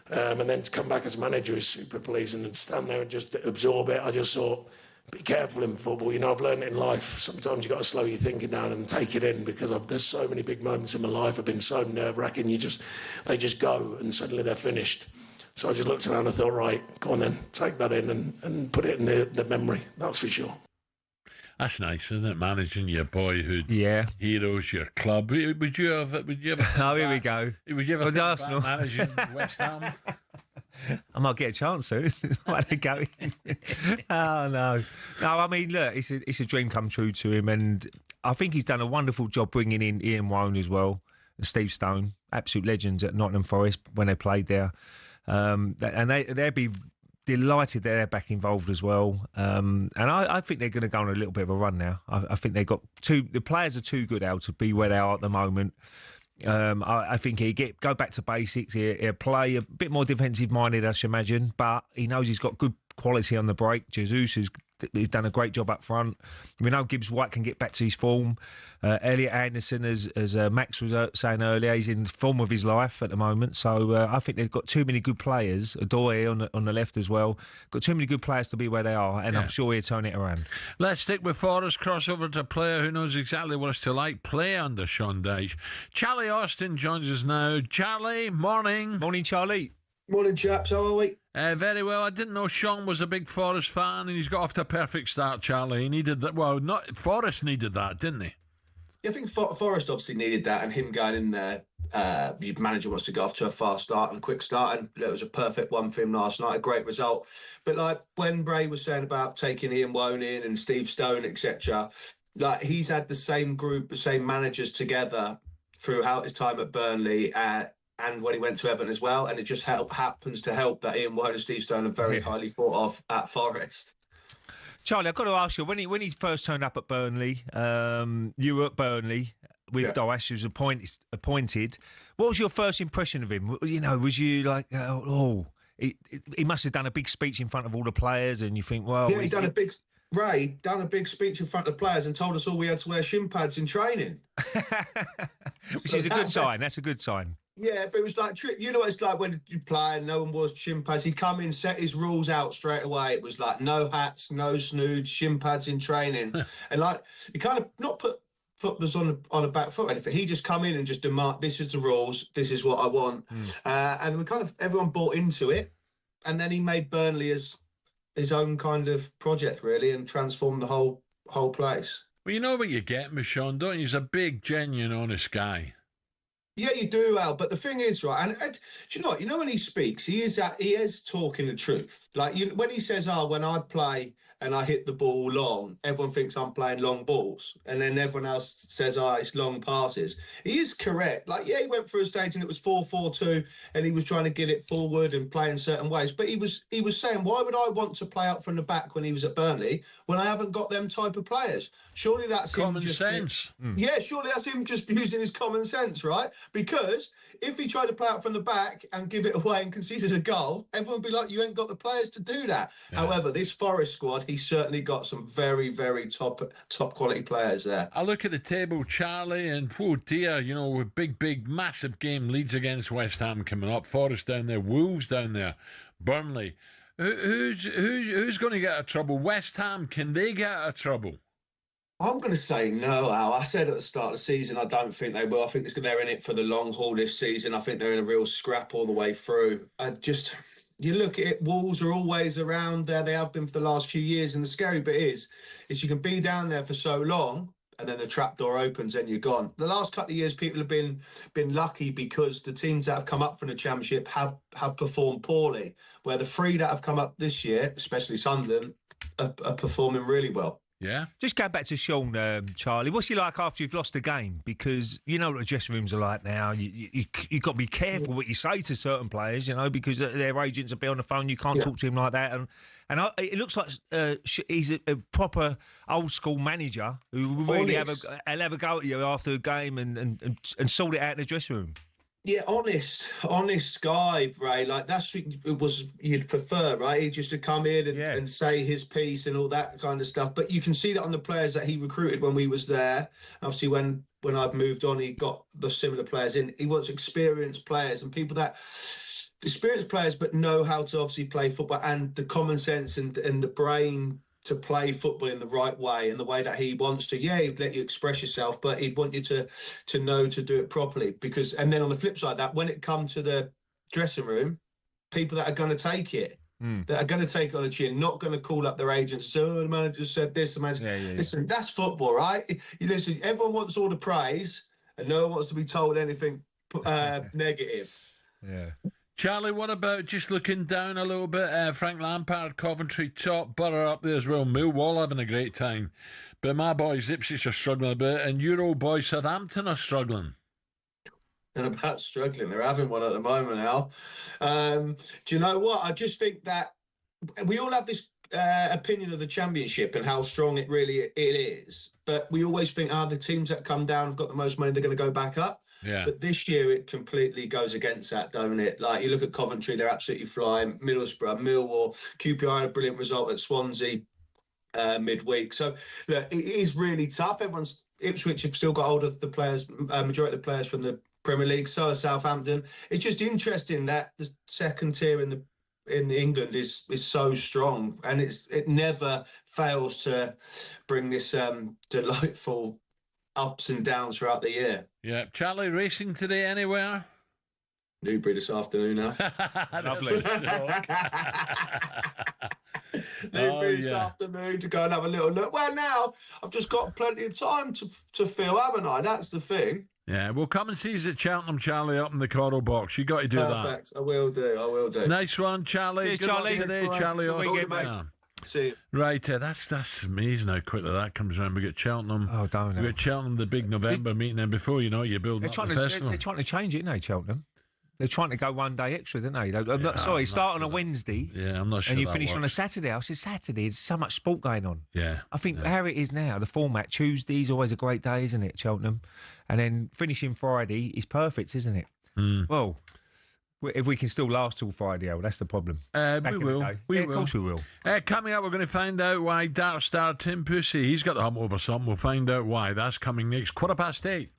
And then to come back as manager is super pleasing, and stand there and just absorb it. I just thought, be careful in football. You know, I've learned it in life. Sometimes you've got to slow your thinking down and take it in, because there's so many big moments in my life have been so nerve-wracking. They just go and suddenly they're finished. So I just looked around and thought, right, go on then, take that in and put it in the memory. That's for sure. That's nice, isn't it? Managing your boyhood heroes, your club. Would you have? Oh, here we go. Would you ever think about managing West Ham? I might get a chance soon. Where they going? Oh no! I mean, look, it's a dream come true to him, and I think he's done a wonderful job bringing in Ian Woan as well, and Steve Stone, absolute legends at Nottingham Forest when they played there, and they'd be delighted they're back involved as well. And I think they're going to go on a little bit of a run now. I think they've got the players are too good, Al, to be where they are at the moment. I think he'll go back to basics. He'll play a bit more defensive minded, I should imagine, but he knows he's got good quality on the break. Jesus has done a great job up front. We know Gibbs White can get back to his form. Elliot Anderson, as Max was saying earlier, he's in the form of his life at the moment. So I think they've got too many good players. Adoy on the left as well. Got too many good players to be where they are, and I'm sure he'll turn it around. Let's stick with Forest. Cross over to a player who knows exactly what it's to like play under Sean Dyche. Charlie Austin joins us now. Charlie, morning. Morning, Charlie. Morning, chaps. How are we? Very well. I didn't know Sean was a big Forest fan, and he's got off to a perfect start, Charlie. He needed that. Well, Forest needed that, didn't he? Yeah, I think Forest obviously needed that, and him going in there, your manager wants to go off to a fast start and a quick start, and it was a perfect one for him last night, a great result. But like when Bray was saying about taking Ian Woan in and Steve Stone, etc., like he's had the same group, the same managers together throughout his time at Burnley, and when he went to Everton as well, and it just happens to help that Ian Woan and Steve Stone are very highly thought of at Forest. Charlie, I've got to ask you, when he first turned up at Burnley, you were at Burnley with Dyche, who was appointed. What was your first impression of him? You know, was you like, he must have done a big speech in front of all the players, and you think, well... Yeah, done a big speech in front of the players and told us all we had to wear shin pads in training. Which is a good sign. That's a good sign. Yeah, but it was like, you know what it's like when you play and no one wore shin pads. He'd come in, set his rules out straight away. It was like no hats, no snoods, shin pads in training. And like, he kind of not put footballers on a back foot or anything. He just come in and just demand, this is the rules, this is what I want. And we everyone bought into it. And then he made Burnley as his own kind of project, really, and transformed the whole place. Well, you know what you get with Sean, don't you? He's a big, genuine, honest guy. Yeah, you do, Al. But the thing is, right, and do you know what? You know when he speaks, he is talking the truth. Like when he says, when I play and I hit the ball long, everyone thinks I'm playing long balls. And then everyone else says, it's long passes. He is correct. Like, yeah, he went through a stage and it was 4-4-2 and he was trying to get it forward and play in certain ways. But he was saying, why would I want to play out from the back when he was at Burnley when I haven't got them type of players? Surely that's common sense. Yeah, surely that's him just using his common sense, right? Because if he tried to play out from the back and give it away and conceded a goal, everyone would be like, you ain't got the players to do that. Yeah. However, this Forest squad, he's certainly got some very, very top quality players there. I look at the table, Charlie, and oh dear, you know, with big, massive game leads against West Ham coming up, Forest down there, Wolves down there, Burnley. Who's going to get out of trouble? West Ham, can they get out of trouble? I'm going to say no, Al. I said at the start of the season, I don't think they will. I think they're in it for the long haul this season. I think they're in a real scrap all the way through. You look at it, Wolves are always around there. They have been for the last few years. And the scary bit is you can be down there for so long and then the trapdoor opens and you're gone. The last couple of years, people have been lucky because the teams that have come up from the Championship have performed poorly, where the 3 that have come up this year, especially Sunderland, are performing really well. Yeah. Just go back to Sean, Charlie. What's he like after you've lost a game? Because you know what the dressing rooms are like now. You've got to be careful what you say to certain players, because their agents will be on the phone. You can't talk to him like that. And it looks like he's a proper old school manager who will really have a go at you after a game and sort it out in the dressing room. Yeah, honest guy, Ray. Like that's what you'd prefer, right? He just to come in and say his piece and all that kind of stuff. But you can see that on the players that he recruited when we was there. Obviously, when I've moved on, he got the similar players in. He wants experienced players and people that experienced players, but know how to obviously play football and the common sense and the brain to play football in the right way, in the way that he wants to. Yeah, he'd let you express yourself, but he'd want you to know to do it properly. And then on the flip side, that when it comes to the dressing room, people that are going to take it, that are going to take it on the chin, not going to call up their agents and say, oh, the manager said this, the manager... Listen, that's football, right? You listen, everyone wants all the praise and no one wants to be told anything negative. Yeah. Charlie, what about just looking down a little bit? Frank Lampard, Coventry top, Borough up there as well. Millwall having a great time. But my boys, Ipswich are struggling a bit, and your old boys, Southampton, are struggling. They're about struggling. They're having one at the moment, Al. Do you know what? I just think that we all have this opinion of the Championship and how strong it is. But we always think, the teams that come down have got the most money, they're going to go back up. Yeah. But this year it completely goes against that, don't it? Like you look at Coventry, they're absolutely flying. Middlesbrough, Millwall, QPR had a brilliant result at Swansea midweek. So look, it is really tough. Ipswich have still got hold of the players, majority of the players from the Premier League. So has Southampton. It's just interesting that the second tier in England is so strong, and it never fails to bring this delightful ups and downs throughout the year. Yeah. Charlie, racing today anywhere? Newbury this afternoon now. Lovely. Newbury this afternoon to go and have a little look. Well, now I've just got plenty of time to fill, haven't I? That's the thing. Yeah, well, come and see us at Cheltenham, Charlie, up in the Coral Box. You got to do that. Perfect. I will do. Nice one, Charlie. Cheers, Good Charlie. luck today, Charlie. All the best. See you. Right, that's amazing how quickly that comes around. We get Cheltenham. Oh, don't we get Cheltenham, the big November meeting, and before you know it, you're building up the festival. They're trying to change it, Cheltenham. They're trying to go one day extra, didn't they? Sorry, start on a Wednesday. Yeah, I'm not sure. And you finish on a Saturday. I said Saturday, there's so much sport going on. Yeah. I think how it is now, the format, Tuesday's always a great day, isn't it, Cheltenham? And then finishing Friday is perfect, isn't it? Well, if we can still last till Friday, that's the problem. We will. Of course we will. Coming up, we're going to find out why Dark Star Tim Pussy, he's got the hump over something. We'll find out why. That's coming next. 8:15.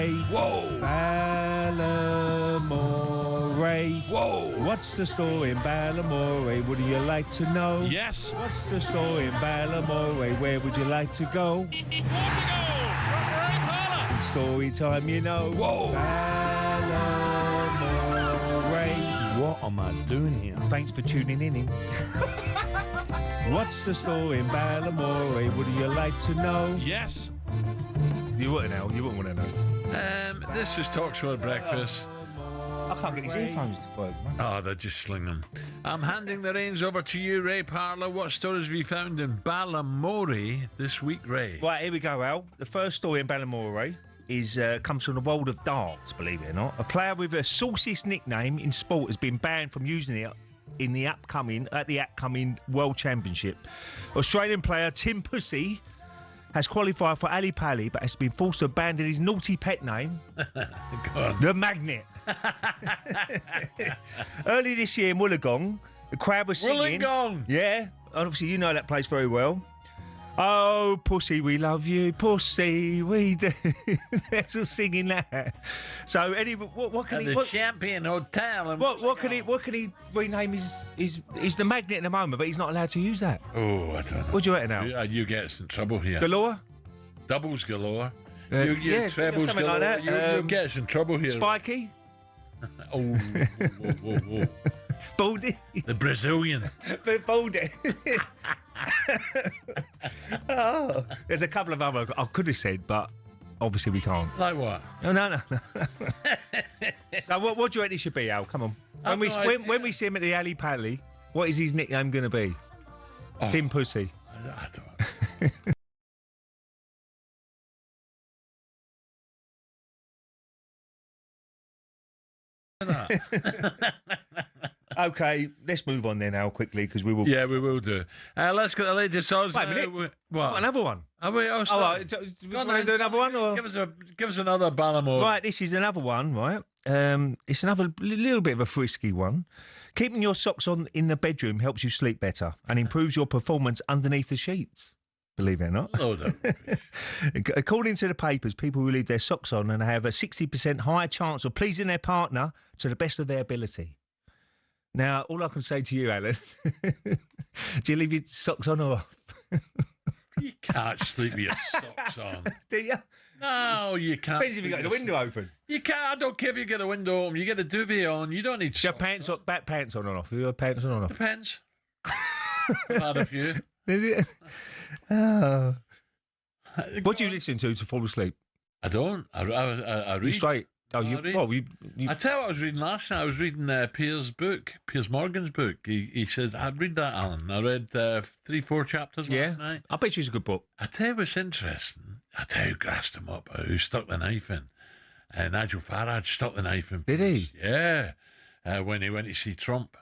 Whoa. Ballamore. Whoa. What's the story in Ballamore? Would you like to know? Yes. What's the story in Ballamore? Where would you like to go? Story time, you know. Whoa. Ballamore. What am I doing here? Thanks for tuning in. What's the story in Ballamore? Would you like to know? Yes. You wouldn't know. You wouldn't want to know. This is talkSPORT Breakfast. I can't get these earphones to work, man. Oh, they're just sling them. I'm handing the reins over to you, Ray Parlour. What stories have you found in Ballamore this week, Ray? Right, here we go, Al. The first story in Ballamore comes from the world of darts, believe it or not. A player with a sauciest nickname in sport has been banned from using it in the upcoming World Championship. Australian player Tim Pussy has qualified for Ali Pali, but has been forced to abandon his naughty pet name, the Magnet. Early this year in Wollongong, the crowd was singing. Wollongong! Yeah, obviously you know that place very well. Oh, Pussy, we love you, Pussy, we do. They're all singing that. So, anyway, what can he? The Champion Hotel. And what can he rename his the Magnet at the moment? But he's not allowed to use that. Oh, I don't know. What do you reckon now? You get us in trouble here. Galore? Doubles galore. Yeah, trebles something galore. like that. You get us in trouble here. Spiky? Whoa. Baldy? The Brazilian. Baldy. Oh, there's a couple of other I could have said, but obviously we can't. Like what? No. So what do you reckon it should be, Al? Come on. When we see him at the Ali Pali, what is his nickname going to be? Tim Pussy. I don't know. Okay, let's move on then, Al, quickly, because we will. Yeah, we will do. Let's get the latest odds. Wait a minute. What? Another one. Are we? Oh, right. Do you want to do another one? Or? Give us another Ballamore. Right, this is another one, right? It's another little bit of a frisky one. Keeping your socks on in the bedroom helps you sleep better and improves your performance underneath the sheets. Believe it or not. Oh, no. According to the papers, people who leave their socks on and have a 60% higher chance of pleasing their partner to the best of their ability. Now, all I can say to you, Alan, do you leave your socks on or off? You can't sleep with your socks on. Do you? No, you can't. Depends if you got the window open. You can't. I don't care if you get the window open. You get the duvet on. You don't need your pants on, back pants on or off. You have pants on or off? Depends. I've had a few. Is it? Oh. What do you listen to fall asleep? I don't. I read. You straight. Oh, you. I tell you what I was reading last night. I was reading Piers Morgan's book. He said, I'd read that, Alan. I read 3-4 chapters last night. I bet you it's a good book. I tell you what's interesting. I tell you who grassed him up, who stuck the knife in. Nigel Farage stuck the knife in. Did he? Yeah. When he went to see Trump.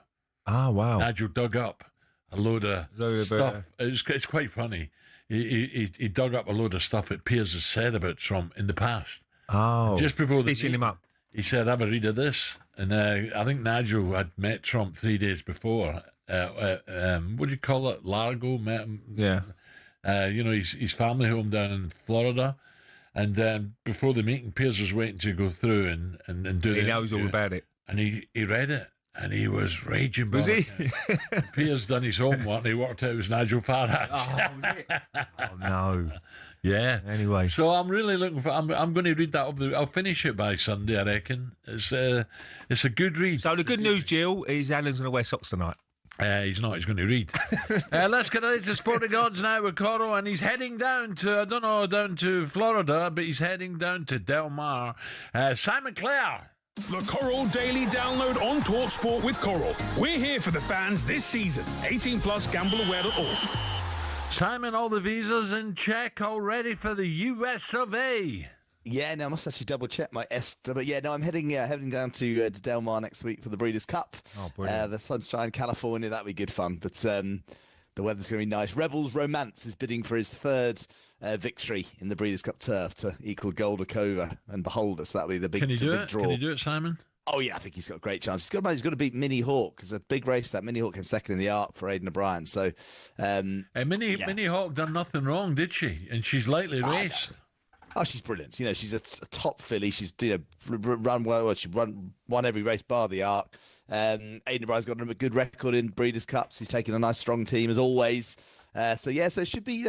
Ah, wow. Nigel dug up a load of stuff. It's quite funny. He dug up a load of stuff that Piers has said about Trump in the past. Oh, just before stitching him up. He said, "Have a read of this." And I think Nigel had met Trump 3 days before. What do you call it? Largo met him. Yeah. His family home down in Florida. And before the meeting, Piers was waiting to go through and do it. He knows all about it. And he read it. And he was raging. Was he? Piers done his homework and he worked out it was Nigel Farage. Oh, was it? Oh, no. Yeah. Anyway. So I'm really looking for... I'm going to read that up. I'll finish it by Sunday, I reckon. It's a good read. So the good news, Jill, is Alan's going to wear socks tonight. He's not. He's going to read. Let's get into sporting odds now with Coro, and he's heading down to Florida, but he's heading down to Del Mar. Simon Clare. The Coral Daily Download on talkSPORT with Coral. We're here for the fans this season. 18 plus gambleaware.org. Simon, all the visas in check, all ready for the US of A. Yeah, no, I must actually double check my but yeah, no, I'm heading down to Del Mar next week for the Breeders' Cup. Oh, brilliant. The Sunshine, California, that'll be good fun. But the weather's going to be nice. Rebels Romance is bidding for his third victory in the Breeders' Cup turf to equal Goldacova and Beholder. So that'll be the big, Can he do big it? draw. Can he do it, Simon? Oh yeah, I think he's got a great chance. He's got to beat Mini Hawk. It's a big race. That Mini Hawk came second in the Arc for Aidan O'Brien. So, Mini Hawk done nothing wrong, did she? And she's lightly raced. Oh, she's brilliant. You know, she's a top filly. She's run well. She won every race bar the Arc. Aidan O'Brien's got a good record in Breeders' Cups. He's taken a nice strong team as always. So it should be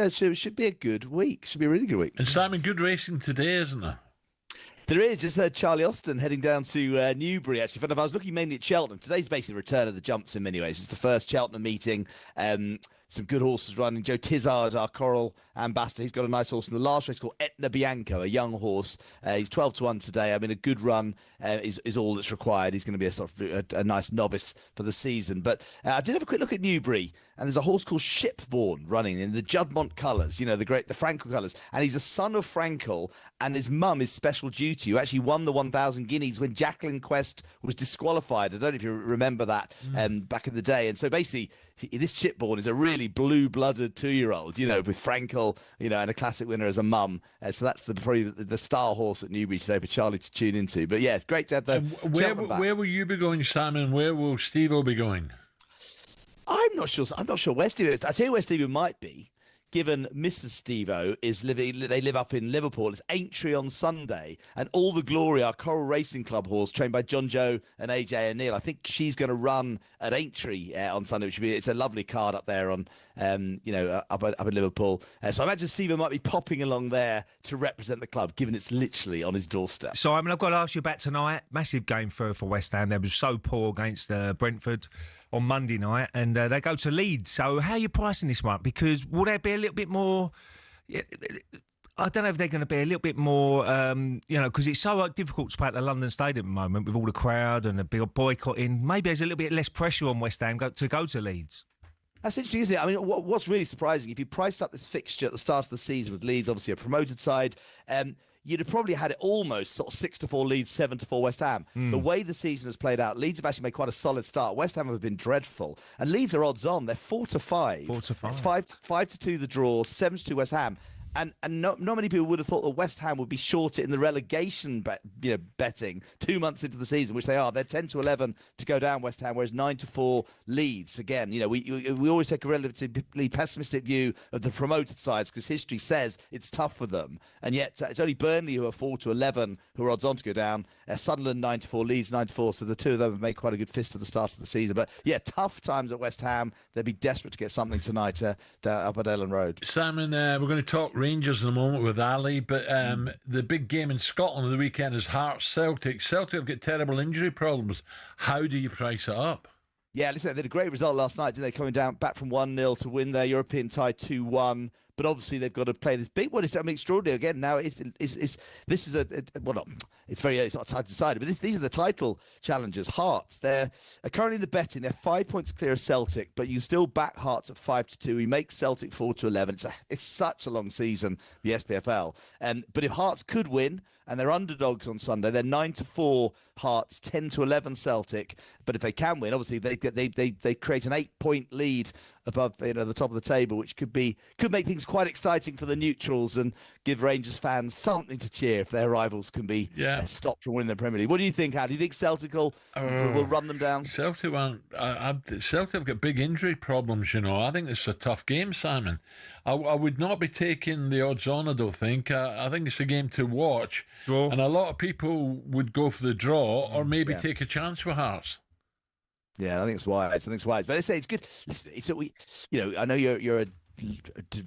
a good week. Should be a really good week. And Simon, good racing today, isn't there? There is. Just heard Charlie Austin heading down to Newbury, actually. But if I was looking mainly at Cheltenham, today's basically the return of the jumps in many ways. It's the first Cheltenham meeting. Some good horses running. Joe Tizard, our Coral ambassador, he's got a nice horse in the last race called Etna Bianco, a young horse. He's 12-1 today. I mean, a good run is all that's required. He's going to be a sort of a nice novice for the season. But I did have a quick look at Newbury, and there's a horse called Shipborn running in the Juddmonte colours, the Frankel colours. And he's a son of Frankel, and his mum is Special Duty, who actually won the 1,000 guineas when Jacqueline Quest was disqualified. I don't know if you remember that back in the day. And so basically, this Shipborn is a really blue-blooded 2-year-old, with Frankel, and a classic winner as a mum. So that's probably the star horse at Newbury today for Charlie to tune into. But yeah, it's great to have the where will you be going, Simon? Where will Steve-O be going? I'm not sure where Steve-O is. I tell you where Steve-O might be. Given Mrs. Steve-O they live up in Liverpool. It's Aintree on Sunday, and All the Glory, our Coral Racing Club horse, trained by John Joe and AJ O'Neill. I think she's going to run at Aintree on Sunday, it's a lovely card up there on, up in Liverpool. So I imagine Steve-O might be popping along there to represent the club, given it's literally on his doorstep. So I've got to ask you about tonight. Massive game for West Ham. They were so poor against Brentford on Monday night, and they go to Leeds. So how are you pricing this one? Because will there be a little bit more? I don't know if they're going to be a little bit more, because it's so difficult to play at the London Stadium at the moment with all the crowd and the big boycotting. Maybe there's a little bit less pressure on West Ham to go to Leeds. That's interesting, isn't it? I mean, what's really surprising, if you priced up this fixture at the start of the season with Leeds, obviously a promoted side, you'd have probably had it almost sort of 6-4 Leeds, 7-4 West Ham. The way the season has played out, Leeds have actually made quite a solid start. West Ham have been dreadful. And Leeds are odds on. They're 4-5. 4-5. It's 5-2 the draw, 7-2 West Ham. And not many people would have thought that West Ham would be shorter in the relegation betting 2 months into the season, which they are. They're 10-11 to go down, West Ham, whereas 9-4 Leeds. Again, we always take a relatively pessimistic view of the promoted sides because history says it's tough for them. And yet it's only Burnley who are 4-11 who are odds on to go down. Sunderland 9-4, Leeds 9-4. So the two of them have made quite a good fist at the start of the season. But yeah, tough times at West Ham. They'll be desperate to get something tonight up at Ellen Road. Simon, we're going to talk Rangers in a moment with Ali, but the big game in Scotland of the weekend is Hearts Celtic. Celtic have got terrible injury problems. How do you price it up? Yeah, listen, they had a great result last night, didn't they? Coming down back from 1-0 to win their European tie 2-1. But obviously they've got to play this big one. It's extraordinary. Again, now it's not hard to decide, but these are the title challengers. Hearts, they're currently in the betting. They're 5 points clear of Celtic, but you still back Hearts at 5-2. We make Celtic 4-11. It's such a long season, the SPFL. But if Hearts could win, and they're underdogs on Sunday, they're 9-4 Hearts, 10-11 Celtic. But if they can win, obviously they create an 8-point lead above the top of the table, which could make things quite exciting for the neutrals and give Rangers fans something to cheer if their rivals can be stopped from winning the Premier League. What do you think, Al? Do you think Celtic will run them down? Celtic have got big injury problems, I think it's a tough game, Simon. I would not be taking the odds on, I don't think. I think it's a game to watch. Draw. And a lot of people would go for the draw or maybe take a chance with Hearts. Yeah, I think it's wise. But I say it's good. Listen, I know you're a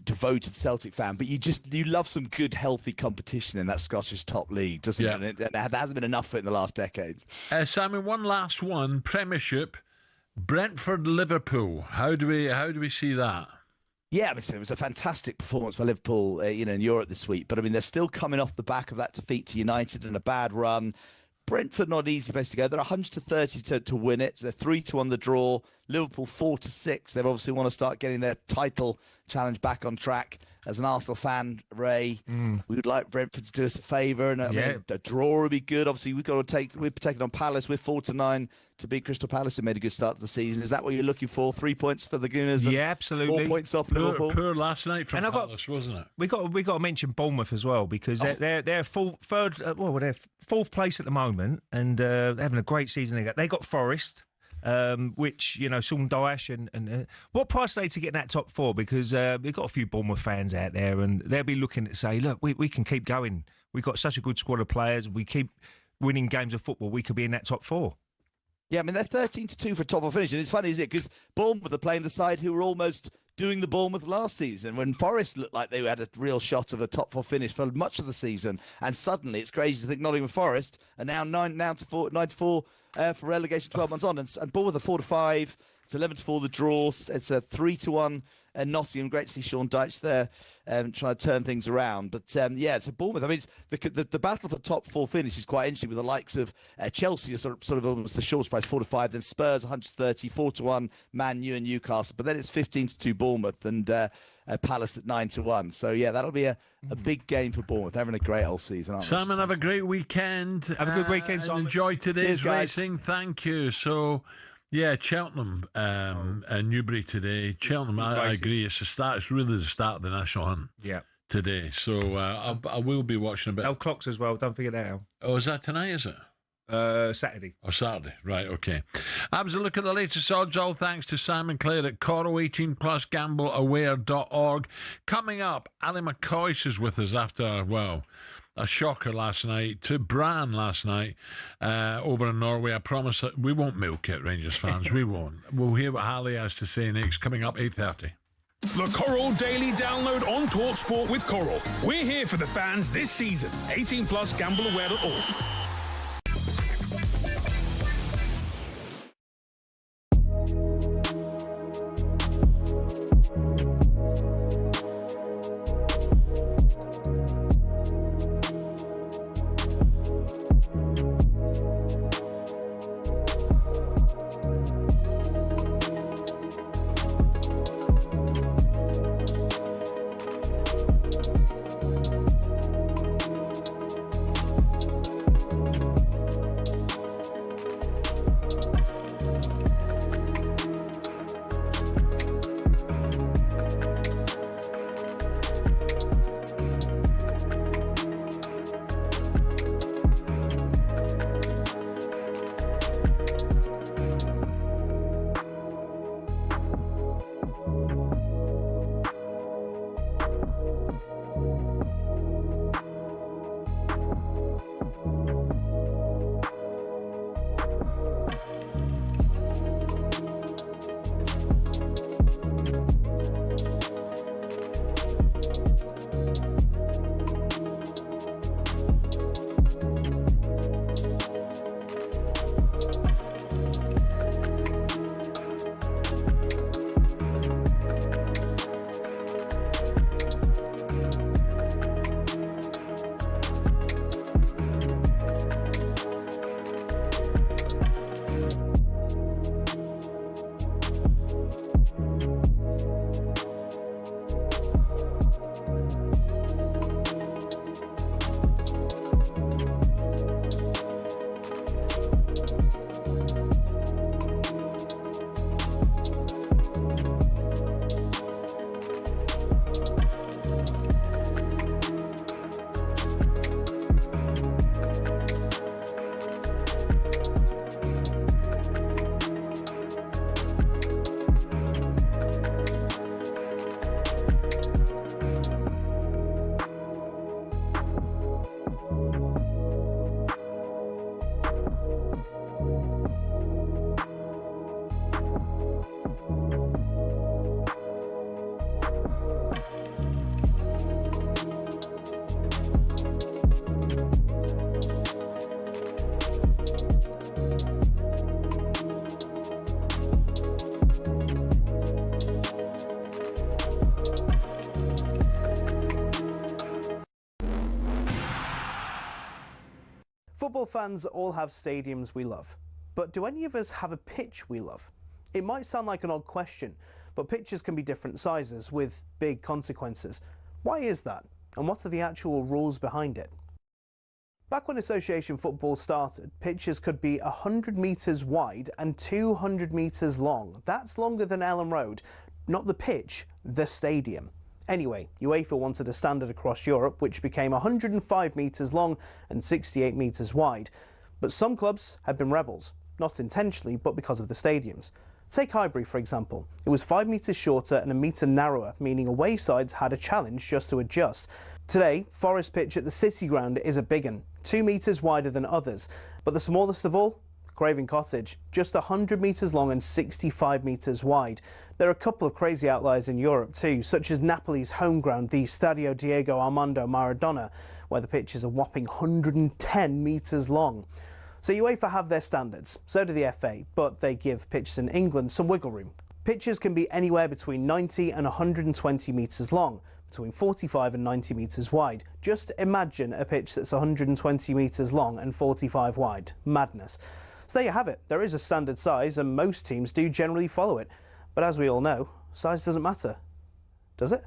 devoted Celtic fan, but you love some good, healthy competition in that Scottish top league, doesn't it? And there hasn't been enough of it in the last decade. Simon, one last one. Premiership, Brentford-Liverpool. How do we see that? Yeah, it was a fantastic performance by Liverpool, in Europe this week. But I mean, they're still coming off the back of that defeat to United and a bad run. Brentford, not an easy place to go. They're 100-30 to win it. They're 3-1 on the draw. Liverpool 4-6. They obviously want to start getting their title challenge back on track. As an Arsenal fan, Ray, we would like Brentford to do us a favour, and I mean, a draw would be good. Obviously, we're taking on Palace. We're 4-9 to beat Crystal Palace, who made a good start to the season. Is that what you're looking for? 3 points for the Gooners? Yeah, absolutely. 4 points off Liverpool. Poor last night from Palace, wasn't it? We got to mention Bournemouth as well because they're fourth place at the moment, and they're having a great season. They got Forest. which, Sean Dyche and what price are they to get in that top four? Because we've got a few Bournemouth fans out there, and they'll be looking to say, look, we can keep going. We've got such a good squad of players. We keep winning games of football. We could be in that top four. Yeah, I mean, they're 13-2 for top four finish. And it's funny, isn't it? Because Bournemouth are playing the side who were almost doing the Bournemouth llast season when Forest looked like they had a real shot of a top four finish for much of the season. And suddenly, it's crazy to think Nottingham Forest are now 9-4 for relegation 12 months on. And Bournemouth are 4-5. It's 11-4 the draw. It's a 3-1 Nottingham. Great to see Sean Dyche there trying to turn things around. But it's a Bournemouth. I mean, the battle for top four finish is quite interesting with the likes of Chelsea, sort of almost the shortest price, 4-5. Then Spurs 130, 4-1 Man U and Newcastle. But then it's 15-2 Bournemouth and Palace at 9-1. So that'll be a big game for Bournemouth. They're having a great whole season, aren't they? Simon, have a great weekend. Have a good weekend, Simon. Enjoy today's Cheers, guys. racing. Thank you. So. Yeah, Cheltenham and Newbury today. Cheltenham, I agree. It's the start. It's really the start of the national hunt. Yeah. Today, so I will be watching a bit. El Clocks as well. Don't forget that. Al. Oh, is that tonight? Is it? Saturday. Oh, Saturday. Right. Okay. Have a look at the latest odds. All thanks to Simon Clare at Coral 18 Plus GambleAware.org. Coming up, Ali McCoy is with us after a shocker last night to Brann last night over in Norway. I promise that we won't milk it, Rangers fans. We won't. We'll hear what Halley has to say next, coming up 8:30. The Coral Daily Download on talkSPORT with Coral. We're here for the fans this season. 18 Plus GambleAware.org. Football fans all have stadiums we love, but do any of us have a pitch we love? It might sound like an odd question, but pitches can be different sizes with big consequences. Why is that? And what are the actual rules behind it? Back when association football started, pitches could be 100 metres wide and 200 metres long. That's longer than Ellen Road. Not the pitch, the stadium. Anyway, UEFA wanted a standard across Europe which became 105 metres long and 68 metres wide. But some clubs have been rebels. not intentionally, but because of the stadiums. Take Highbury, for example. It was 5 metres shorter and a metre narrower, meaning away sides had a challenge just to adjust. Today, Forest Pitch at the City Ground is a big one, 2 metres wider than others. But the smallest of all? Craven Cottage, just 100 metres long and 65 metres wide. There are a couple of crazy outliers in Europe too, such as Napoli's home ground, the Stadio Diego Armando Maradona, where the pitch is a whopping 110 metres long. So UEFA have their standards, so do the FA, but they give pitches in England some wiggle room. Pitches can be anywhere between 90 and 120 metres long, between 45 and 90 metres wide. Just imagine a pitch that's 120 metres long and 45 wide. Madness. So there you have it. There is a standard size and most teams do generally follow it. But as we all know, size doesn't matter, does it?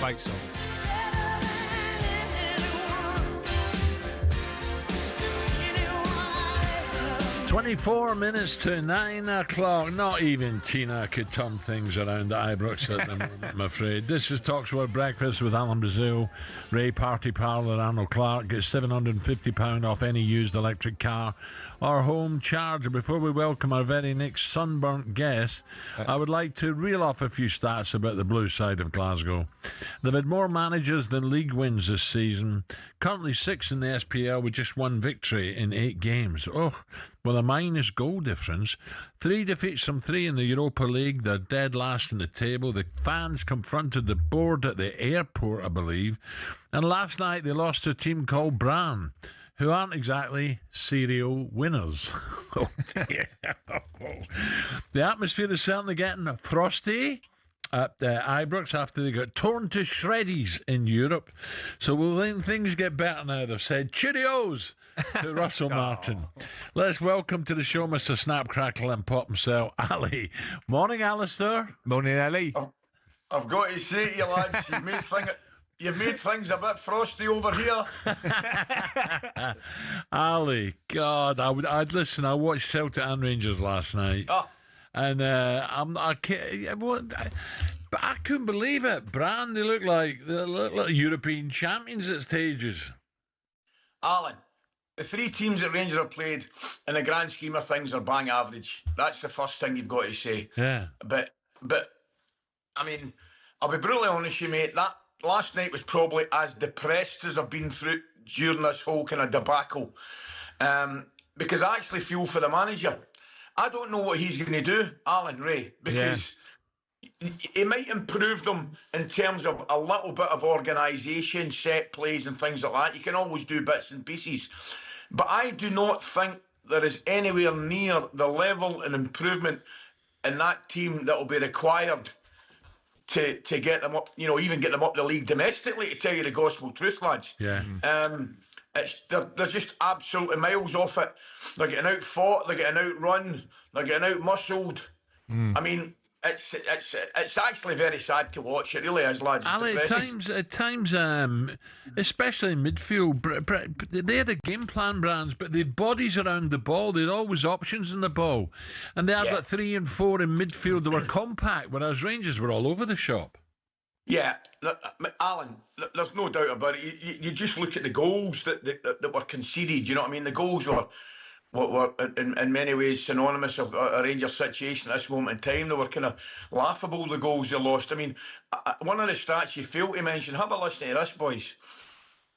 Great song. 24 minutes to 9 o'clock. Not even Tina could turn things around at Ibrox at the moment, I'm afraid. This is talkSPORT Breakfast with Alan Brazil Ray Parlour, Arnold Clark. Get £750 off any used electric car or home charger. Before we welcome our very next sunburnt guest, I would like to reel off a few stats about the blue side of Glasgow. They've had more managers than league wins this season. Currently 6 in the SPL with just 1 victory in 8 games. Oh, with a minus goal difference. 3 defeats from 3 in the Europa League. They're dead last in the table. The fans confronted the board at the airport, I believe. And last night they lost to a team called Bran, who aren't exactly serial winners. The atmosphere is certainly getting frosty at Ibrox after they got torn to shreddies in Europe. So will things get better now? They've said cheerios to Russell Martin. Let's welcome to the show Mr. Snap, Crackle and Pop himself, Ali. Morning, Alistair. Morning, Ali. I've got to say to you, lads, you've made things a bit frosty over here. Ali, God, I'd listen. I watched Celtic and Rangers last night. And I couldn't believe it. Bran, they look like European champions at stages. Alan, the 3 teams that Rangers have played, in the grand scheme of things, are bang average. That's the first thing you've got to say. Yeah. But I mean, I'll be brutally honest with you, mate. That last night was probably as depressed as I've been through during this whole kind of debacle. Because I actually feel for the manager. I don't know what he's going to do, Alan Ray, because he might improve them in terms of a little bit of organisation, set plays and things like that. You can always do bits and pieces. But I do not think there is anywhere near the level and improvement in that team that will be required to get them up, even get them up the league domestically, to tell you the gospel truth, lads. Yeah. They're just absolutely miles off it. They're getting out fought, they're getting outrun, they're getting out muscled. I mean, it's actually very sad to watch. It really is, lads. Ali, at times, especially in midfield, they had a game plan, Brands, but they had bodies around the ball. They had always options in the ball, and they had like 3 and 4 in midfield. They were compact, whereas Rangers were all over the shop. Yeah, Alan, there's no doubt about it. You just look at the goals that were conceded. You know what I mean? The goals were were in many ways synonymous of a Rangers situation at this moment in time. They were kind of laughable, the goals they lost. I mean, one of the stats you failed to mention, have a listen to this, boys.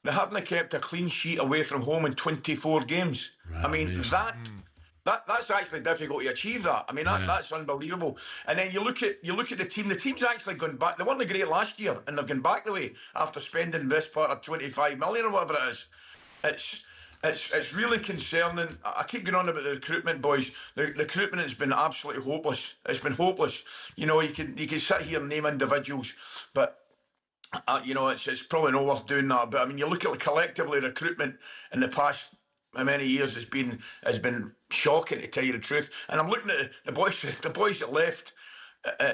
They haven't kept a clean sheet away from home in 24 games. Right, I mean, amazing. that's actually difficult to achieve that. I mean, that's unbelievable. And then you look at the team. The team's actually gone back. They weren't great last year, and they've gone back the way after spending this part of 25 million or whatever it is. It's really concerning. I keep going on about the recruitment, boys. The recruitment has been absolutely hopeless. It's been hopeless. You know, you can sit here and name individuals, but you know, it's probably not worth doing that. But I mean, you look at collectively recruitment in the past many years has been shocking, to tell you the truth. And I'm looking at the boys that left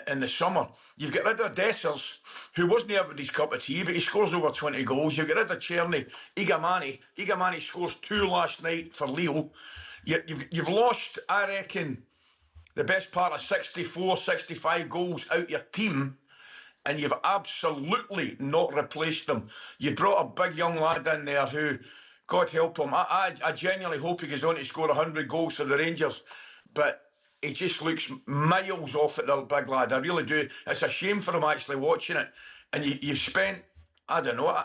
in the summer. You've got rid of Dessers, who wasn't everybody's cup of tea, but he scores over 20 goals. You've got rid of Czerny, Igamani scores 2 last night for Lille. You've lost, I reckon, the best part of 64, 65 goals out your team, and you've absolutely not replaced them. You brought a big young lad in there who, God help him, I genuinely hope he goes on to score 100 goals for the Rangers, but he just looks miles off at the big lad. I really do. It's a shame for him actually watching it. And you've spent, I don't know,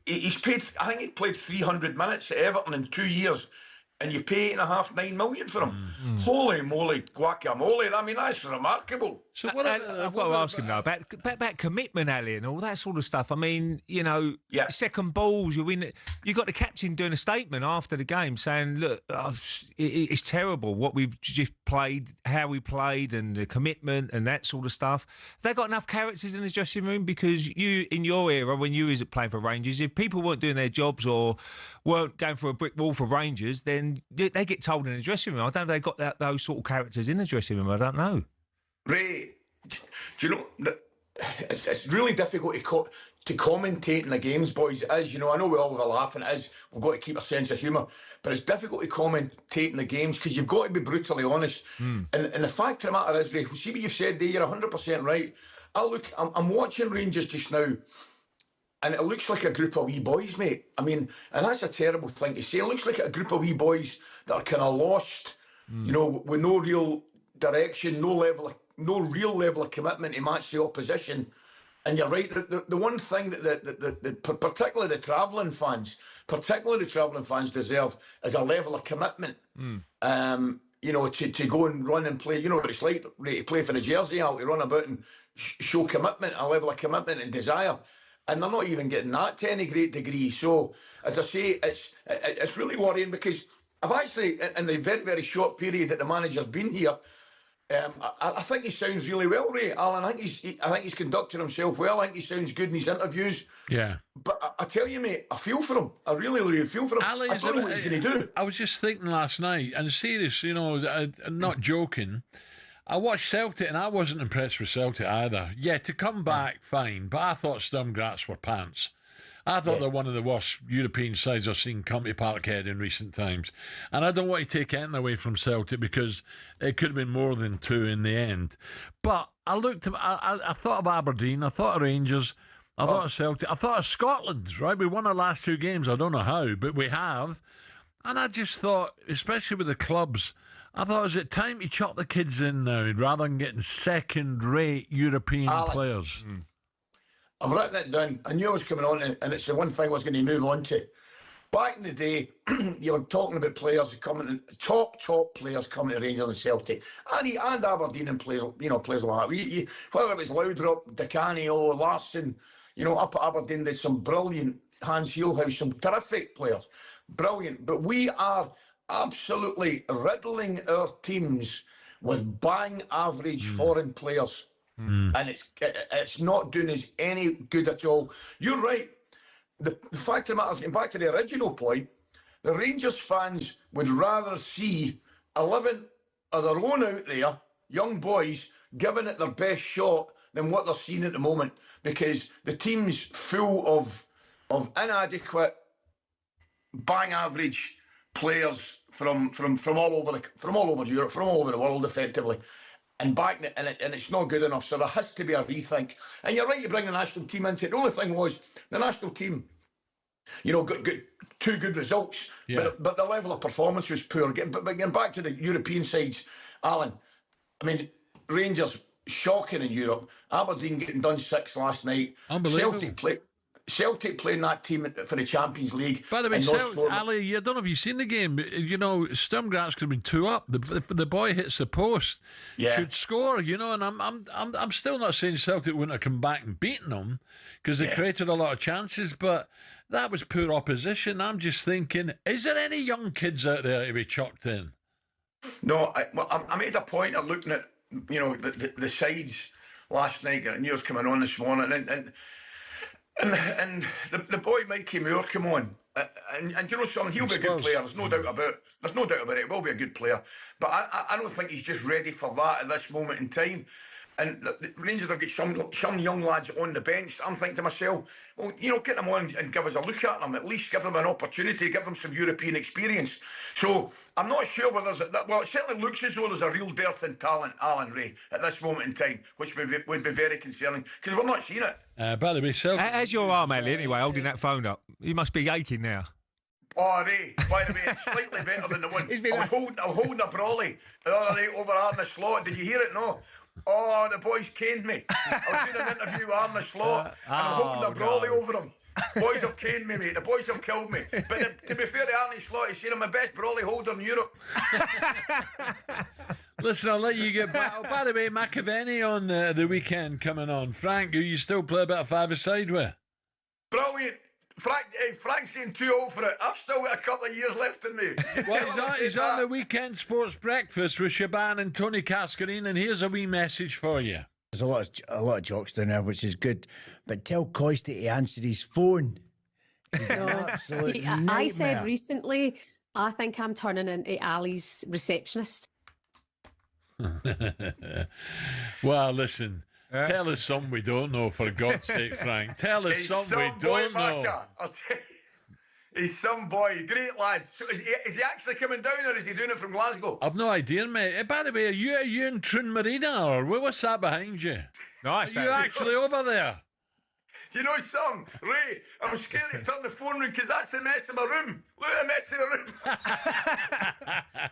he's paid, I think he played 300 minutes at Everton in 2 years, and you pay 8.5, 9 million for him. Holy moly, guacamole. I mean, that's remarkable. So I've got to ask him now about commitment, Ali, and all that sort of stuff. I mean, you know, second balls, you win. You got the captain doing a statement after the game saying, "Look, it's terrible what we've just played, how we played, and the commitment and that sort of stuff." Have they got enough characters in the dressing room? Because you, in your era, when you was playing for Rangers, if people weren't doing their jobs or weren't going for a brick wall for Rangers, then they get told in the dressing room. I don't know if they got those sort of characters in the dressing room. I don't know. Ray, do you know that it's really difficult to commentate in the games, boys. It is, you know, I know we all have a laugh, and it is, we've got to keep a sense of humour, but it's difficult to commentate in the games because you've got to be brutally honest. And the fact of the matter is, Ray, see what you've said there, you're 100% right. I'm watching Rangers just now, and it looks like a group of wee boys, mate. I mean, and that's a terrible thing to say. It looks like a group of wee boys that are kind of lost, you know, with no real direction, no real level of commitment to match the opposition. And you're right, the one thing that particularly the travelling fans deserve is a level of commitment. You know, to go and run and play. You know what it's like to play for the Jersey out, to run about and show commitment, a level of commitment and desire. And they're not even getting that to any great degree. So, as I say, it's really worrying because I've actually, in the very, very short period that the manager's been here, I think he sounds really well, Ray. Alan, I think he's conducted himself well. I think he sounds good in his interviews. Yeah. But I tell you, mate, I feel for him. I really, really feel for him. Ali, I don't know what he's going to do. I was just thinking last night, and serious, you know, I'm not joking. I watched Celtic, and I wasn't impressed with Celtic either. Yeah, to come back, fine, but I thought Sturm Graz were pants. I thought they're one of the worst European sides I've seen come to Parkhead in recent times. And I don't want to take anything away from Celtic because it could have been more than 2 in the end. But I thought of Aberdeen, I thought of Rangers, I thought of Celtic, I thought of Scotland, right? We won our last 2 games, I don't know how, but we have. And I just thought, especially with the clubs, I thought, is it time to chuck the kids in now rather than getting second-rate European players? I've written it down. I knew I was coming on, and it's the one thing I was going to move on to. Back in the day, you were talking about players coming in, top players coming to Rangers and Celtic, and Aberdeen and players like that. Whether it was Laudrup, DeCanio, Larson, you know, up at Aberdeen, there's some brilliant, Hans Hielhaus, some terrific players, brilliant. But we are absolutely riddling our teams with bang average foreign players. And it's not doing us any good at all. You're right. The fact of the matter is, getting back to the original point, the Rangers fans would rather see 11 of their own out there, young boys, giving it their best shot than what they're seeing at the moment, because the team's full of inadequate, bang average players from all over Europe, from all over the world, effectively. And it's not good enough, so there has to be a rethink. And you're right to bring the national team into it. The only thing was, the national team, got 2 good results, but the level of performance was poor. But getting back to the European sides, Alan, I mean, Rangers shocking in Europe. Aberdeen getting done 6 last night. Unbelievable. Celtic playing that team for the Champions League. By the way, Ali, I don't know if you've seen the game. Sturm Graz could have been 2 up. The boy hits the post, should score. And I'm still not saying Celtic wouldn't have come back and beaten them because they created a lot of chances, but that was poor opposition. I'm just thinking, is there any young kids out there to be chucked in? No, I made a point of looking at the sides last night, and yours coming on this morning, and the boy Mikey Moore come on, and something, he'll be a good player. There's no doubt about it. He will be a good player, but I don't think he's just ready for that at this moment in time. And the Rangers have got some young lads on the bench. I'm thinking to myself, well, get them on and give us a look at them. At least give them an opportunity, give them some European experience. So I'm not sure whether it certainly looks as though there's a real dearth in talent, Alan Ray, at this moment in time, which would be very concerning because we're not seeing it. By the way, how's your arm, Ali, anyway, holding that phone up? You must be aching now. Oh, Ray, by the way, it's slightly better than the one. I was holding a brolly the other night over Arne Slot. Did you hear it? No. Oh, the boys caned me. I was doing an interview with Arne Slot, and I'm holding a brolly over them. Boys have caned me, mate. The boys have killed me. But to be fair to Arne Slot, he's saying I'm the best brolly holder in Europe. Listen, I'll let you get back. Oh, by the way, McAvenny on the weekend coming on. Frank, who you still play a bit of five-a-side with? Brilliant. Frank's getting too old for it. I've still got a couple of years left in me. Well, he's on the weekend sports breakfast with Shaban and Tony Cascarine, and here's a wee message for you. There's a lot of jocks down there, which is good. But tell Coisty to answer his phone. He's an absolute nightmare. I said recently, I think I'm turning into Ali's receptionist. Well, listen. Tell us something we don't know, for God's sake, Frank. Tell us something we don't know. I'll tell you, he's some boy, great lad. So is he actually coming down, or is he doing it from Glasgow? I've no idea, mate. By the way, are you in Trin Marina, or what's that behind you? Nice. Are you actually over there? Do you know something, Ray? I'm scared to turn the phone room because that's the mess of my room. Look at the mess of the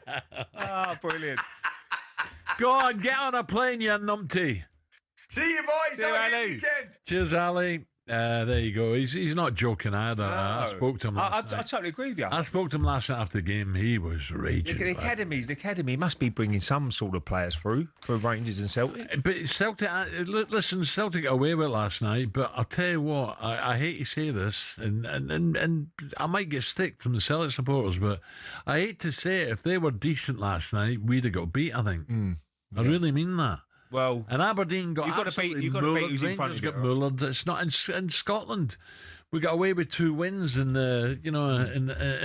room. Oh, brilliant. Go on, get on a plane, you numpty. See you, boys. See you, Have a Ali. good weekend. Cheers, Ali. There you go. He's not joking either. I spoke to him last night. I totally agree with you. I spoke to him last night after the game. He was raging. Look at the academy must be bringing some sort of players through for Rangers and Celtic. But Celtic, listen, Celtic got away with it last night. But I'll tell you what, I hate to say this, and I might get stick from the Celtic supporters, but I hate to say it. If they were decent last night, we'd have got beat. I think. I really mean that. Well, and Aberdeen got you've got to beat who's in front of you. Got mullered. It's not in Scotland. We got away with 2 wins in the in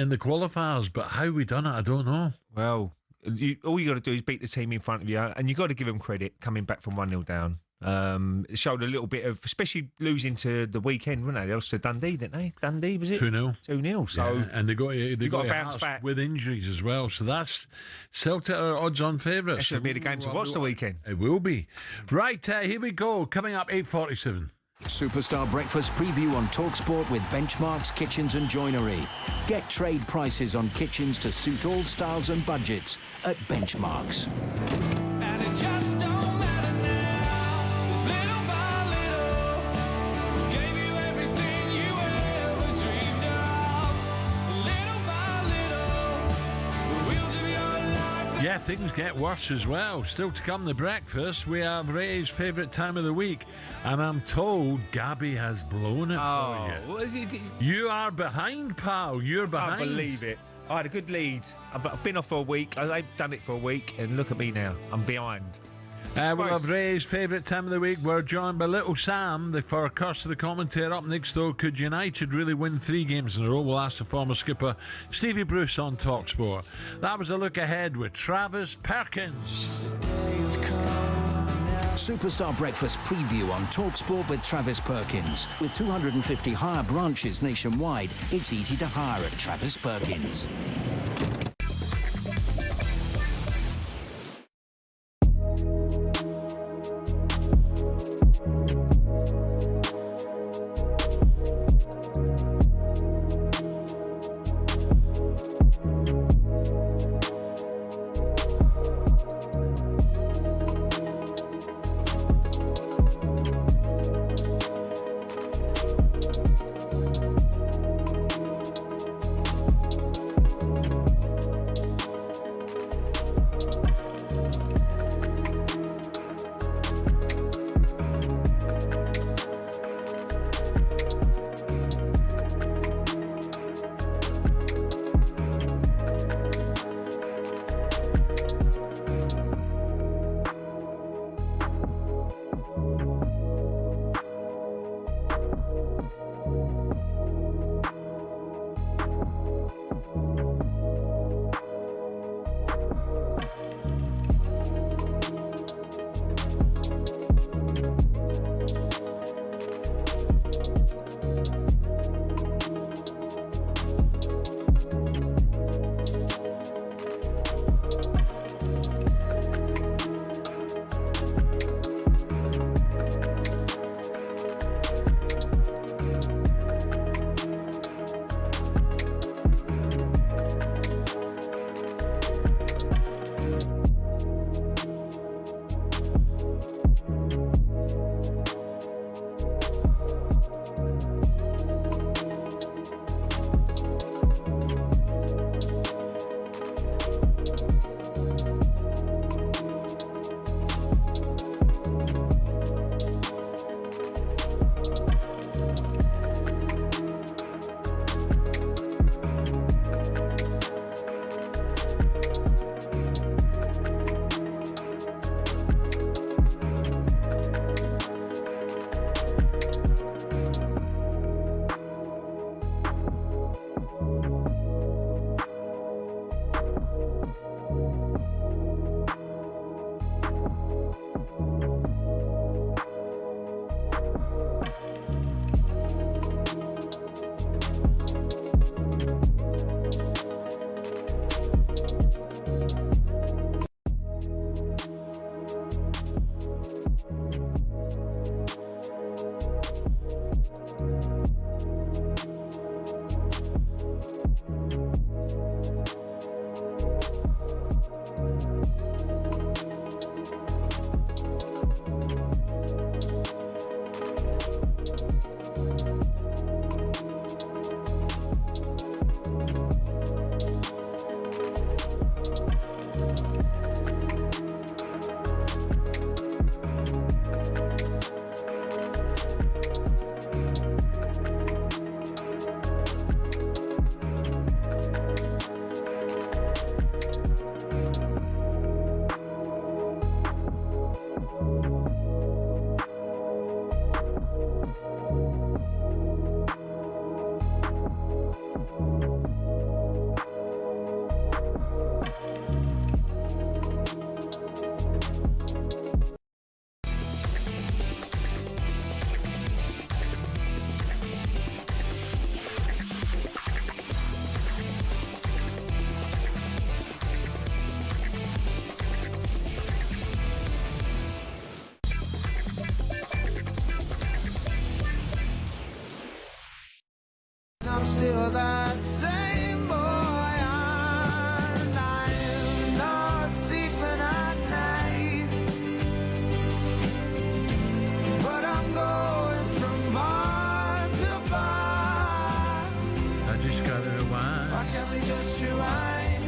the qualifiers, but how we done it, I don't know. Well, all you got to do is beat the team in front of you, and you got to give them credit coming back from 1-0 down. It showed a little bit of, especially losing to the weekend, weren't they? They lost to Dundee, didn't they? Dundee, was it? 2-0. 2-0. So yeah, and they got to bounce back with injuries as well. So that's Celtic are odds-on favourites. That should be the game to watch the weekend. It will be. Right, here we go. Coming up 8:47. Superstar Breakfast preview on talkSPORT with Benchmarks Kitchens and Joinery. Get trade prices on kitchens to suit all styles and budgets at Benchmarks. And it just don't matter now, 'cause little by little, gave you everything you ever dreamed of. Little by little, the wheels of your life. Yeah, things get worse as well. Still to come, the breakfast. We have Ray's favourite time of the week, and I'm told Gabby has blown it for you. You are behind, pal. You're behind. I can't believe it. I had a good lead. I've been off for a week. I've done it for a week, and look at me now. I'm behind. We'll have Ray's favourite time of the week. We're joined by Little Sam for Curse of the Commentator. Up next, though, could United really win 3 games in a row? We'll ask the former skipper Stevie Bruce on talkSPORT. That was a look ahead with Travis Perkins. Superstar Breakfast preview on talkSPORT with Travis Perkins. With 250 hire branches nationwide, it's easy to hire at Travis Perkins. still that same boy, and I'm not sleeping at night, but I'm going from bar to bar. I just got to rewind. Why can't we just rewind?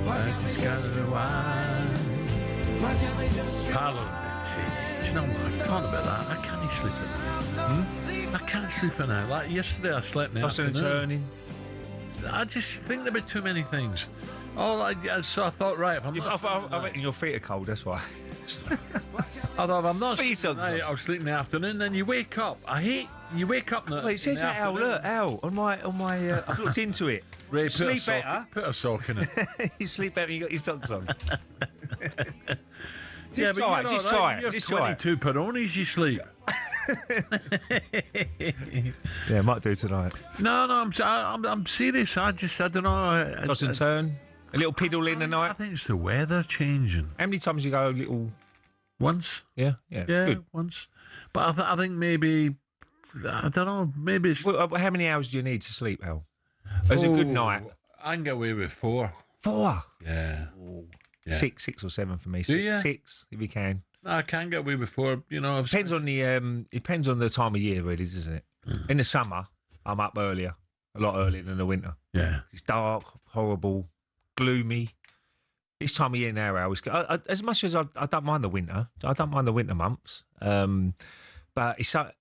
I just got to rewind. Why can't we just Parlour, do you know what? I'm talking about that. I can't sleep at night. I can't sleep at night. Like yesterday, I slept in the Tossing and afternoon. turning. I just think there'd be too many things. So I thought, right, if I'm not I reckon your feet are cold, that's why. I thought if I'm not Feet sleeping socks right, on. I'll sleep in the afternoon. Then you wake up. You wake up. Well, it says that, Al, look, Al, on my I've looked into it. Ray, Sleep better. Put a sock in it. You sleep better when you got your socks on. Yeah, but try you it, know just that. try it, You have just try it. 22 Peronis, you sleep. Yeah, might do tonight. No, I'm serious. I don't know. Toss and turn. A little piddle in the night. I think it's the weather changing. How many times you go a little... Once. Yeah, good. Once. But I think maybe, I don't know, maybe it's... Well, how many hours do you need to sleep, Al? As a good night? I can get away with 4. 4? Yeah. Yeah. 6 or 7 for me. Do you? 6, if you can. No, I can get away with 4. You know, Depends on the time of year, really, doesn't it? In the summer, I'm up earlier, a lot earlier than the winter. Yeah. It's dark, horrible, gloomy. This time of year now, Al, as much as I don't mind the winter, I don't mind the winter months. But it's a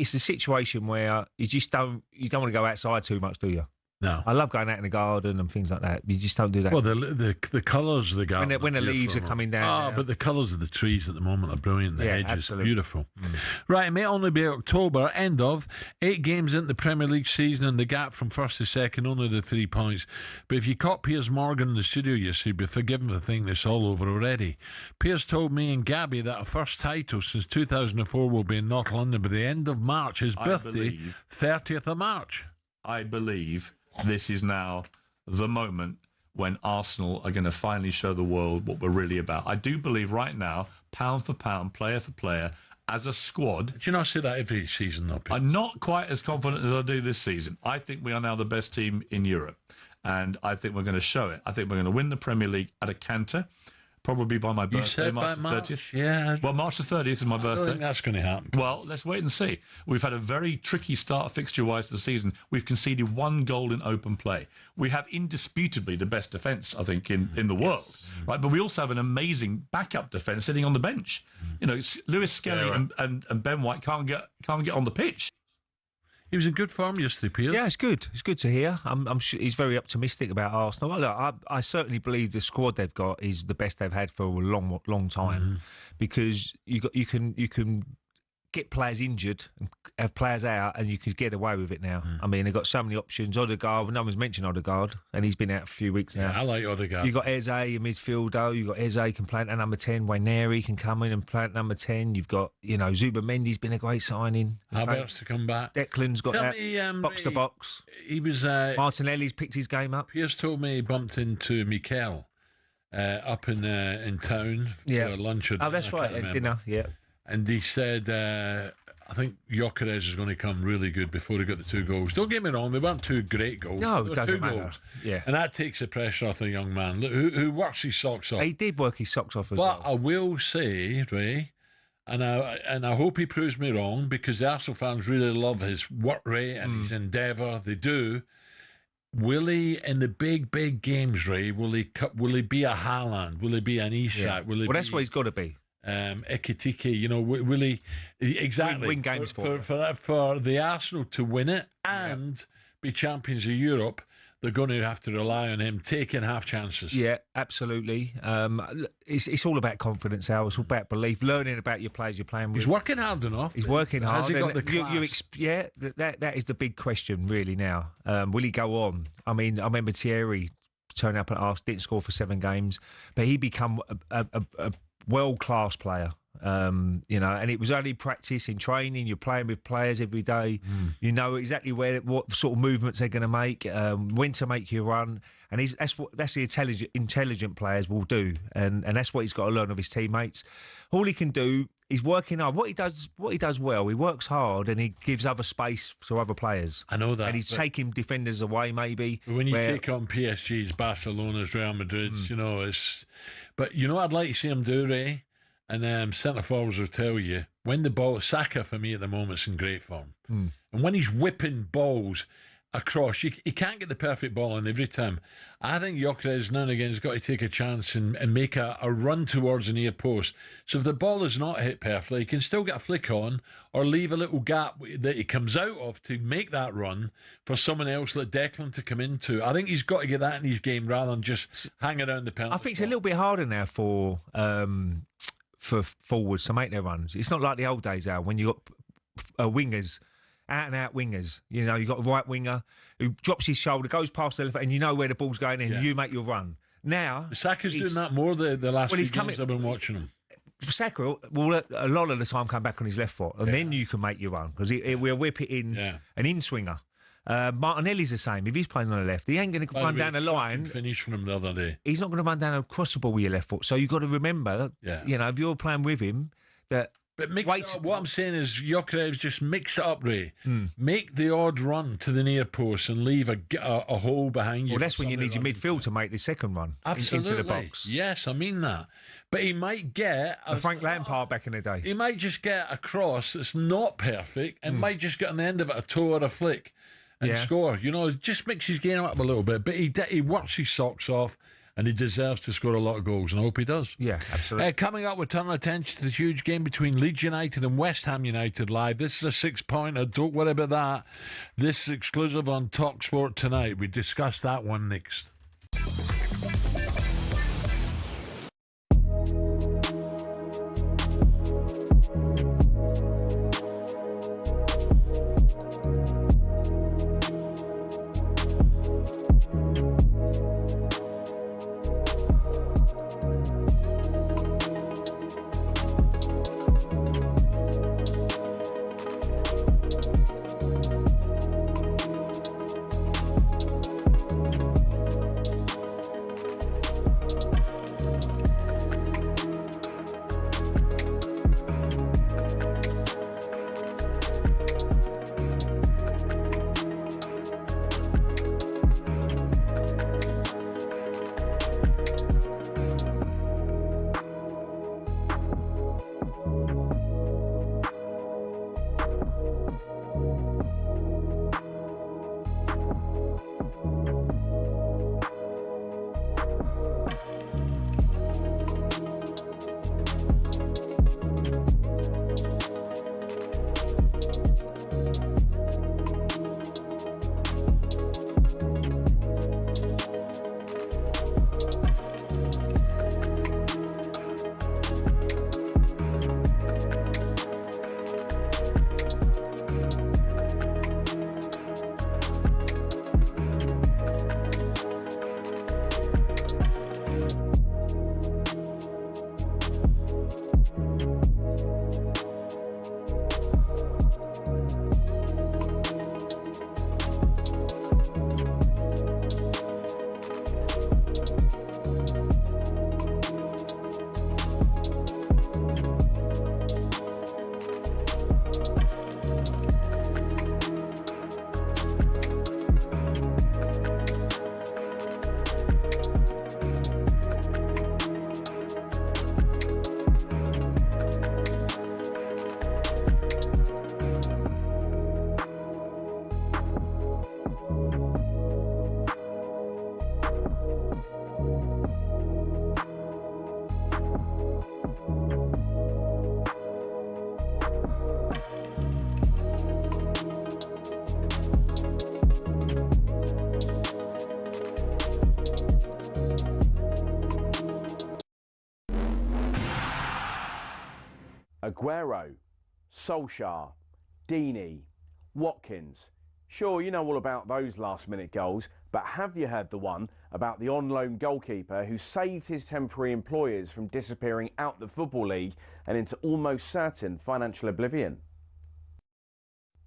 situation where you don't want to go outside too much, do you? No. I love going out in the garden and things like that. You just don't do that. Well, the colours of the garden. When the leaves are coming down. But the colours of the trees at the moment are brilliant. The hedges absolutely. are beautiful. Right, it may only be October, end of 8 games into the Premier League season, and the gap from first to second, only the 3 points. But if you caught Piers Morgan in the studio yesterday, you'd be forgiven for thinking this all over already. Piers told me and Gabby that a first title since 2004 will be in North London by the end of March. His birthday, 30th of March. I believe this is now the moment when Arsenal are going to finally show the world what we're really about. I do believe right now, pound for pound, player for player, as a squad... Do you not say that every season, though, Pete? I'm not quite as confident as I do this season. I think we are now the best team in Europe, and I think we're going to show it. I think we're going to win the Premier League at a canter, probably by my birthday, You said March by the March? 30th. Yeah. Well, March the 30th is my I don't birthday. think that's going to happen. Well, let's wait and see. We've had a very tricky start fixture-wise to the season. We've conceded 1 goal in open play. We have indisputably the best defence, I think, in the world. Right, but we also have an amazing backup defence sitting on the bench. You know, Lewis Skelly and Ben White can't get on the pitch. He was in good form yesterday, Piers. Yeah, it's good. It's good to hear. I'm sure he's very optimistic about Arsenal. Well, look, I certainly believe the squad they've got is the best they've had for a long time, because you can get players injured and have players out, and you could get away with it now. I mean, they've got so many options. Odegaard, no one's mentioned Odegaard, and he's been out for a few weeks now. Yeah, I like Odegaard. You've got Eze, a midfielder. You've got Eze can play at number 10. Waineri can come in and play at number 10. You've got, Zuba Mendy's been a great signing. Havertz to come back. Declan's got Tell that me, box to box. He was... Martinelli's picked his game up. Piers told me he bumped into Mikel up in town for lunch. Oh, that's right, at dinner, yeah. And he said... I think Gyökeres is going to come really good before he got the 2 goals. Don't get me wrong, they weren't 2 great goals. No, They it were doesn't 2 matter. goals. Yeah. And that takes the pressure off the young man who works his socks off. He did work his socks off as But well. I will say, Ray, and I hope he proves me wrong, because the Arsenal fans really love his work rate and his endeavour. They do. Will he, in the big games, Ray, will he be a Haaland? Will he be an Isak? Yeah. Will he Well, that's what he's got to be. Ekitike, will he exactly win games for the Arsenal to win it and be champions of Europe? They're going to have to rely on him taking half chances. Yeah, absolutely. It's all about confidence, Al. It's all about belief, learning about your players you're playing with. He's working hard enough. He's working hard. Has he got the and class? that is the big question really now. Will he go on? I mean, I remember Thierry turning up at Arsenal, didn't score for 7 games, but he become a world-class player. You know, and it was only practice in training. You're playing with players every day. You know exactly what sort of movements they're going to make, when to make your run, and that's the intelligent players will do, and that's what he's got to learn of his teammates. All he can do is working hard. What he does well, he works hard and he gives other space to other players. I know that, and he's taking defenders away maybe. When you take on PSG's, Barcelona's, Real Madrid's, you know, it's. But you know what I'd like to see him do, Ray? And centre forwards will tell you, when the ball, Saka for me at the moment is in great form. And when he's whipping balls across, he can't get the perfect ball on every time. I think Gyökeres now and again has got to take a chance and make a run towards the near post. So if the ball is not hit perfectly, he can still get a flick on or leave a little gap that he comes out of to make that run for someone else like Declan to come into. I think he's got to get that in his game rather than just hang around the penalty. I think it's a little bit harder now for forwards to make their runs. It's not like the old days, Al, when you got wingers, out-and-out wingers. You know, you got a right winger who drops his shoulder, goes past the left, and you know where the ball's going in, and you make your run. Now, Saka's doing that more the last few games I've been watching him. Saka will a lot of the time come back on his left foot, and then you can make your run, because we'll whip it in an in-swinger. Martinelli's the same. If he's playing on the left, he ain't going to run down the line. Finish from him the other day. He's not going to run down across the ball with your left foot. So you've got to remember, you know, if you're playing with him, that. But what I'm saying is, Gyökeres just mix it up, Ray. Make the odd run to the near post and leave a hole behind you. Well, that's when you need your midfield to make the second run into the box. Yes, I mean that. But he might get Frank Lampard back in the day. He might just get a cross that's not perfect and might just get on the end of it a toe or a flick and score. You know, it just makes his game up a little bit. But he works his socks off. And he deserves to score a lot of goals, and I hope he does. Yeah, absolutely. Coming up, we're turning attention to the huge game between Leeds United and West Ham United live. This is a 6-pointer. Don't worry about that. This is exclusive on talkSPORT tonight. We discuss that one next. Aguero, Solskjaer, Deeney, Watkins, Sure, you know all about those last-minute goals, but have you heard the one about the on-loan goalkeeper who saved his temporary employers from disappearing out the Football League and into almost certain financial oblivion?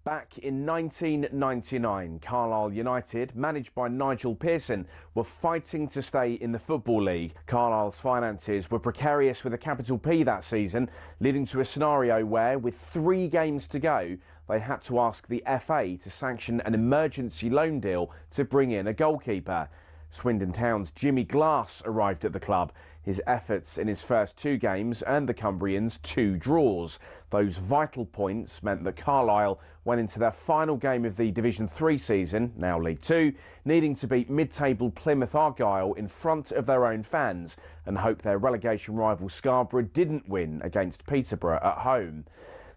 Back in 1999, Carlisle United, managed by Nigel Pearson, were fighting to stay in the Football League. Carlisle's finances were precarious with a capital P that season, leading to a scenario where, with 3 games to go, they had to ask the FA to sanction an emergency loan deal to bring in a goalkeeper. Swindon Town's Jimmy Glass arrived at the club. His efforts in his first 2 games earned the Cumbrians 2 draws. Those vital points meant that Carlisle went into their final game of the Division 3 season, now League 2, needing to beat mid-table Plymouth Argyle in front of their own fans and hope their relegation rival Scarborough didn't win against Peterborough at home.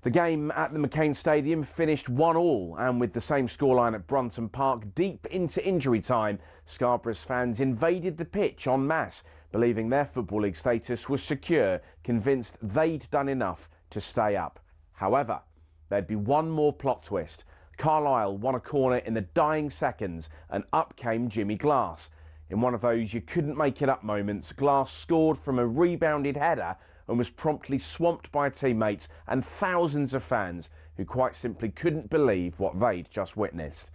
The game at the McCain Stadium finished 1-1, and with the same scoreline at Brunton Park deep into injury time, Scarborough's fans invaded the pitch en masse, believing their Football League status was secure, convinced they'd done enough to stay up. However, there'd be one more plot twist. Carlisle won a corner in the dying seconds, and up came Jimmy Glass. In one of those you couldn't make it up moments, Glass scored from a rebounded header and was promptly swamped by teammates and thousands of fans who quite simply couldn't believe what they'd just witnessed.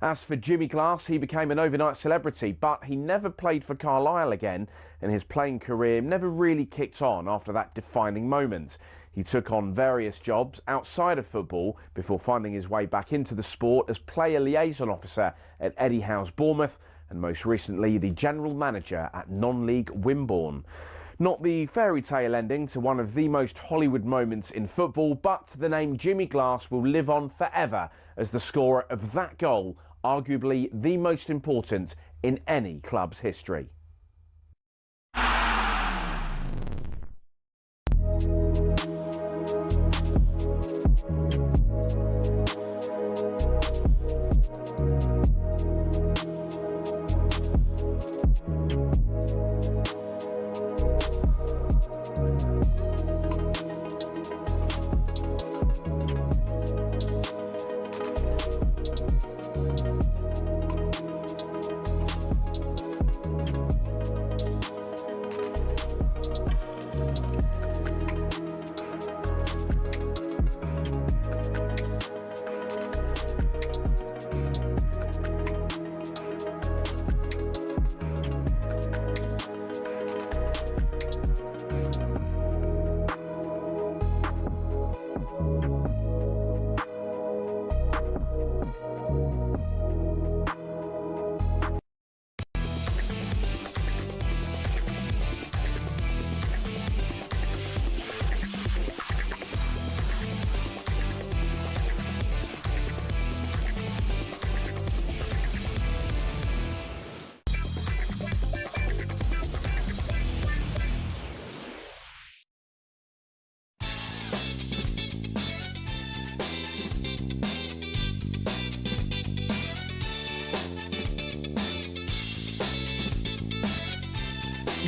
As for Jimmy Glass, he became an overnight celebrity, but he never played for Carlisle again, and his playing career never really kicked on after that defining moment. He took on various jobs outside of football before finding his way back into the sport as player liaison officer at Eddie Howe's Bournemouth, and most recently the general manager at non-league Wimborne. Not the fairy tale ending to one of the most Hollywood moments in football, but the name Jimmy Glass will live on forever as the scorer of that goal, arguably the most important in any club's history.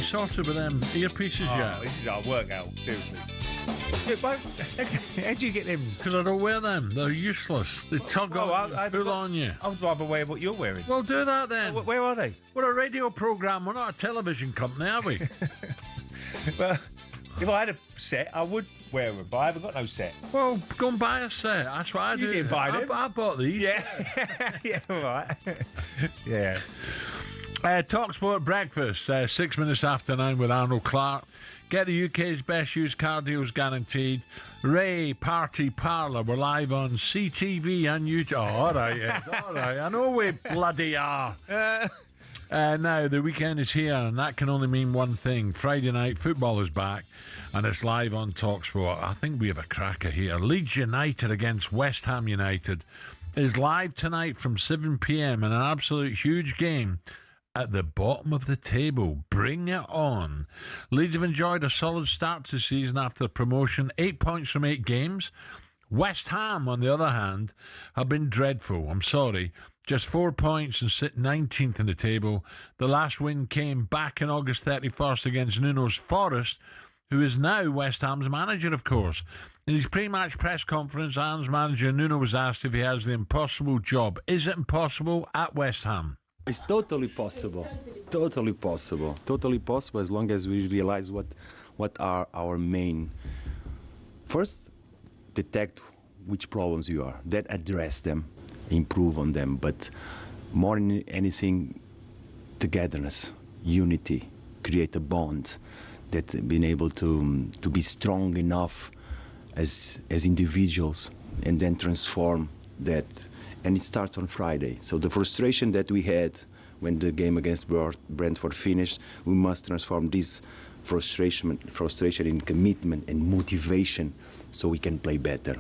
Sorted with them earpieces yet? This is our workout, seriously. How do you get them? Because I don't wear them. They're useless. They tug on, pull on you. I'd rather wear what you're wearing. Well, do that then. Where are they? We're a radio programme. We're not a television company, are we? Well, if I had a set, I would wear them, but I haven't got no set. Well, go and buy a set. That's what I do. You didn't buy them. I bought these. Yeah. Yeah, all right. Yeah. talkSPORT Breakfast, 6 minutes after 9 with Arnold Clark. Get the UK's best used car deals guaranteed. Ray Parlour. We're live on CTV and YouTube. Oh, all right, yes, all right. I know we bloody are. Now, the weekend is here, and that can only mean one thing. Friday night football is back, and it's live on talkSPORT. I think we have a cracker here. Leeds United against West Ham United is live tonight from 7 p.m. in an absolute huge game at the bottom of the table. Bring it on. Leeds have enjoyed a solid start to the season after promotion, 8 points from 8 games. West Ham, on the other hand, have been dreadful. I'm sorry. Just 4 points and sit 19th in the table. The last win came back on August 31st against Nuno's Forest, who is now West Ham's manager, of course. In his pre-match press conference, Ham's manager Nuno was asked if he has the impossible job. Is it impossible at West Ham? It's totally possible. Totally possible. Totally possible as long as we realize what are our main. First, detect which problems you are, then address them, improve on them, but more than anything, togetherness, unity, create a bond, that being able to be strong enough as individuals and then transform that. And it starts on Friday. So the frustration that we had when the game against Brentford finished, we must transform this frustration in commitment and motivation so we can play better.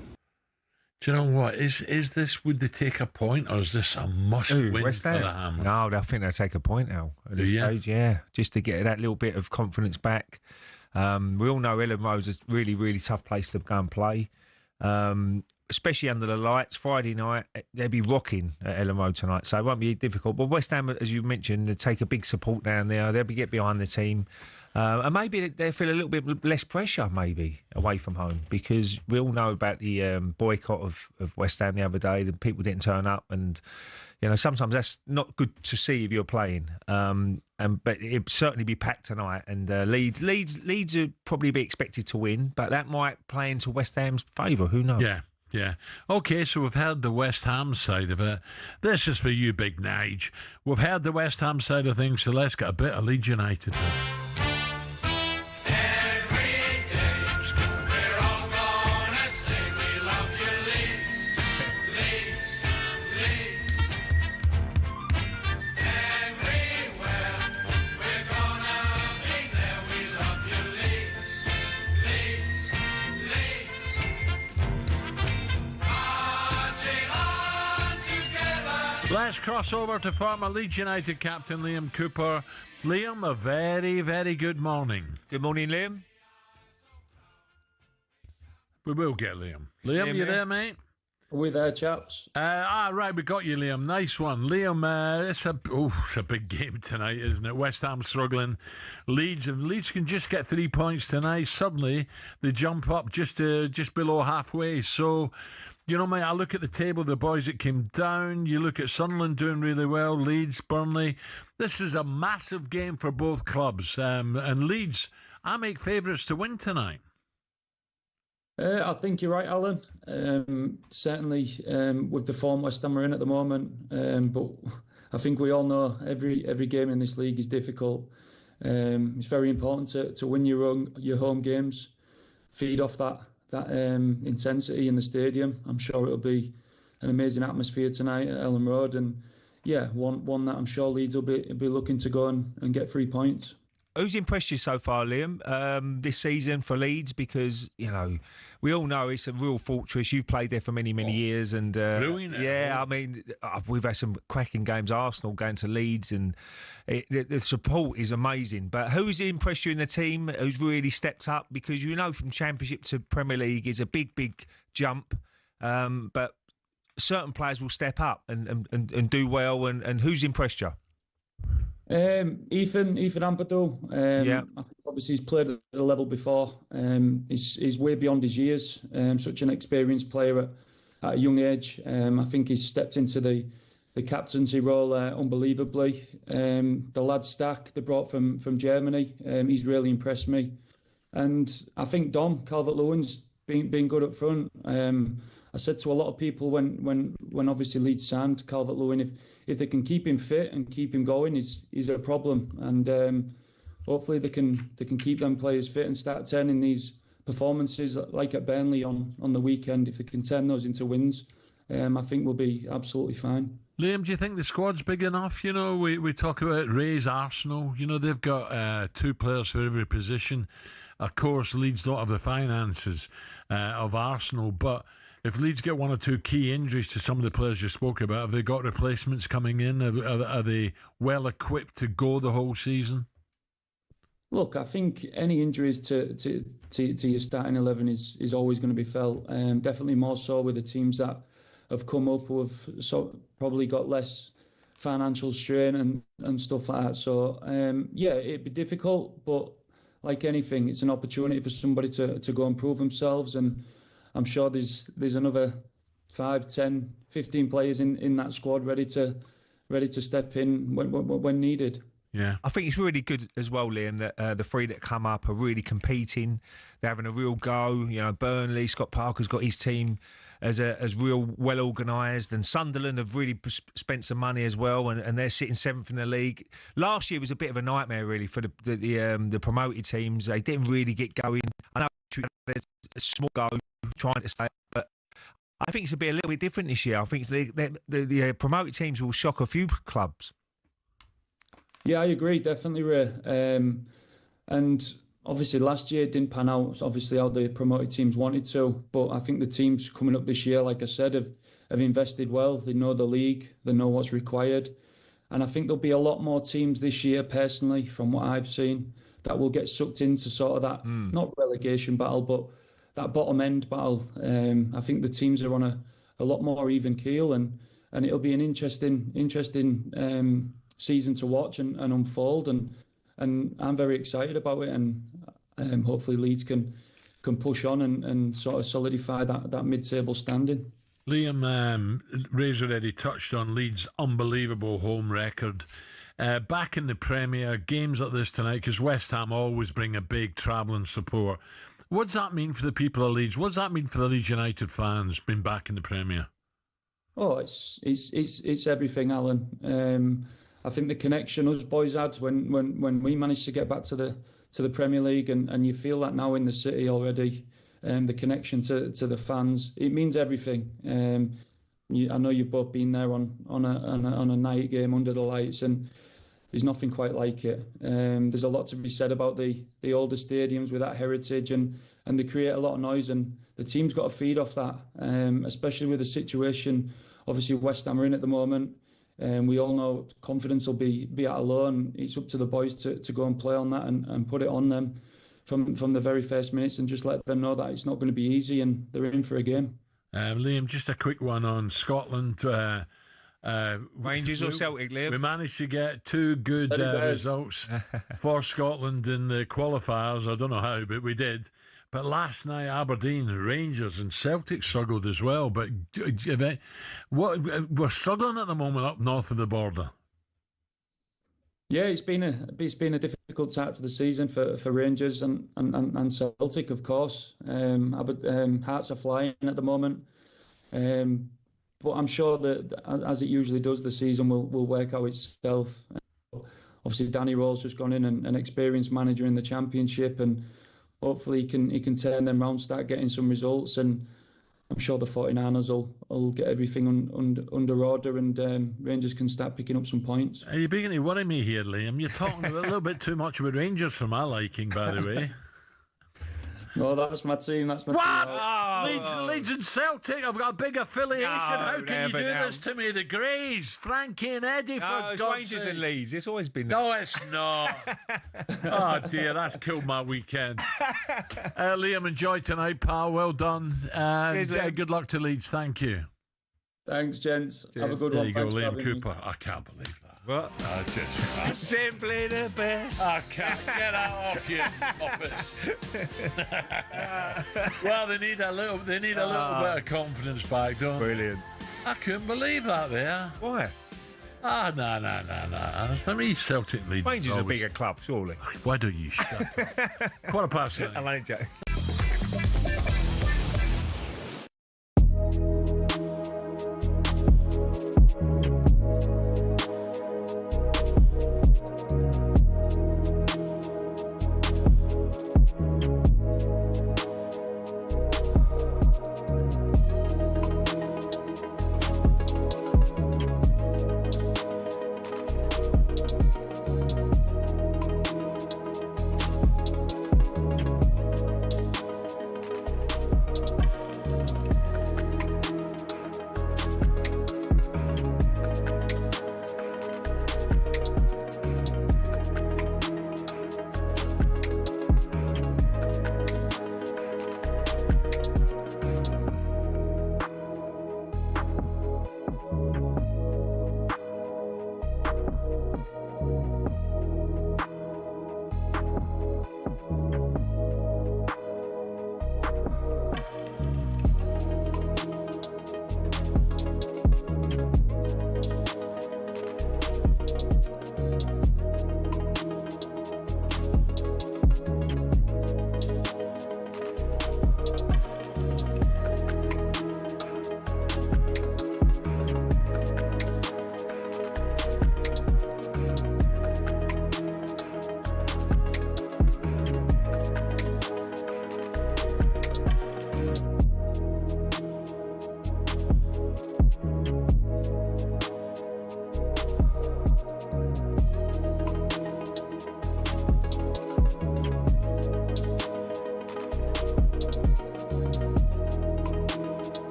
Do you know what? Is this, would they take a point, or is this a must-win West for Ham? the Ham? No, I think they'll take a point now at this stage, yeah. Just to get that little bit of confidence back. We all know Ellen Road is a really, really tough place to go and play. Especially under the lights. Friday night, they'll be rocking at Ellen Road tonight, so it won't be difficult. But West Ham, as you mentioned, they take a big support down there. They'll get behind the team. And maybe they feel a little bit less pressure, maybe, away from home, because we all know about the boycott of West Ham the other day. The people didn't turn up, and sometimes that's not good to see if you're playing. But it'll certainly be packed tonight. And Leeds would probably be expected to win, but that might play into West Ham's favour. Who knows? Yeah. Okay, so we've heard the West Ham side of it. This is for you, Big Nige. We've heard the West Ham side of things, so let's get a bit of Leeds United now. Let's cross over to former Leeds United captain Liam Cooper. Liam, a very, very good morning. Good morning, Liam. We will get Liam. Liam, you there, mate? Are we there, chaps? Right, we got you, Liam. Nice one. Liam, it's a big game tonight, isn't it? West Ham struggling. Leeds, if Leeds can just get 3 points tonight, suddenly they jump up just below halfway. So, mate, I look at the table, the boys that came down. You look at Sunderland doing really well, Leeds, Burnley. This is a massive game for both clubs. And Leeds, I make favourites to win tonight. I think you're right, Alan. Certainly with the form West Ham are in at the moment. But I think we all know every game in this league is difficult. It's very important to win your home games, feed off that intensity in the stadium. I'm sure it'll be an amazing atmosphere tonight at Ellen Road, and one that I'm sure Leeds will be looking to go and get 3 points. Who's impressed you so far, Liam, this season for Leeds? Because, we all know it's a real fortress. You've played there for many, many years. And we've had some cracking games. Arsenal going to Leeds, and the support is amazing. But who's impressed you in the team? Who's really stepped up? Because from Championship to Premier League is a big, big jump. But certain players will step up and do well. And who's impressed you? Ethan Ampadu. Obviously he's played at a level before. He's way beyond his years. Such an experienced player at a young age. I think he's stepped into the captaincy role unbelievably. The lad Stack they brought from Germany. He's really impressed me. And I think Dom Calvert-Lewin's been good up front. I said to a lot of people when obviously Leeds signed Calvert-Lewin, if they can keep him fit and keep him going, is a problem. And hopefully they can keep them players fit and start turning these performances like at Burnley on the weekend. If they can turn those into wins, I think we'll be absolutely fine. Liam, do you think the squad's big enough? We talk about Ray's Arsenal. They've got 2 players for every position. Of course, Leeds don't have the finances of Arsenal, but if Leeds get 1 or 2 key injuries to some of the players you spoke about, have they got replacements coming in? Are they well equipped to go the whole season? Look, I think any injuries to your starting 11 is always going to be felt. Definitely more so with the teams that have come up who have probably got less financial strain and stuff like that. So, it'd be difficult, but like anything, it's an opportunity for somebody to go and prove themselves. And I'm sure there's another 5, 10, 15 players in that squad ready to step in when needed. Yeah, I think it's really good as well, Liam, that the three that come up are really competing. They're having a real go. You know, Burnley, Scott Parker's got his team as real well organised, and Sunderland have really spent some money as well, and they're sitting 7th in the league. Last year was a bit of a nightmare really for the promoted teams. They didn't really get going. I know they had a small go trying to stay, but I think it's going to be a little bit different this year. I think the promoted teams will shock a few clubs. Yeah, I agree, definitely, Ray. And obviously last year it didn't pan out, obviously, how the promoted teams wanted to. But I think the teams coming up this year, like I said, have invested well. They know the league, they know what's required. And I think there'll be a lot more teams this year, personally, from what I've seen, that will get sucked into sort of that, not relegation battle, but that bottom end battle. I think the teams are on a lot more even keel, and it'll be an interesting season to watch and unfold, and I'm very excited about it, and hopefully Leeds can push on and sort of solidify that mid-table standing. Liam, Ray's already touched on Leeds' unbelievable home record. Back in the Premier, games like this tonight, because West Ham always bring a big travelling support. What does that mean for the people of Leeds? What does that mean for the Leeds United fans being back in the Premier? Oh, it's everything, Alan. I think the connection us boys had when we managed to get back to the Premier League, and you feel that now in the city already, the connection to the fans, it means everything. I know you've both been there on a night game under the lights, and there's nothing quite like it. There's a lot to be said about the older stadiums with that heritage, and they create a lot of noise, and the team's got to feed off that, especially with the situation obviously West Ham are in at the moment. We all know confidence will be at a low, and it's up to the boys to go and play on that and put it on them from the very first minutes, and just let them know that it's not going to be easy and they're in for a game. Liam, just a quick one on Scotland. Rangers or Celtic, Liam? We managed to get two good results for Scotland in the qualifiers. I don't know how, but we did. But last night, Aberdeen, Rangers and Celtic struggled as well. But we're struggling at the moment up north of the border. Yeah, it's been a difficult start to the season for Rangers and Celtic, of course. Hearts are flying at the moment. But I'm sure that, as it usually does, the season will work out itself. Obviously, Danny Rowe's just gone in, an experienced manager in the Championship, and hopefully he can turn them round, start getting some results, and I'm sure the 49ers will get everything under order, and Rangers can start picking up some points. Are you beginning to worry me here, Liam? You're talking a little bit too much about Rangers for my liking, by the way. No, that's my team. That's my team. Oh. Leeds and Celtic. I've got a big affiliation. No, how can you do this to me? The Greys, Frankie and Eddie. No, it's Rangers and Leeds. It's always been. No, it's not. Oh dear, that's killed my weekend. Liam, enjoy tonight, pal. Well done. Cheers, Liam. Good luck to Leeds. Thank you. Thanks, gents. Cheers. Have a good there one. You go, Thanks Liam Cooper. I can't believe that. What? Simply the best. I can't get that off you, muppets. Well, they need a little bit of confidence back, don't they? Brilliant. I couldn't believe that there. Why? No. For me, Celtic Leeds. Rangers are a bigger club, surely. Why don't you shut up? 9:15. I like Jack.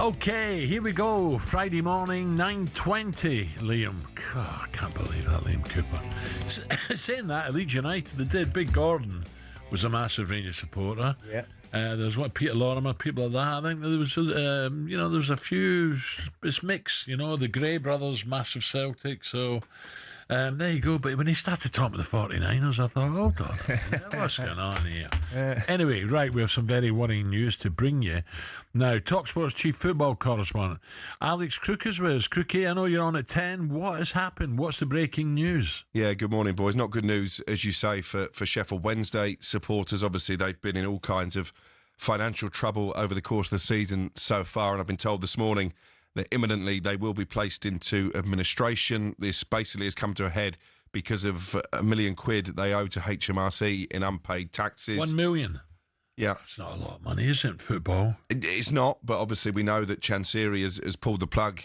Okay, here we go. Friday morning, 9:20. Liam, God, I can't believe that, Liam Cooper. Saying that, Leeds United, they did. Big Gordon was a massive Rangers supporter. Yeah. There's Peter Lorimer, people like that. I think there was, there was a few. It's mixed, the Gray brothers, massive Celtic. So there you go. But when he started talking about the 49ers, I thought, hold on, what's going on here? Anyway, right, we have some very worrying news to bring you. Now, talkSPORT's chief football correspondent, Alex Crook is with us. Crookie, I know you're on at 10. What has happened? What's the breaking news? Yeah, good morning, boys. Not good news, as you say, for Sheffield Wednesday supporters. Obviously, they've been in all kinds of financial trouble over the course of the season so far, and I've been told this morning that imminently they will be placed into administration. This basically has come to a head because of £1 million they owe to HMRC in unpaid taxes. 1 million? Yeah. It's not a lot of money, is it, football? It's not, but obviously we know that Chansiri has pulled the plug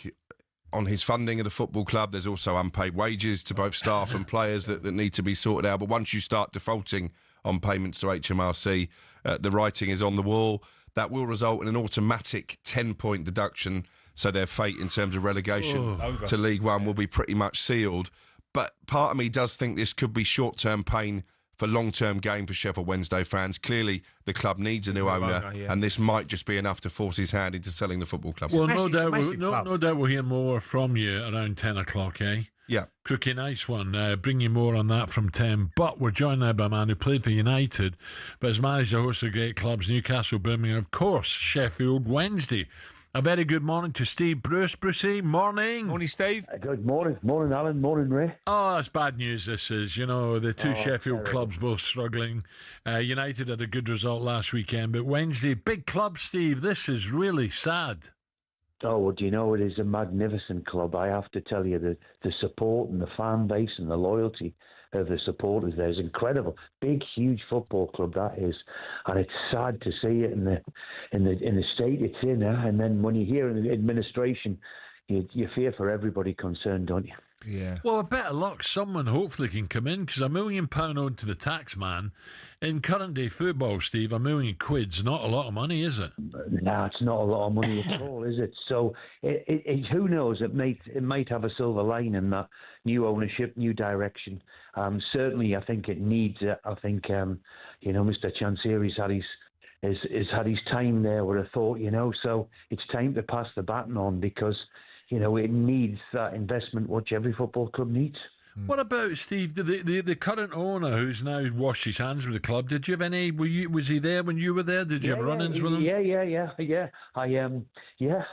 on his funding of the football club. There's also unpaid wages to both staff and players that need to be sorted out. But once you start defaulting on payments to HMRC, the writing is on the wall. That will result in an automatic 10-point deduction, so their fate in terms of relegation to League One will be pretty much sealed. But part of me does think this could be short-term pain for long-term gain for Sheffield Wednesday fans. Clearly, the club needs a new owner, and this might just be enough to force his hand into selling the football club. Well, no doubt we'll hear more from you around 10 o'clock, eh? Yeah. Crookie, nice one. Bring you more on that from 10. But we're joined now by a man who played for United, but has managed a host of great clubs, Newcastle, Birmingham, of course, Sheffield Wednesday. A very good morning to Steve Bruce. Brucey, morning. Morning, Steve. Good morning. Morning, Alan. Morning, Ray. Oh, that's bad news, this is. The two Sheffield clubs both struggling. United had a good result last weekend, but Wednesday, big club, Steve. This is really sad. Oh, well, do you know, it is a magnificent club. I have to tell you, the support and the fan base and the loyalty of the supporters there is incredible. Big, huge football club that is, and it's sad to see it in the state it's in. And then when you hear in the administration, you fear for everybody concerned, don't you? Yeah. Well, a bit of luck, someone hopefully can come in, because £1 million owed to the tax man. In current day football, Steve, £1 million quid's not a lot of money, is it? No, it's not a lot of money at all, is it? So who knows? It might have a silver lining, that new ownership, new direction. Certainly, I think it needs. I think Mr. Chansiri's had his time there. Would have thought, So it's time to pass the baton on, because it needs that investment which every football club needs. What about, Steve, the current owner who's now washed his hands with the club? Did you have any? Was he there when you were there? Did you have run-ins with him? Yeah.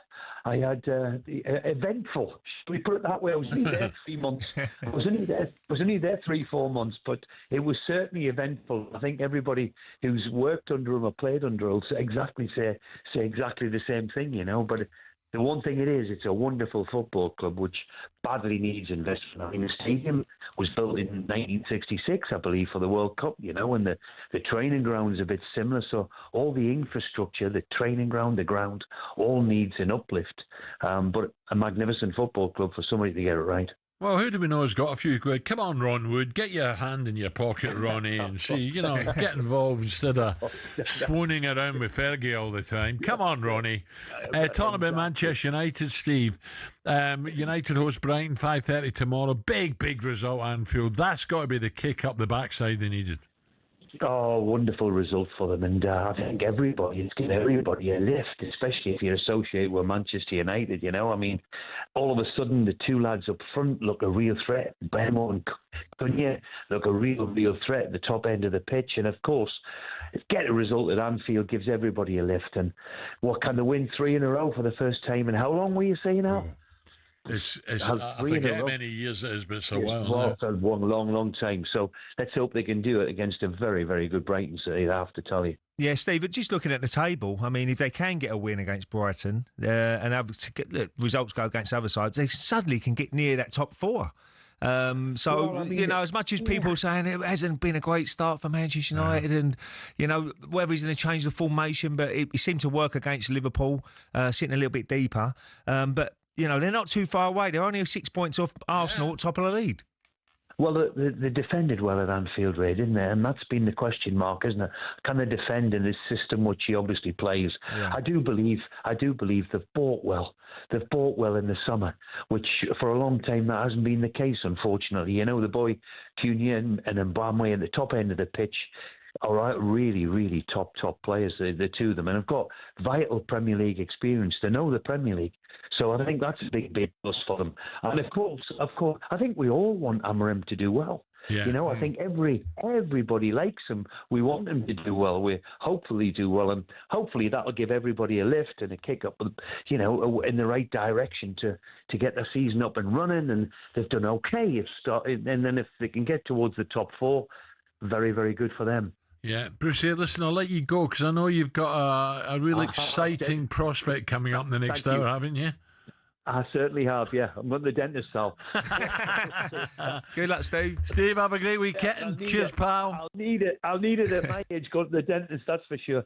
I had eventful. We put it that way. I was only there 3 months. I was only there 3-4 months, but it was certainly eventful. I think everybody who's worked under him or played under him will say exactly the same thing, But the one thing it's a wonderful football club which badly needs investment. I mean, the stadium was built in 1966, I believe, for the World Cup, and the training ground is a bit similar. So all the infrastructure, the training ground, the ground, all needs an uplift. But a magnificent football club for somebody to get it right. Well, who do we know has got a few quid? Come on, Ron Wood, get your hand in your pocket, Ronnie, and see, get involved instead of swooning around with Fergie all the time. Come on, Ronnie. Talking about Manchester United, Steve. United host Brighton, 5:30 tomorrow. Big result, Anfield. That's got to be the kick up the backside they needed. Oh, wonderful result for them. And I think it's given everybody a lift, especially if you're associated with Manchester United, I mean, all of a sudden, the two lads up front look a real threat. Bemo and Cunha look a real threat at the top end of the pitch. And, of course, get a result at Anfield gives everybody a lift. And what, can they win 3 in a row for the first time? And how long were you saying now? I forget how many years it is, but it's a while. It's a long time. So let's hope they can do it against a very, very good Brighton side, I have to tell you. Yeah, Steve, just looking at the table, I mean, if they can get a win against Brighton and have results go against other sides, they suddenly can get near that top 4. As much as people are saying it hasn't been a great start for Manchester United, and whether he's going to change the formation, but it seemed to work against Liverpool, sitting a little bit deeper. But they're not too far away. They're only 6 points off Arsenal at top of the league. Well, they defended well at Anfield, Ray, didn't they? And that's been the question mark, isn't it? Can they defend in this system which he obviously plays? Yeah. I do believe they've bought well. They've bought well in the summer, which for a long time that hasn't been the case, unfortunately. You know, the boy Cunha and Mbamwe at the top end of the pitch are really, really top players, the two of them, and have got vital Premier League experience. They know the Premier League. So I think that's a big plus for them. And of course, I think we all want Amorim to do well. Yeah. You know, I think everybody likes him. We want him to do well. We hopefully do well, and hopefully that'll give everybody a lift and a kick up, you know, in the right direction to get the season up and running. And they've done okay. And then if they can get towards the top four, very, very good for them. Yeah, Brucey, listen, I'll let you go because I know you've got a really exciting prospect coming up in the next hour, haven't you? I certainly have, yeah. I'm at the dentist, Sal. Good luck, Steve. Steve, have a great weekend. Cheers, pal. I'll need it at my age, go to the dentist, that's for sure.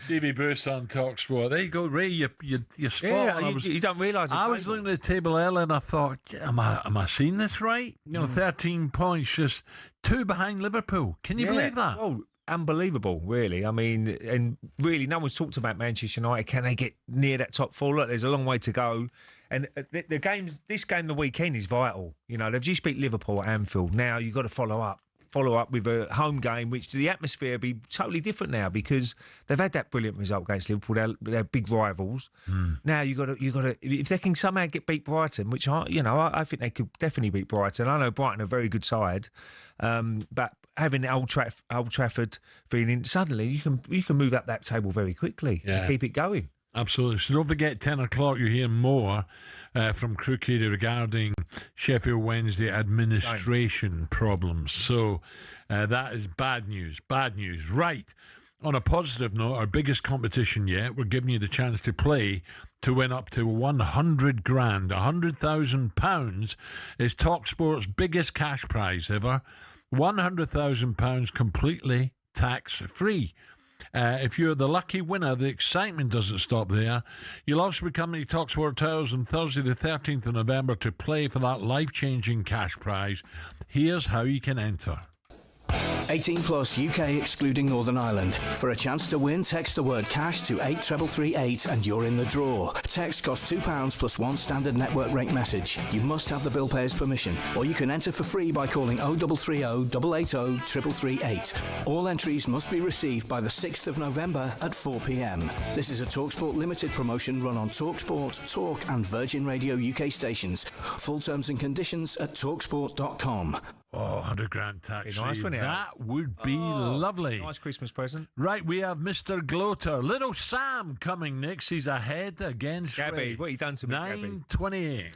Stevie Bruce on talkSPORT. There you go, Ray. You're spot on. You don't realise. I was looking at the table earlier and I thought, am I seeing this right? You know, 13 points, just 2 behind Liverpool. Can you believe that? Oh, unbelievable, really. I mean, and really, no one's talked about Manchester United. Can they get near that top four? Look, there's a long way to go. And this game the weekend is vital. You know, they've just beat Liverpool at Anfield. Now you've got to follow up with a home game, which the atmosphere will be totally different now because they've had that brilliant result against Liverpool. They're big rivals. Now you got to if they can somehow beat Brighton, which I think they could definitely beat Brighton. I know Brighton are a very good side, but having Old Trafford feeling, suddenly you can move up that table very quickly and keep it going. Absolutely. So don't forget, 10 o'clock, you'll hear more from Crooked regarding Sheffield Wednesday administration problems. So that is bad news. Bad news. Right. On a positive note, our biggest competition yet, we're giving you the chance to play to win up to 100 grand. £100,000 is talkSPORT's biggest cash prize ever. £100,000 completely tax-free. If you're the lucky winner, the excitement doesn't stop there. You'll also be coming to talkSPORT Towers on Thursday the 13th of November to play for that life-changing cash prize. Here's how you can enter. 18 plus UK excluding Northern Ireland. For a chance to win, text the word cash to 83338 and you're in the draw. Text costs £2 plus 1 standard network rate message. You must have the bill payer's permission, or you can enter for free by calling 0330 880 3338. All entries must be received by the 6th of November at 4 p.m. This is a TalkSPORT limited promotion run on TalkSPORT, Talk and Virgin Radio UK stations. Full terms and conditions at talksport.com. Oh, 100 grand tax. Be nice, wouldn't it? That would be lovely. Nice Christmas present. Right, we have Mr. Gloater. Little Sam coming next. He's ahead against Gabby. Ray. What have you done to me, Gabby? 9:28.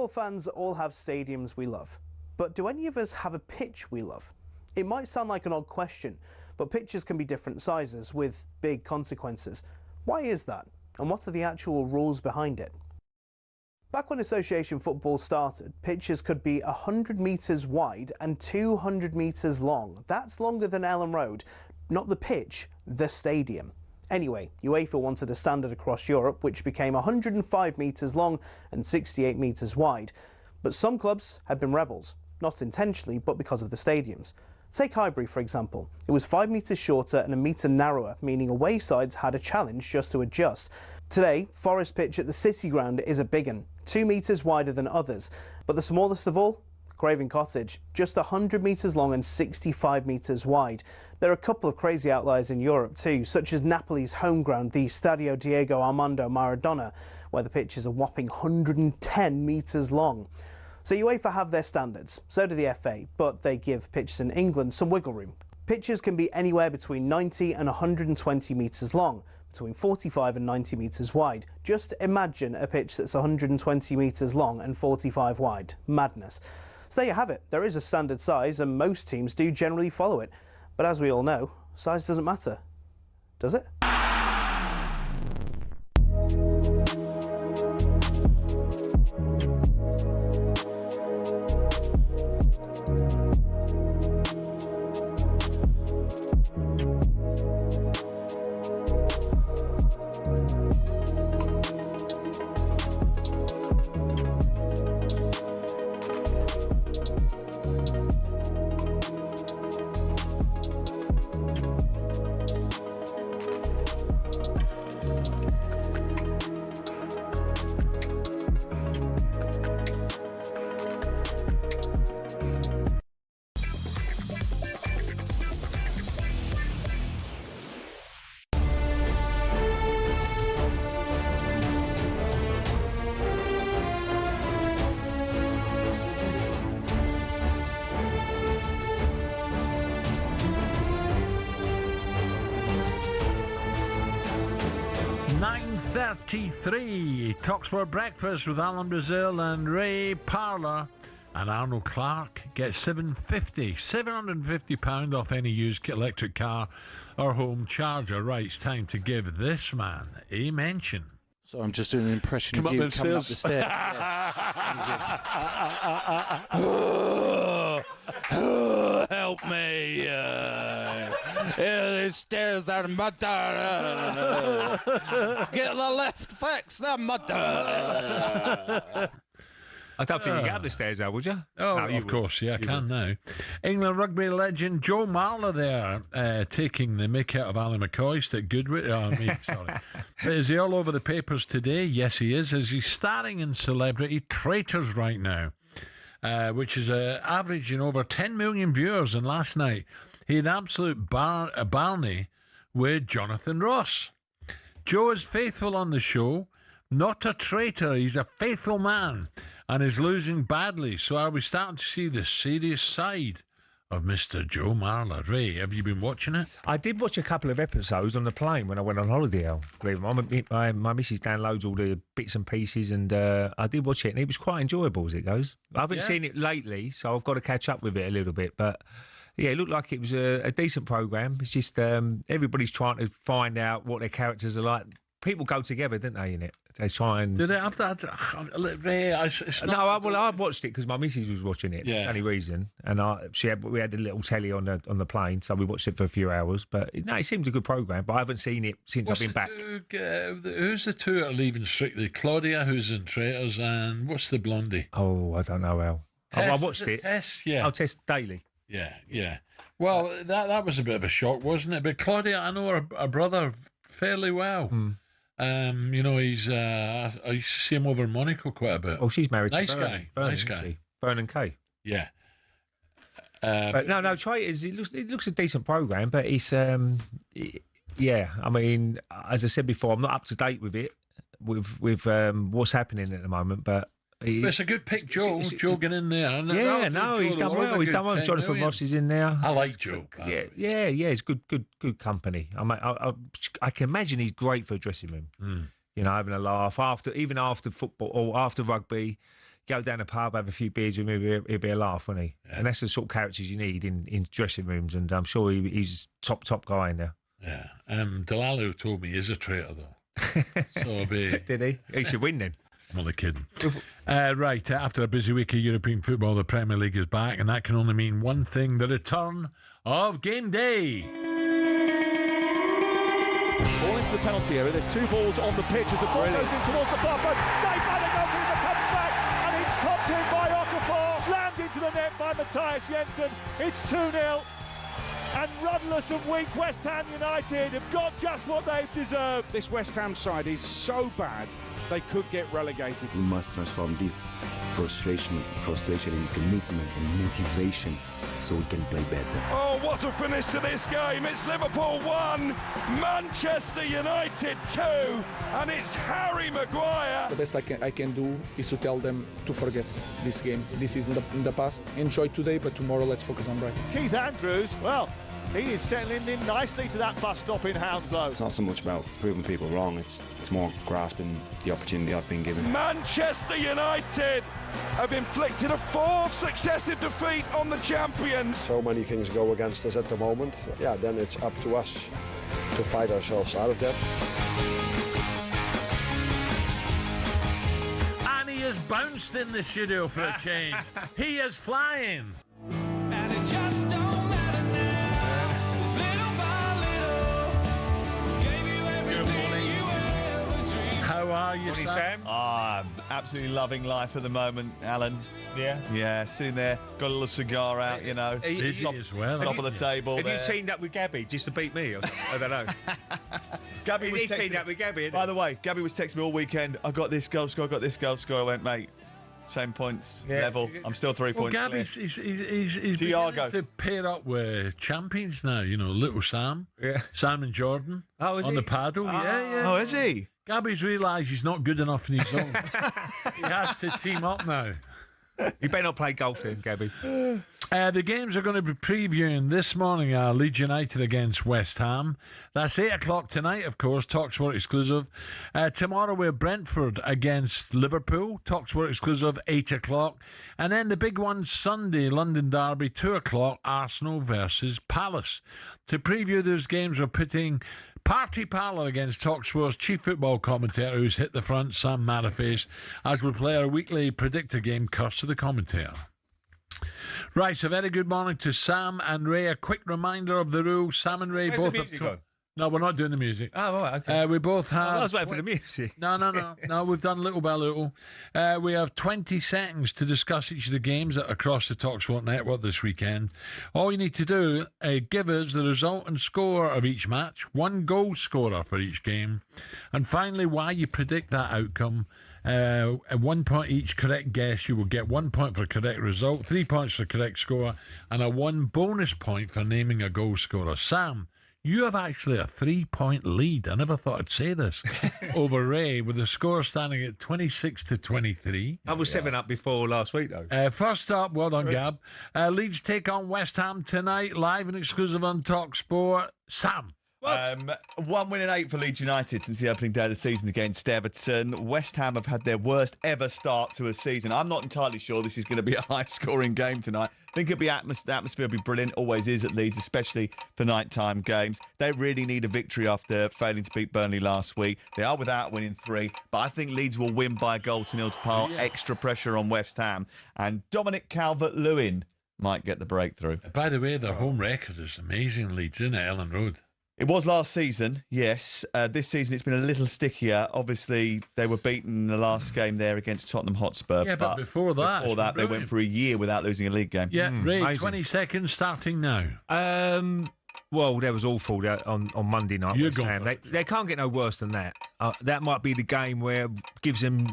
Football fans all have stadiums we love, but do any of us have a pitch we love? It might sound like an odd question, but pitches can be different sizes with big consequences. Why is that? And what are the actual rules behind it? Back when association football started, pitches could be 100 metres wide and 200 metres long. That's longer than Ellen Road. Not the pitch, the stadium. Anyway, UEFA wanted a standard across Europe which became 105 metres long and 68 metres wide. But some clubs had been rebels, not intentionally but because of the stadiums. Take Highbury for example. It was 5 metres shorter and a metre narrower, meaning away sides had a challenge just to adjust. Today, Forest Pitch at the City Ground is a big one, 2 metres wider than others. But the smallest of all? Craven Cottage, just 100 metres long and 65 metres wide. There are a couple of crazy outliers in Europe too, such as Napoli's home ground, the Stadio Diego Armando Maradona, where the pitch is a whopping 110 metres long. So UEFA have their standards, so do the FA, but they give pitches in England some wiggle room. Pitches can be anywhere between 90 and 120 metres long, between 45 and 90 metres wide. Just imagine a pitch that's 120 metres long and 45 wide. Madness. So there you have it. There is a standard size and most teams do generally follow it. But as we all know, size doesn't matter, does it? talkSPORT Breakfast with Alan Brazil and Ray Parlour. And Arnold Clark gets £750 off any used electric car or home charger. Right, it's time to give this man a mention. So I'm just doing an impression of you coming up the stairs. Help me. The stairs are mud. Get the left, fix the mud. I don't think you get up the stairs now, would you? Oh, no, you of course, yeah, I can would. now. England rugby legend Joe Marler there, taking the mick out of Ali McCoist at Goodwood. Sorry. But is he all over the papers today? Yes, he is. As he's starring in Celebrity Traitors right now, which is averaging over 10 million viewers. And last night, he had absolute Barney with Jonathan Ross. Joe is faithful on the show, not a traitor. He's a faithful man. And is losing badly. So are we starting to see the serious side of Mr. Joe Marler? Ray, have you been watching it? I did watch a couple of episodes on the plane when I went on holiday. My missus downloads all the bits and pieces, and I did watch it, and it was quite enjoyable as it goes. I haven't seen it lately, so I've got to catch up with it a little bit. But yeah, it looked like it was a decent programme. It's just everybody's trying to find out what their characters are like. People go together, don't they, in it? They try and... Did they have that? I watched it because my missus was watching it. That's the only reason. And we had a little telly on the plane, so we watched it for a few hours. But no, it seemed a good programme, but I haven't seen it since I've been back. Who's the two that are leaving Strictly? Claudia, who's in Traitors, and what's the blondie? Oh, I don't know, Al. I watched it. Tess, yeah. I'll Tess Daily. Yeah. Well, that was a bit of a shock, wasn't it? But Claudia, I know her brother fairly well. He's I used to see him over in Monaco quite a bit. Oh, she's married nice to Vernon. Nice guy. Vernon Kay. Yeah. But no, Traitors, it looks a decent programme, but it's yeah, I mean, as I said before, I'm not up to date with it, with what's happening at the moment, but it's a good pick, Joe. Joe getting in there. He's done well. He's done well. Jonathan Ross is in there. I like Joe. Yeah. It's good company. I can imagine he's great for a dressing room. You know, having a laugh after football or after rugby. go down the pub, have a few beers with me, he'd be a laugh, wouldn't he? Yeah. And that's the sort of characters you need in dressing rooms, and I'm sure he's top guy in there. Yeah. Delalu told me he's a traitor, though. So Did he? He should win then. I'm only kidding. Right, after a busy week of European football, the Premier League is back, and that can only mean one thing: the return of game day. Ball into the penalty area. There's 2 balls on the pitch as the ball goes in towards the far post. Saved by the goalkeeper, comes back, and it's popped in by Okafor. Slammed into the net by Matthias Jensen. It's 2-0. And rudderless and weak West Ham United have got just what they've deserved. This West Ham side is so bad, they could get relegated. We must transform this frustration in commitment and motivation so we can play better. Oh, what a finish to this game. It's Liverpool 1, Manchester United 2, and it's Harry Maguire. The best I can do is to tell them to forget this game. This is in the past. Enjoy today, but tomorrow let's focus on Brighton. Keith Andrews, well, he is settling in nicely to that bus stop in Hounslow. It's not so much about proving people wrong, it's more grasping the opportunity I've been given. Manchester United have inflicted a 4th successive defeat on the champions. So many things go against us at the moment. Yeah, then it's up to us to fight ourselves out of that. And he has bounced in the studio for a change. He is flying. And it just don't matter now. Little by little, gave you everything you ever dreamed. How are you, Sam? I'm absolutely loving life at the moment, Alan. Yeah? Yeah, sitting there, got a little cigar out, you know. Busy as well. Top of the table. Have you teamed up with Gabby just to beat me? I don't know. Gabby was teamed up with Gabby. By the way, Gabby was texting me all weekend. I got this goal score, I got this goal score. I went, mate, same points, level. I'm still 3 points clear. Gabby's he's beginning to pair up with champions now. You know, little Sam, Sam and Jordan on the paddle. Yeah. Oh, is he? Gabby's realised he's not good enough in his own. He has to team up now. You better not play golf then, Gabby. The games are going to be previewing this morning are Leeds United against West Ham. That's 8 o'clock tonight, of course, talkSPORT exclusive. Tomorrow we're Brentford against Liverpool, talkSPORT exclusive, 8 o'clock. And then the big one Sunday, London Derby, 2 o'clock, Arsenal versus Palace. To preview those games, we're putting Party Parlour against talkSPORT's chief football commentator who's hit the front, Sam Maraface, as we play our weekly predictor game, Curse of the Commentator. Right, so very good morning to Sam and Ray. A quick reminder of the rules. Sam and Ray both have... No, we're not doing the music. Oh, right, okay. We both have... I was waiting for the music. No, we've done little by little. We have 20 seconds to discuss each of the games that are across the talkSPORT network this weekend. All you need to do, give us the result and score of each match, 1 goal scorer for each game, and finally why you predict that outcome. At 1 point each correct guess, you will get 1 point for correct result, 3 points for correct score, and a 1 bonus point for naming a goal scorer. Sam, you have actually a 3-point lead. I never thought I'd say this over Ray, with the score standing at 26-23. I was 7 up before last week, though. First up, well done, Gab. Leeds take on West Ham tonight, live and exclusive on talkSPORT. Sam. 1 win and 8 for Leeds United since the opening day of the season against Everton. West Ham have had their worst ever start to a season. I'm not entirely sure this is going to be a high-scoring game tonight. I think the atmosphere will be brilliant, always is at Leeds, especially for nighttime games. They really need a victory after failing to beat Burnley last week. They are without winning 3, but I think Leeds will win by a 1-0 to pile extra pressure on West Ham. And Dominic Calvert-Lewin might get the breakthrough. By the way, their home record is amazing, Leeds, isn't it, Ellen Road? It was last season, yes. This season it's been a little stickier. Obviously, they were beaten in the last game there against Tottenham Hotspur. Yeah, but before that they went for a year without losing a league game. Yeah, Ray, amazing. 20 seconds starting now. Well, that was awful on Monday night. You're West Ham. They can't get no worse than that. That might be the game where it gives them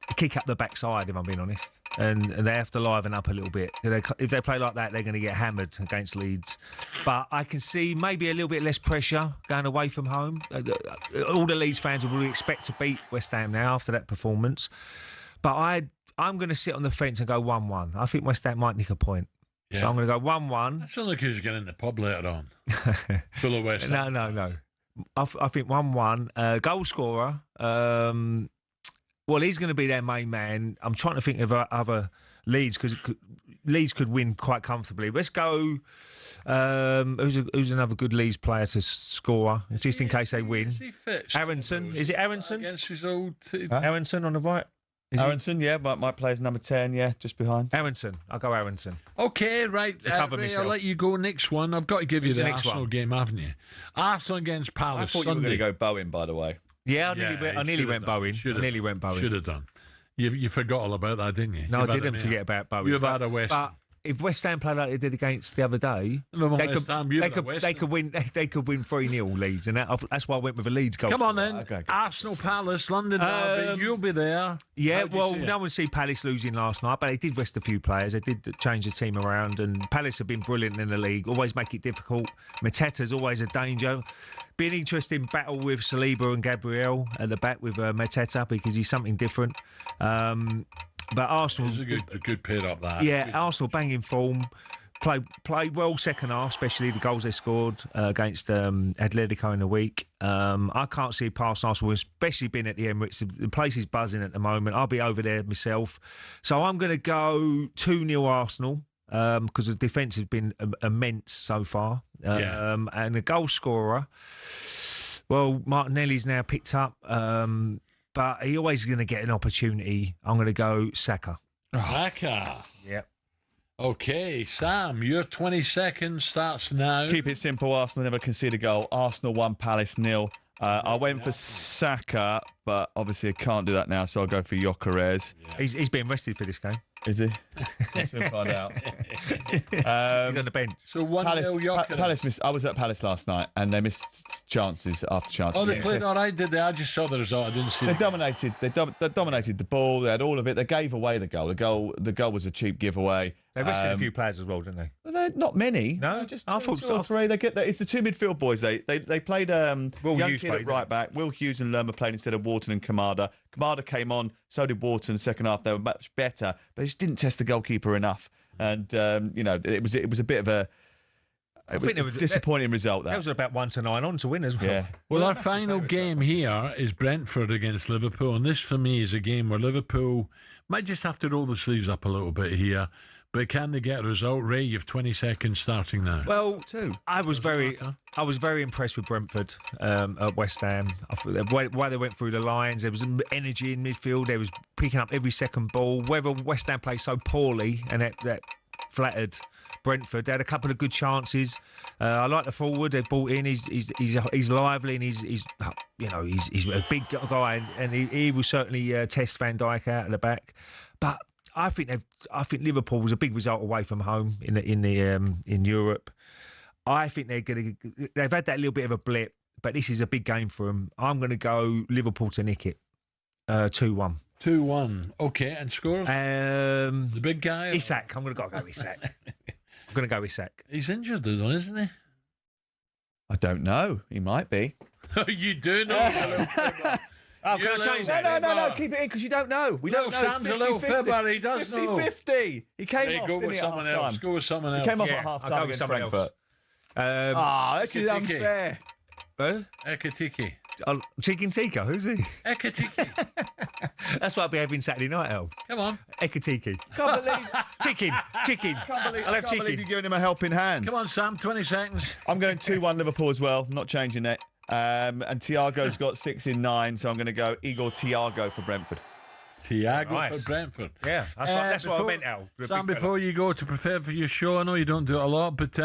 a kick up the backside, if I'm being honest. And they have to liven up a little bit. If they play like that, they're going to get hammered against Leeds. But I can see maybe a little bit less pressure going away from home. All the Leeds fans will really expect to beat West Ham now after that performance. But I'm going to sit on the fence and go 1-1. I think West Ham might nick a point. Yeah. So I'm going to go 1-1. That's only because you're getting in the pub later on. Full of West Ham. No. I think 1-1. Goal scorer. Well, he's going to be their main man. I'm trying to think of other Leeds because Leeds could win quite comfortably. Let's go. Who's another good Leeds player to score, just in case they win? Is he fit? Aronson. Is it Aronson? Against his old team. Aronson on the right. Aronson, yeah, my player's number 10, yeah, just behind. Aronson. I'll go Aronson. Okay, right. Ray, I'll let you go next one. I've got to give you the next Arsenal one? game, haven't you? Arsenal against Palace. I thought you were Sunday. going to go Bowen, by the way. Yeah, I nearly went Bowen. Should have done. You forgot all about that, didn't you? No, You've I had didn't it, forget about Bowen. You've had a West. But if West Ham played like they did against the other day, they could win 3-0 Leeds, and that's why I went with a Leeds goal. Come on then, okay. Arsenal Palace, London derby. You'll be there. Yeah, well, no one see Palace losing last night, but they did rest a few players. They did change the team around, and Palace have been brilliant in the league. Always make it difficult. Mateta's always a danger. Be an interesting battle with Saliba and Gabriel at the back with Mateta because he's something different. But Arsenal, it's a good pair up that. Yeah, Arsenal banging form, played well second half, especially the goals they scored against Atletico in the week. I can't see past Arsenal, especially being at the Emirates. The place is buzzing at the moment. I'll be over there myself, so I'm going to go 2-0 Arsenal. Because the defence has been immense so far. And the goal scorer, well, Martinelli's now picked up, but he always going to get an opportunity. I'm going to go Saka. Saka. Yep. Okay, Sam, your 20 seconds starts now. Keep it simple. Arsenal never concede a goal. Arsenal 1, Palace 0. I went for Saka, but obviously I can't do that now, so I'll go for Gyökeres. Yeah. He's been rested for this game. Is he? Let's find out. He's on the bench. So 1-0 Gyökeres. Palace missed. I was at Palace last night, and they missed chances after chances. Oh, they played all right, did they? I just saw the result. I didn't see. They dominated. They dominated the ball. They had all of it. They gave away the goal. The goal was a cheap giveaway. They rested a few players as well, didn't they? Well, not many. No, just two or three. They get it's the two midfield boys. They played Will young Hughes kid at right back. Will Hughes and Lerma played instead of Wharton and Kamada. Kamada came on. So did Wharton. Second half they were much better, but they just didn't test the goalkeeper enough. And it was a bit of a. I think it was a disappointing result. That was about 1-9 on to win as well. Yeah. Well, our final game here is Brentford against Liverpool, and this for me is a game where Liverpool might just have to roll the sleeves up a little bit here. But can they get a result? Ray, you've 20 seconds starting now. Well, I was very impressed with Brentford at West Ham. Why they went through the lines, there was energy in midfield. They was picking up every second ball. Whether West Ham played so poorly and that flattered Brentford, they had a couple of good chances. I like the forward they brought in. He's lively and he's a big guy, and he will certainly test Van Dijk out at the back. But I think Liverpool was a big result away from home in Europe. I think they've had that little bit of a blip, but this is a big game for them. I'm going to go Liverpool to nick it, 2-1. 2-1. Okay, and scores? The big guy? Isak. I'm going to go Isak. I'm going to go Isak. He's injured though, isn't he? I don't know. He might be. You do know. Oh, can I change that? No. Keep it in because you don't know. We don't know. Sam's a little fibber. He does know. 50-50. He came off, didn't he, at half-time? Go with someone else. He came off at half-time against Frankfurt. This is unfair. Ekatike. Chicken Tikka, who's he? Ekatike. That's what I'll be having Saturday night, El. Come on. Ekatike. Can't believe... Chicken. I can't believe you're giving him a helping hand. Come on, Sam, 20 seconds. I'm going 2-1 Liverpool as well. I'm not changing it. And Thiago's got 6 in 9, so I'm going to go Igor Thiago for Brentford. Thiago for Brentford. Yeah, that's what I meant, Al. Sam, before you go to prepare for your show, I know you don't do it a lot, but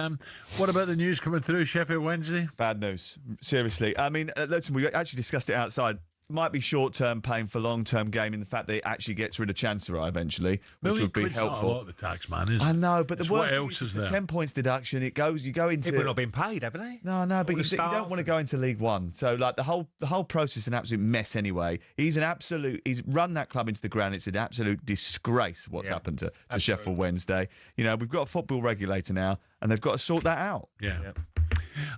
what about the news coming through Sheffield Wednesday? Bad news. Seriously. I mean, listen, we actually discussed it outside. Might be short-term pain for long-term gain in the fact that it actually gets rid of Chancellor eventually, which would be helpful. Not a lot of the tax, man, is it? I know, but the worst what else is there? 10 points deduction. You go into. People have not been paid, haven't they? No, but you don't want to go into League One. So like the whole process is an absolute mess anyway. He's run that club into the ground. It's an absolute disgrace what's happened to Sheffield Wednesday. You know, we've got a football regulator now, and they've got to sort that out. Yeah.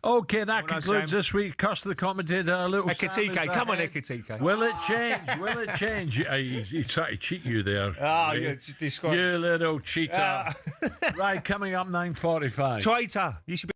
Okay, that concludes this week. Cost of the commentator, little Ekatike. Come on, Ekatike. Will it change? Will it change? He's trying to cheat you there. You little cheater. Right, coming up 9:45. Traitor. You should be.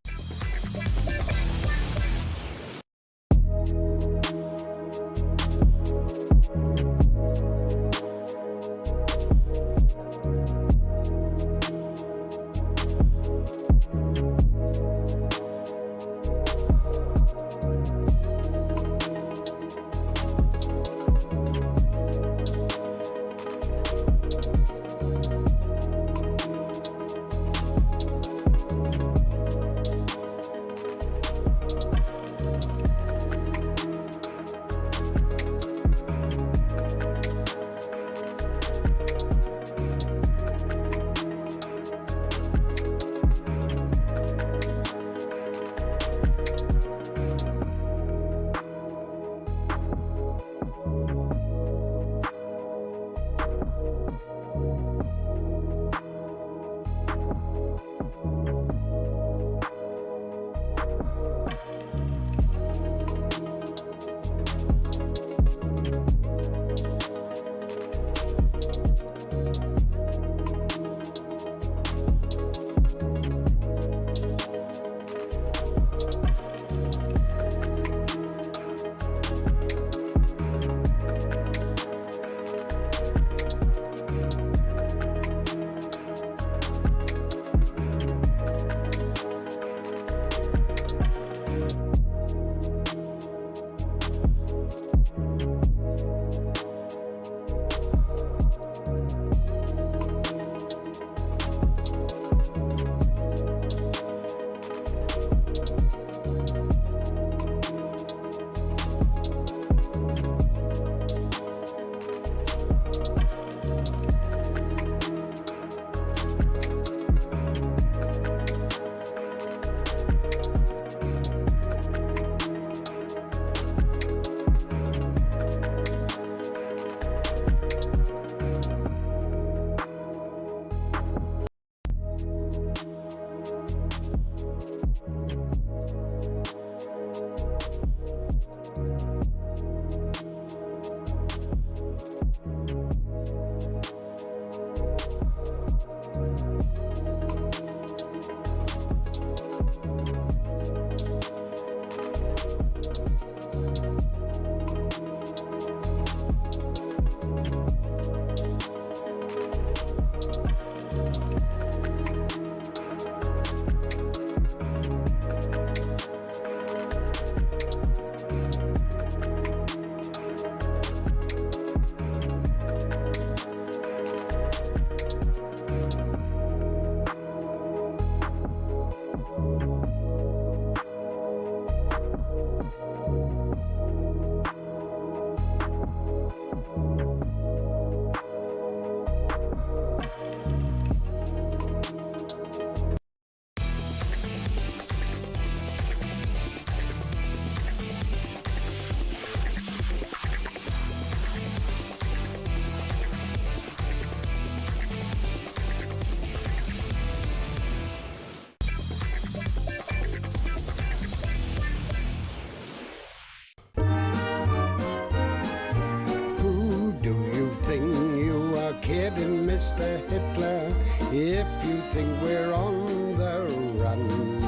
kidding, Mr. Hitler, if you think we're on the run.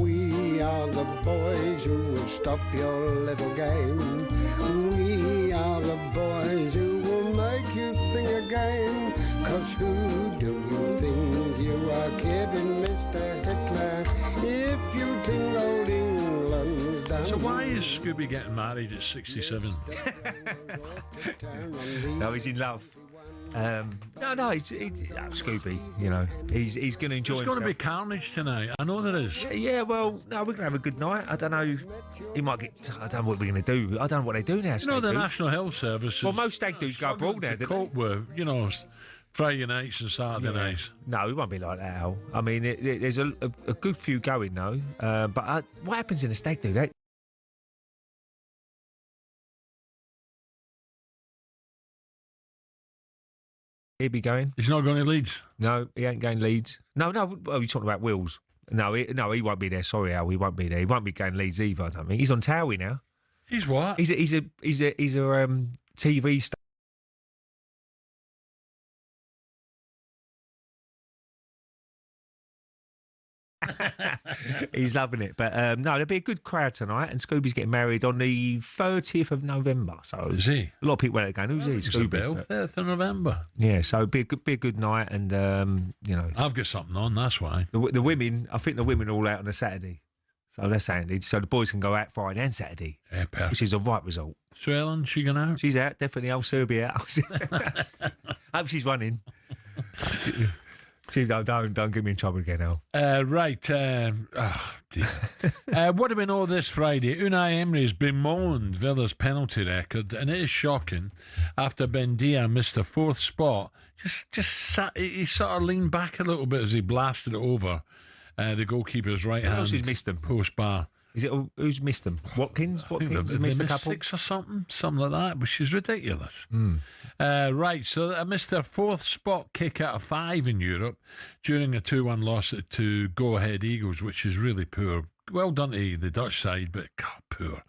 We are the boys who will stop your little game. We are the boys who will make you think again. 'Cause who do you think you are kidding, Mr. Hitler, if you think old England's done? So why is Scooby getting married at 67? No, he's in love. No, he's Scooby. You know, he's going to enjoy. There's going to be carnage tonight. I know there is. Yeah, well, no, we're going to have a good night. I don't know. He might get. I don't know what we're going to do. I don't know what they do now. The National Health Service. Well, most stag do's go abroad now. To cope with, Friday nights and Saturday nights. No, it won't be like that, Al. I mean, there's a good few going though. But what happens in a stag do? He'll be going. He's not going to Leeds? No, he ain't going Leeds. No. Well, you're talking about Wills. No, he won't be there. Sorry, Al, he won't be there. He won't be going Leeds either, I don't think. He's on Towie now. He's what? He's a TV star. He's loving it. But no, there'll be a good crowd tonight, and Scooby's getting married on the 30th of November. So is he? A lot of people are going, who's he? Scooby. 30th of November. Yeah, so it'll be a good night, and I've got something on, that's why. The women, I think the women are all out on a Saturday. So that's handy. So the boys can go out Friday and Saturday. Yeah, perfect. Which is a right result. So Ellen, she going out? She's out, definitely. Old Serbia out. Hope she's running. Don't get me in trouble again, Al. Right. What do we know this Friday? Unai Emery has bemoaned Villa's penalty record, and it is shocking. After Bendia missed the fourth spot, he sort of leaned back a little bit as he blasted it over the goalkeeper's right hand. Who else has missed them? Post bar. Is it who's missed them? Watkins has missed a couple. 6 or something like that, which is ridiculous. Right, so I missed their fourth spot kick out of 5 in Europe during a 2-1 loss to Go Ahead Eagles, which is really poor. Well done to the Dutch side, but God, poor.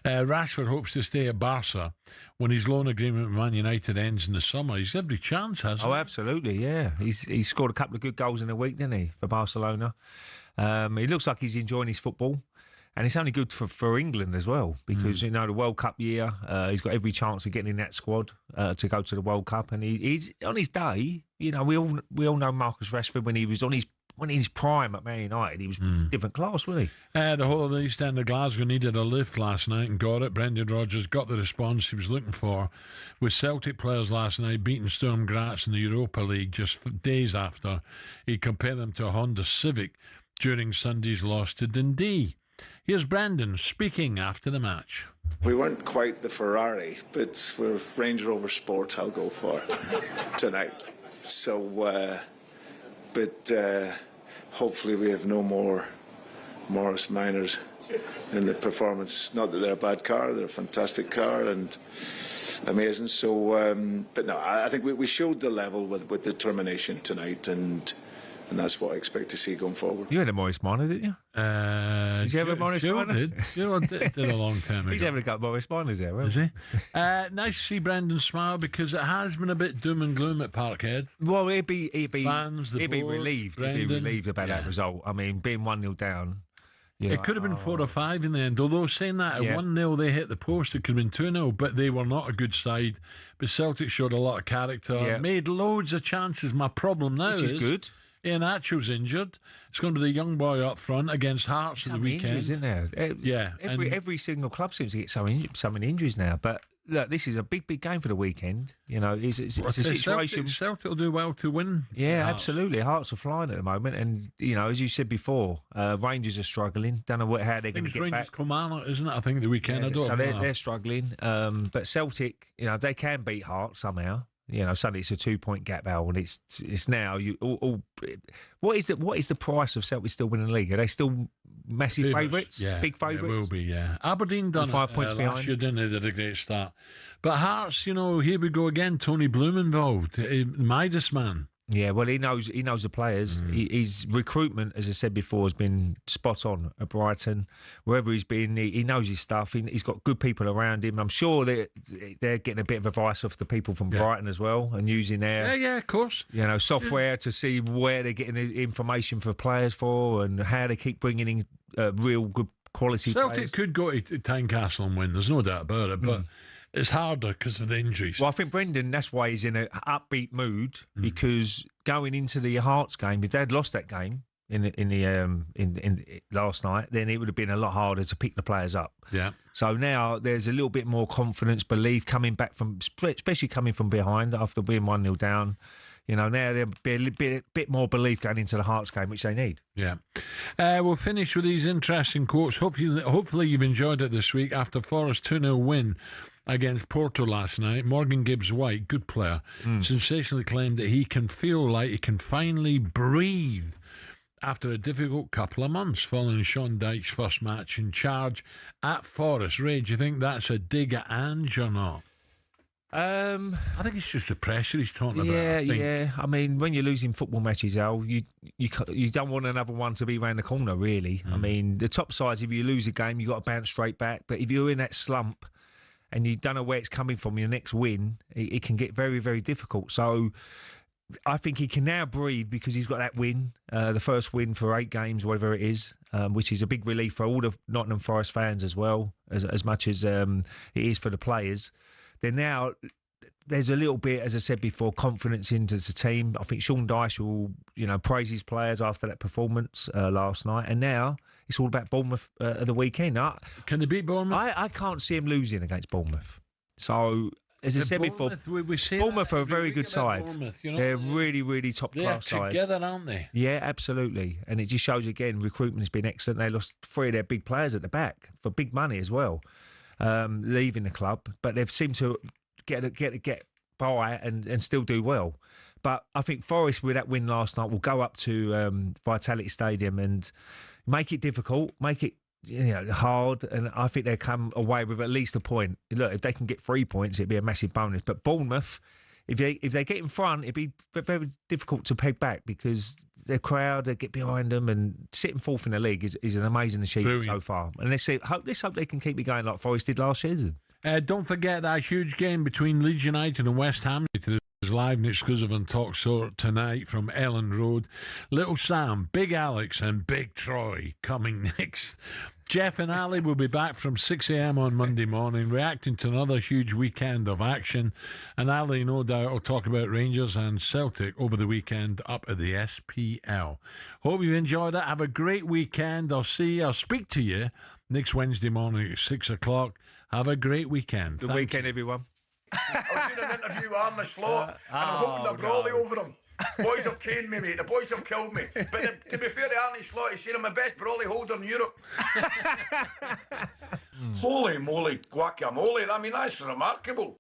Rashford hopes to stay at Barca when his loan agreement with Man United ends in the summer. He's every chance, hasn't he? Oh, absolutely, yeah. He's scored a couple of good goals in a week, didn't he, for Barcelona? He looks like he's enjoying his football. And it's only good for England as well, because, the World Cup year, he's got every chance of getting in that squad to go to the World Cup. And he's on his day, we all know Marcus Rashford when he was in his prime at Man United, he was different class, wasn't he? The whole of the East End of Glasgow needed a lift last night and got it. Brendan Rodgers got the response he was looking for, with Celtic players last night beating Sturm Graz in the Europa League just days after he compared them to a Honda Civic during Sunday's loss to Dundee. Here's Brandon speaking after the match. We weren't quite the Ferrari, but we're Range Rover Sport I'll go for tonight. So, hopefully we have no more Morris Minors in the performance. Not that they're a bad car, they're a fantastic car and amazing. So, but no, I think we showed the level with determination tonight, and that's what I expect to see going forward. You had a Morris Minor, didn't you? Did you have a Morris Minor? Did a long time ago. He's having got Morris Minors there, is he? Nice to see Brendan smile, because it has been a bit doom and gloom at Parkhead. Well, he'd be fans, he'd be relieved. He'd be relieved about that result. I mean, being 1-0 down. It could have been 4 or 5 in the end. Although saying that, at 1-0 they hit the post, it could have been 2-0, but they were not a good side. But Celtic showed a lot of character, made loads of chances. My problem now is good. Iheanacho's injured. It's going to be the young boy up front against Hearts at the weekend. Injuries, isn't there? Yeah. Every single club seems to get so many injuries now. But look, this is a big game for the weekend. You know, it's a situation. Celtic will do well to win. Yeah, absolutely. Hearts are flying at the moment, and you know, as you said before, Rangers are struggling. Don't know how they're going to get Rangers back. Kilmarnock, isn't it? I think the weekend. Yeah, I don't so know. they're struggling. But Celtic, you know, they can beat Hearts somehow. You know, suddenly it's a 2-point gap, Al, and it's now what is the price of Celtic still winning the league? Are they still massive favourites? Yeah, big favourites. It will be. Yeah, Aberdeen done 5 points behind. last year, didn't they? Did a great start, but Hearts, you know, here we go again. Tony Bloom involved, Midas man. Yeah, well, he knows the players. His recruitment, as I said before, has been spot on at Brighton. Wherever he's been, he knows his stuff. He's got good people around him. I'm sure they're getting a bit of advice off the people from Brighton as well, and using their of course, you know, software to see where they're getting the information for players for, and how they keep bringing in real good quality Celtic players. could go to Tynecastle and win. There's no doubt about it, but. It's harder because of the injuries. Well, I think Brendan, that's why he's in an upbeat mood, because going into the Hearts game, if they'd lost that game in last night, then it would have been a lot harder to pick the players up. Yeah. So now there's a little bit more confidence, belief coming back from, especially coming from behind after being 1-0 down. You know, now there'll be a bit more belief going into the Hearts game, which they need. Yeah. We'll finish with these interesting quotes. Hopefully you've enjoyed it this week. After Forest 2-0 win against Porto last night, Morgan Gibbs-White, good player, sensationally claimed that he can feel like he can finally breathe after a difficult couple of months following Sean Dyche's first match in charge at Forest. Ray, do you think that's a dig at Ange or not? I think it's just the pressure he's talking about. Yeah. I mean, when you're losing football matches, Al, you don't want another one to be round the corner, really. I mean, the top sides, if you lose a game, you've got to bounce straight back. But if you're in that slump and you don't know where it's coming from, your next win, it can get very, very difficult. So I think he can now breathe because he's got that win, the first win for 8 games, whatever it is, which is a big relief for all the Nottingham Forest fans as well, as much as it is for the players. Then now there's a little bit, as I said before, confidence into the team. I think Sean Dyche will, praise his players after that performance last night. And now it's all about Bournemouth at the weekend. Can they beat Bournemouth? I can't see him losing against Bournemouth. So, as I said before, Bournemouth are a very good side. They're really, really top-class side. They're together, aren't they? Yeah, absolutely. And it just shows, again, recruitment has been excellent. They lost 3 of their big players at the back for big money as well, leaving the club. But they've seemed to get by and still do well. But I think Forest, with that win last night, will go up to Vitality Stadium and make it difficult, make it hard, and I think they'll come away with at least a point. Look, if they can get 3 points, it'd be a massive bonus. But Bournemouth, if they get in front, it'd be very difficult to peg back because their crowd, they get behind them, and sitting fourth in the league is an amazing achievement so far. And let's hope they can keep it going like Forest did last season. Don't forget that huge game between Leeds United and West Ham. It is live and exclusive on talkSPORT tonight from Ellen Road. Little Sam, Big Alex and Big Troy coming next. Jeff and Ali will be back from 6 a.m. on Monday morning, reacting to another huge weekend of action. And Ali, no doubt, will talk about Rangers and Celtic over the weekend up at the SPL. Hope you've enjoyed it. Have a great weekend. I'll speak to you next Wednesday morning at 6 o'clock. Have a great weekend. Good weekend, everyone. I was doing an interview with Arne Slot, and I'm holding a brawly over him. Boys have caned me, mate. The boys have killed me. But to be fair to Arne Slot, he said I'm the best brawly holder in Europe. Holy moly, guacamole. I mean, that's remarkable.